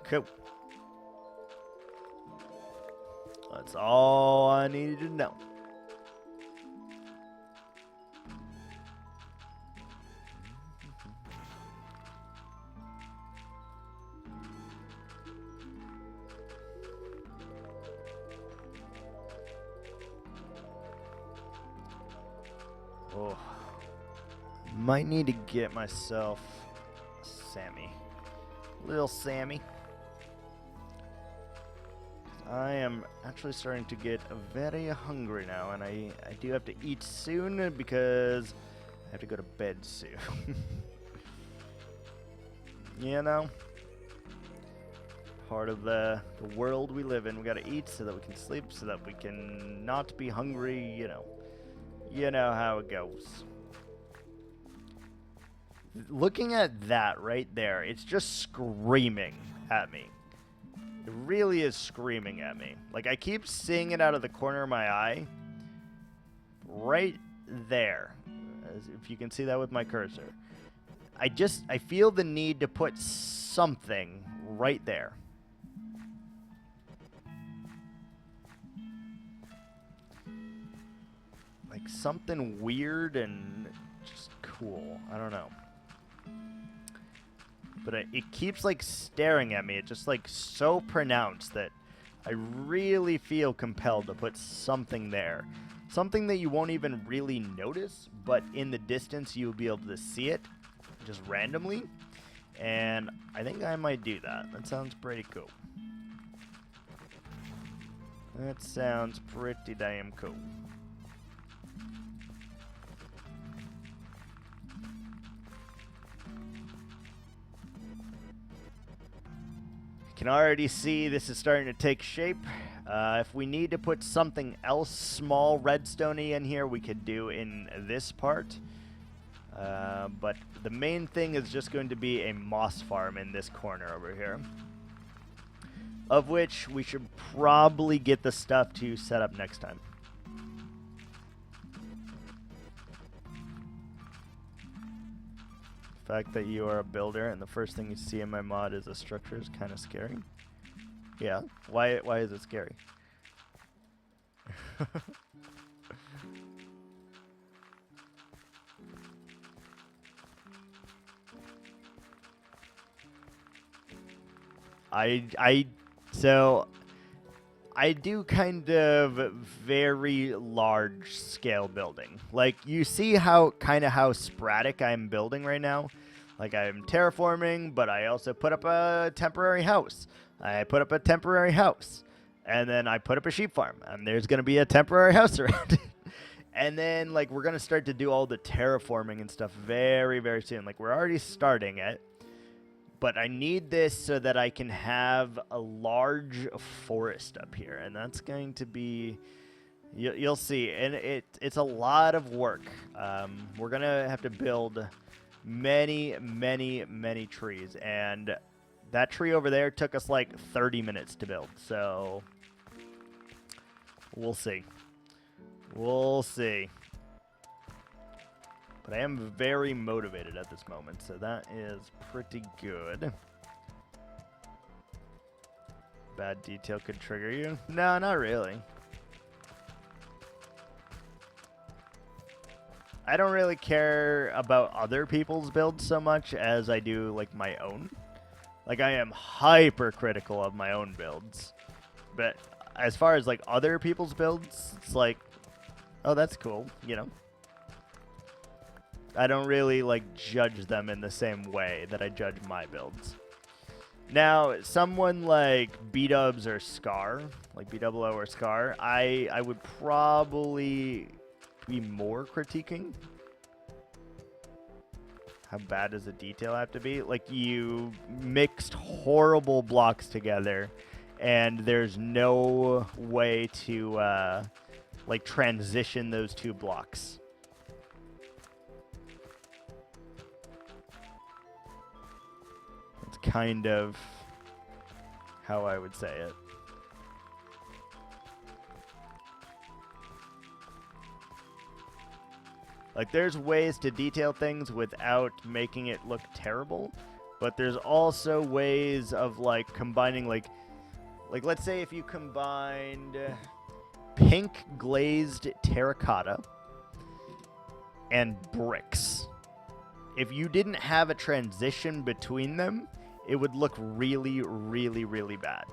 Cool. That's all I needed to know. Oh, might need to get myself Sammy. Little Sammy. I am actually starting to get very hungry now, and I do have to eat soon because I have to go to bed soon. You know? Part of the world we live in. We gotta eat so that we can sleep, so that we can not be hungry, you know. You know how it goes. Looking at that right there, it's just screaming at me. It really is screaming at me. Like, I keep seeing it out of the corner of my eye. Right there. As if you can see that with my cursor. I feel the need to put something right there. Like something weird and just cool. I don't know. But it keeps like staring at me. It's just like so pronounced that I really feel compelled to put something there. Something that you won't even really notice, but in the distance you'll be able to see it just randomly. And I think I might do that. That sounds pretty cool. That sounds pretty damn cool. Can already see this is starting to take shape. If we need to put something else small redstone-y in here, we could do in this part. But the main thing is just going to be a moss farm in this corner over here. Of which we should probably get the stuff to set up next time. The fact that you are a builder and the first thing you see in my mod is a structure is kind of scary. Yeah, why is it scary? So I do kind of very large scale building. Like, you see how sporadic I'm building right now. Like, I'm terraforming, but I also put up a temporary house. I put up a temporary house. And then I put up a sheep farm. And there's going to be a temporary house around it. And then, like, we're going to start to do all the terraforming and stuff very, very soon. Like, we're already starting it. But I need this so that I can have a large forest up here. And that's going to be... You'll see. And it's a lot of work. We're going to have to build many, many, many trees. And that tree over there took us like 30 minutes to build. So we'll see. We'll see. But I am very motivated at this moment, so that is pretty good. Bad detail could trigger you? No, not really. I don't really care about other people's builds so much as I do, like, my own. Like, I am hyper-critical of my own builds. But as far as, like, other people's builds, it's like, oh, that's cool, you know? I don't really, like, judge them in the same way that I judge my builds. Now, someone like B-Dubs or Scar, like B-Double-O or Scar, I would probably be more critiquing. How bad does the detail have to be? Like, you mixed horrible blocks together, and there's no way to, like, transition those two blocks. Kind of how I would say it. Like, there's ways to detail things without making it look terrible, but there's also ways of, like, combining, like let's say if you combined pink glazed terracotta and bricks. If you didn't have a transition between them, it would look really, really, really bad.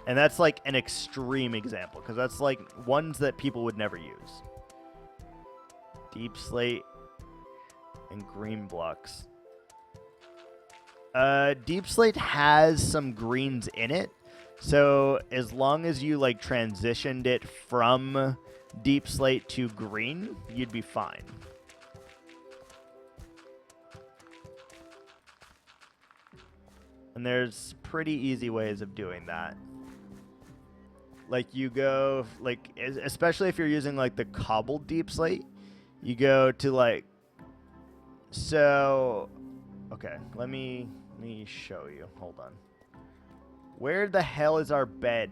And that's like an extreme example, because that's like ones that people would never use. Deep slate and green blocks. Deep slate has some greens in it, so as long as you like transitioned it from deep slate to green, you'd be fine. And there's pretty easy ways of doing that. Like you go, like, especially if you're using like the cobbled deep slate, you go to like, so, okay, let me show you. Hold on. Where the hell is our bed?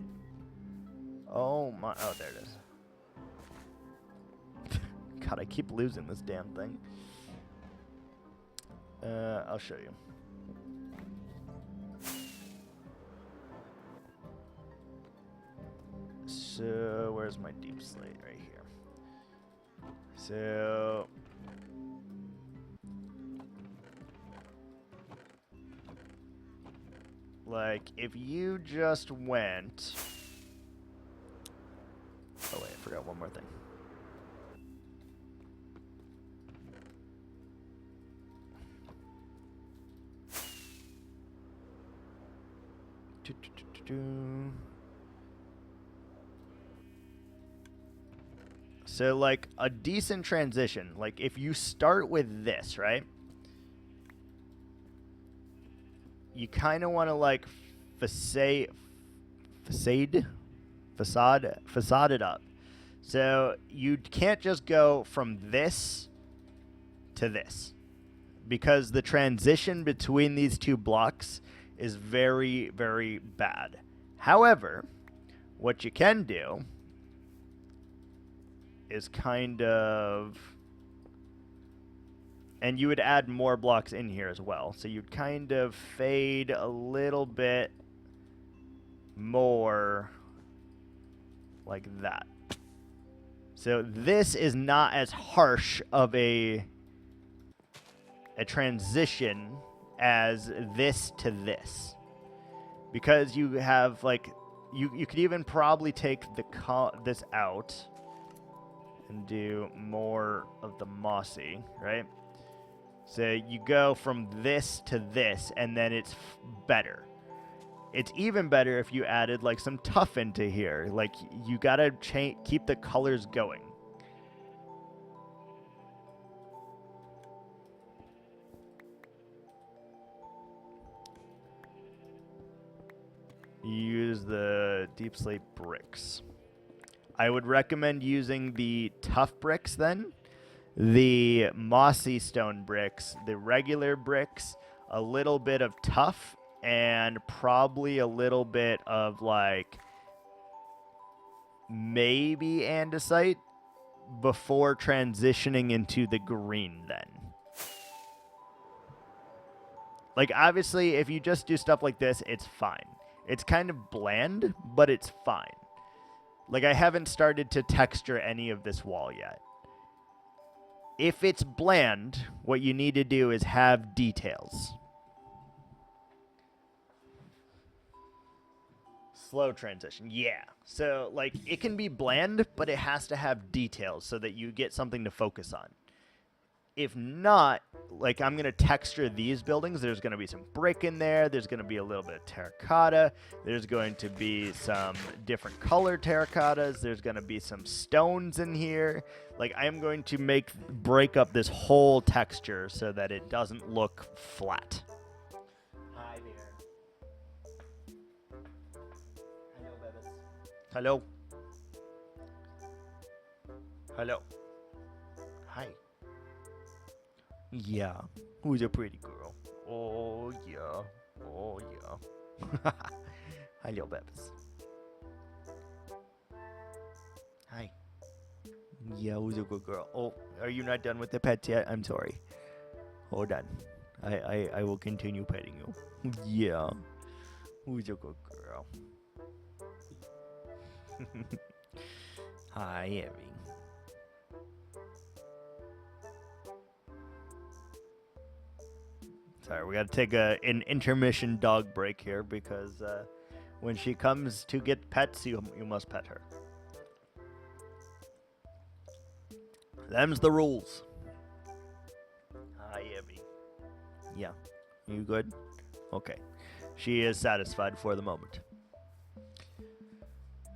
Oh my, oh, there it is. God, I keep losing this damn thing. I'll show you. So, where's my deep slate? Right here. So, like, if you just went... Oh, wait, I forgot one more thing. So, like, a decent transition. Like, if you start with this, right? You kind of want to, like, facade it up. So, you can't just go from this to this, because the transition between these two blocks is very, very bad. However, what you can do is kind of... And you would add more blocks in here as well. So you'd kind of fade a little bit more like that. So this is not as harsh of a transition as this to this. Because you have, like, you could even probably take this out and do more of the mossy, right? So you go from this to this, and then it's better. It's even better if you added like some tuff into here. Like, you gotta keep the colors going. Use the deep slate bricks. I would recommend using the tough bricks then. The mossy stone bricks, the regular bricks, a little bit of tough, and probably a little bit of like maybe andesite before transitioning into the green then. Like, obviously, if you just do stuff like this, it's fine. It's kind of bland, but it's fine. Like, I haven't started to texture any of this wall yet. If it's bland, what you need to do is have details. Slow transition, yeah. So, like, it can be bland, but it has to have details so that you get something to focus on. If not, like, I'm going to texture these buildings. There's going to be some brick in there. There's going to be a little bit of terracotta. There's going to be some different colored terracottas. There's going to be some stones in here. Like, I'm going to break up this whole texture so that it doesn't look flat. Hi there. Hello, Bebas. Hello. Hello. Hi. Yeah, who's a pretty girl? Oh, yeah. Oh, yeah. Hello, Bebas. Hi. Yeah, who's a good girl? Oh, are you not done with the pets yet? I'm sorry. Hold on. I will continue petting you. Yeah. Who's a good girl? Hi, Evie. Sorry, we gotta take an intermission dog break here because when she comes to get pets, you must pet her. Them's the rules. Hi, Evie. Yeah. You good? Okay. She is satisfied for the moment.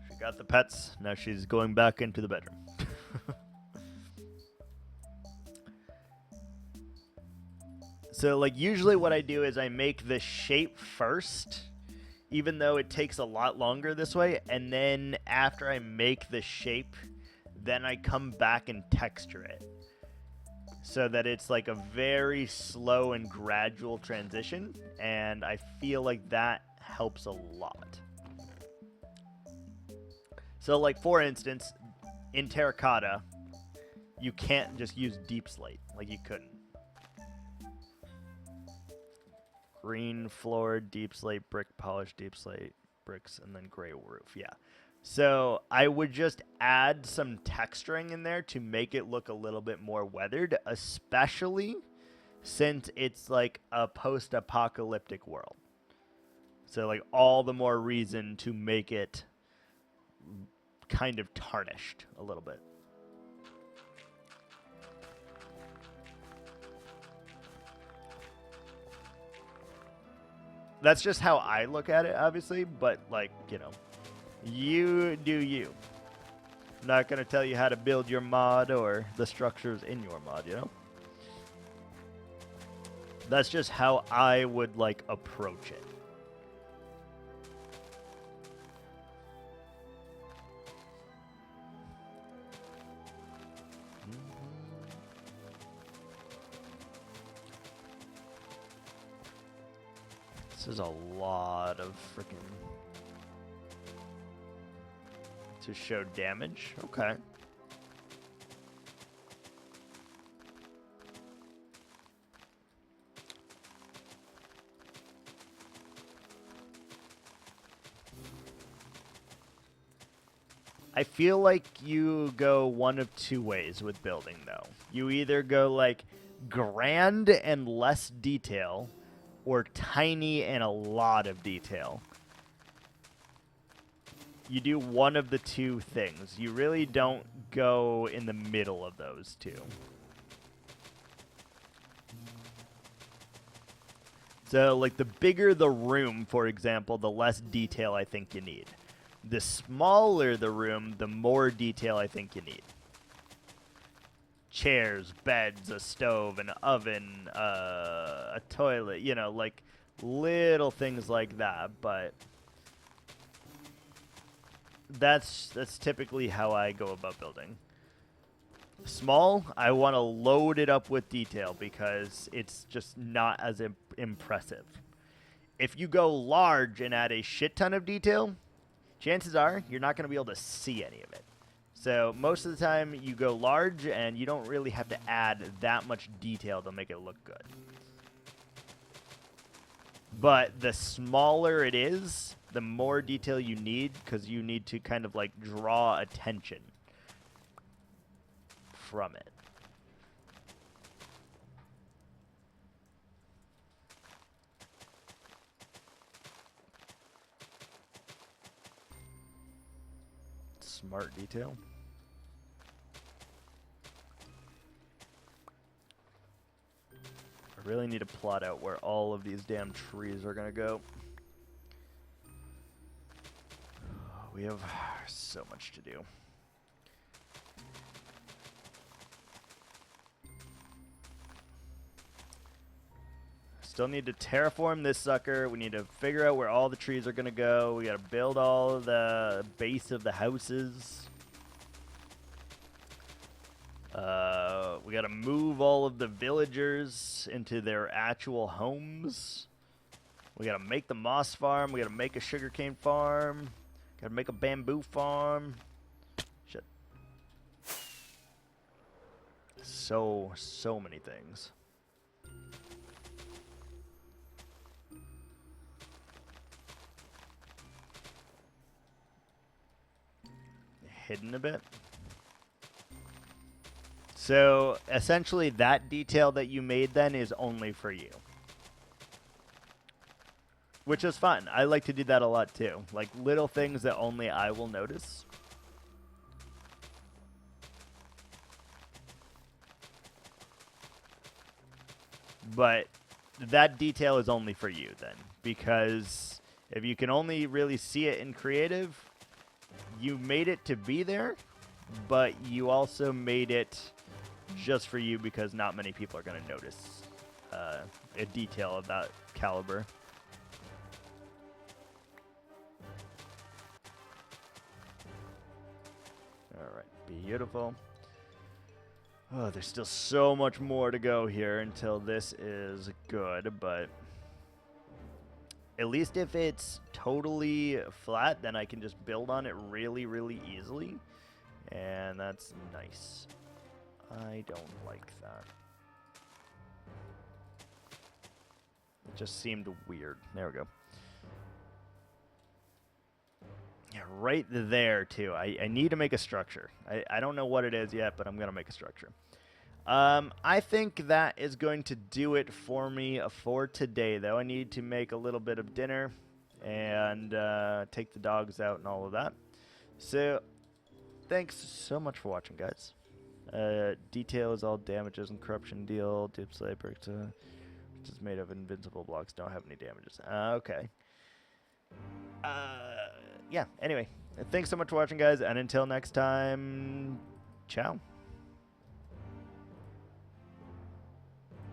She got the pets. Now she's going back into the bedroom. So, like, usually what I do is I make the shape first, even though it takes a lot longer this way, and then after I make the shape, then I come back and texture it. So that it's like a very slow and gradual transition, and I feel like that helps a lot. So, like, for instance, in terracotta, you can't just use deep slate like you couldn't. Green floor, deep slate, brick polish, deep slate, bricks, and then gray roof. Yeah. So I would just add some texturing in there to make it look a little bit more weathered, especially since it's like a post-apocalyptic world. So, like, all the more reason to make it kind of tarnished a little bit. That's just how I look at it, obviously, but, like, you know, you do you. I'm not going to tell you how to build your mod or the structures in your mod, you know? That's just how I would, like, approach it. This is a lot of freaking to show damage. Okay. I feel like you go one of two ways with building, though. You either go, like, grand and less detail, or tiny and a lot of detail. You do one of the two things. You really don't go in the middle of those two. So, like, the bigger the room, for example, the less detail I think you need. The smaller the room, the more detail I think you need. Chairs, beds, a stove, an oven, a toilet, you know, like little things like that, but that's typically how I go about building. Small, I want to load it up with detail because it's just not as impressive. If you go large and add a shit ton of detail, chances are you're not going to be able to see any of it. So most of the time you go large and you don't really have to add that much detail to make it look good. But the smaller it is, the more detail you need because you need to kind of like draw attention from it. Smart detail. I really need to plot out where all of these damn trees are going to go. We have so much to do. Still need to terraform this sucker. We need to figure out where all the trees are going to go. We got to build all the base of the houses. We got to move all of the villagers into their actual homes. We got to make the moss farm. We got to make a sugarcane farm. Got to make a bamboo farm. Shit. so many things. Hidden a bit. So essentially that detail that you made then is only for you. Which is fun. I like to do that a lot too. Like little things that only I will notice. But that detail is only for you then. Because if you can only really see it in creative, you made it to be there, but you also made it just for you because not many people are going to notice a detail of that caliber. All right, beautiful. Oh, there's still so much more to go here until this is good, but at least if it's totally flat, then I can just build on it really, really easily, and that's nice. I don't like that. It just seemed weird. There we go. Yeah, right there, too. I need to make a structure. I don't know what it is yet, but I'm going to make a structure. I think that is going to do it for me for today, though. I need to make a little bit of dinner and take the dogs out and all of that. So, thanks so much for watching, guys. Detail is all damages and corruption deal. Dip slate bricks, which is made of invincible blocks. Don't have any damages. Okay. Yeah, anyway. Thanks so much for watching, guys. And until next time, ciao.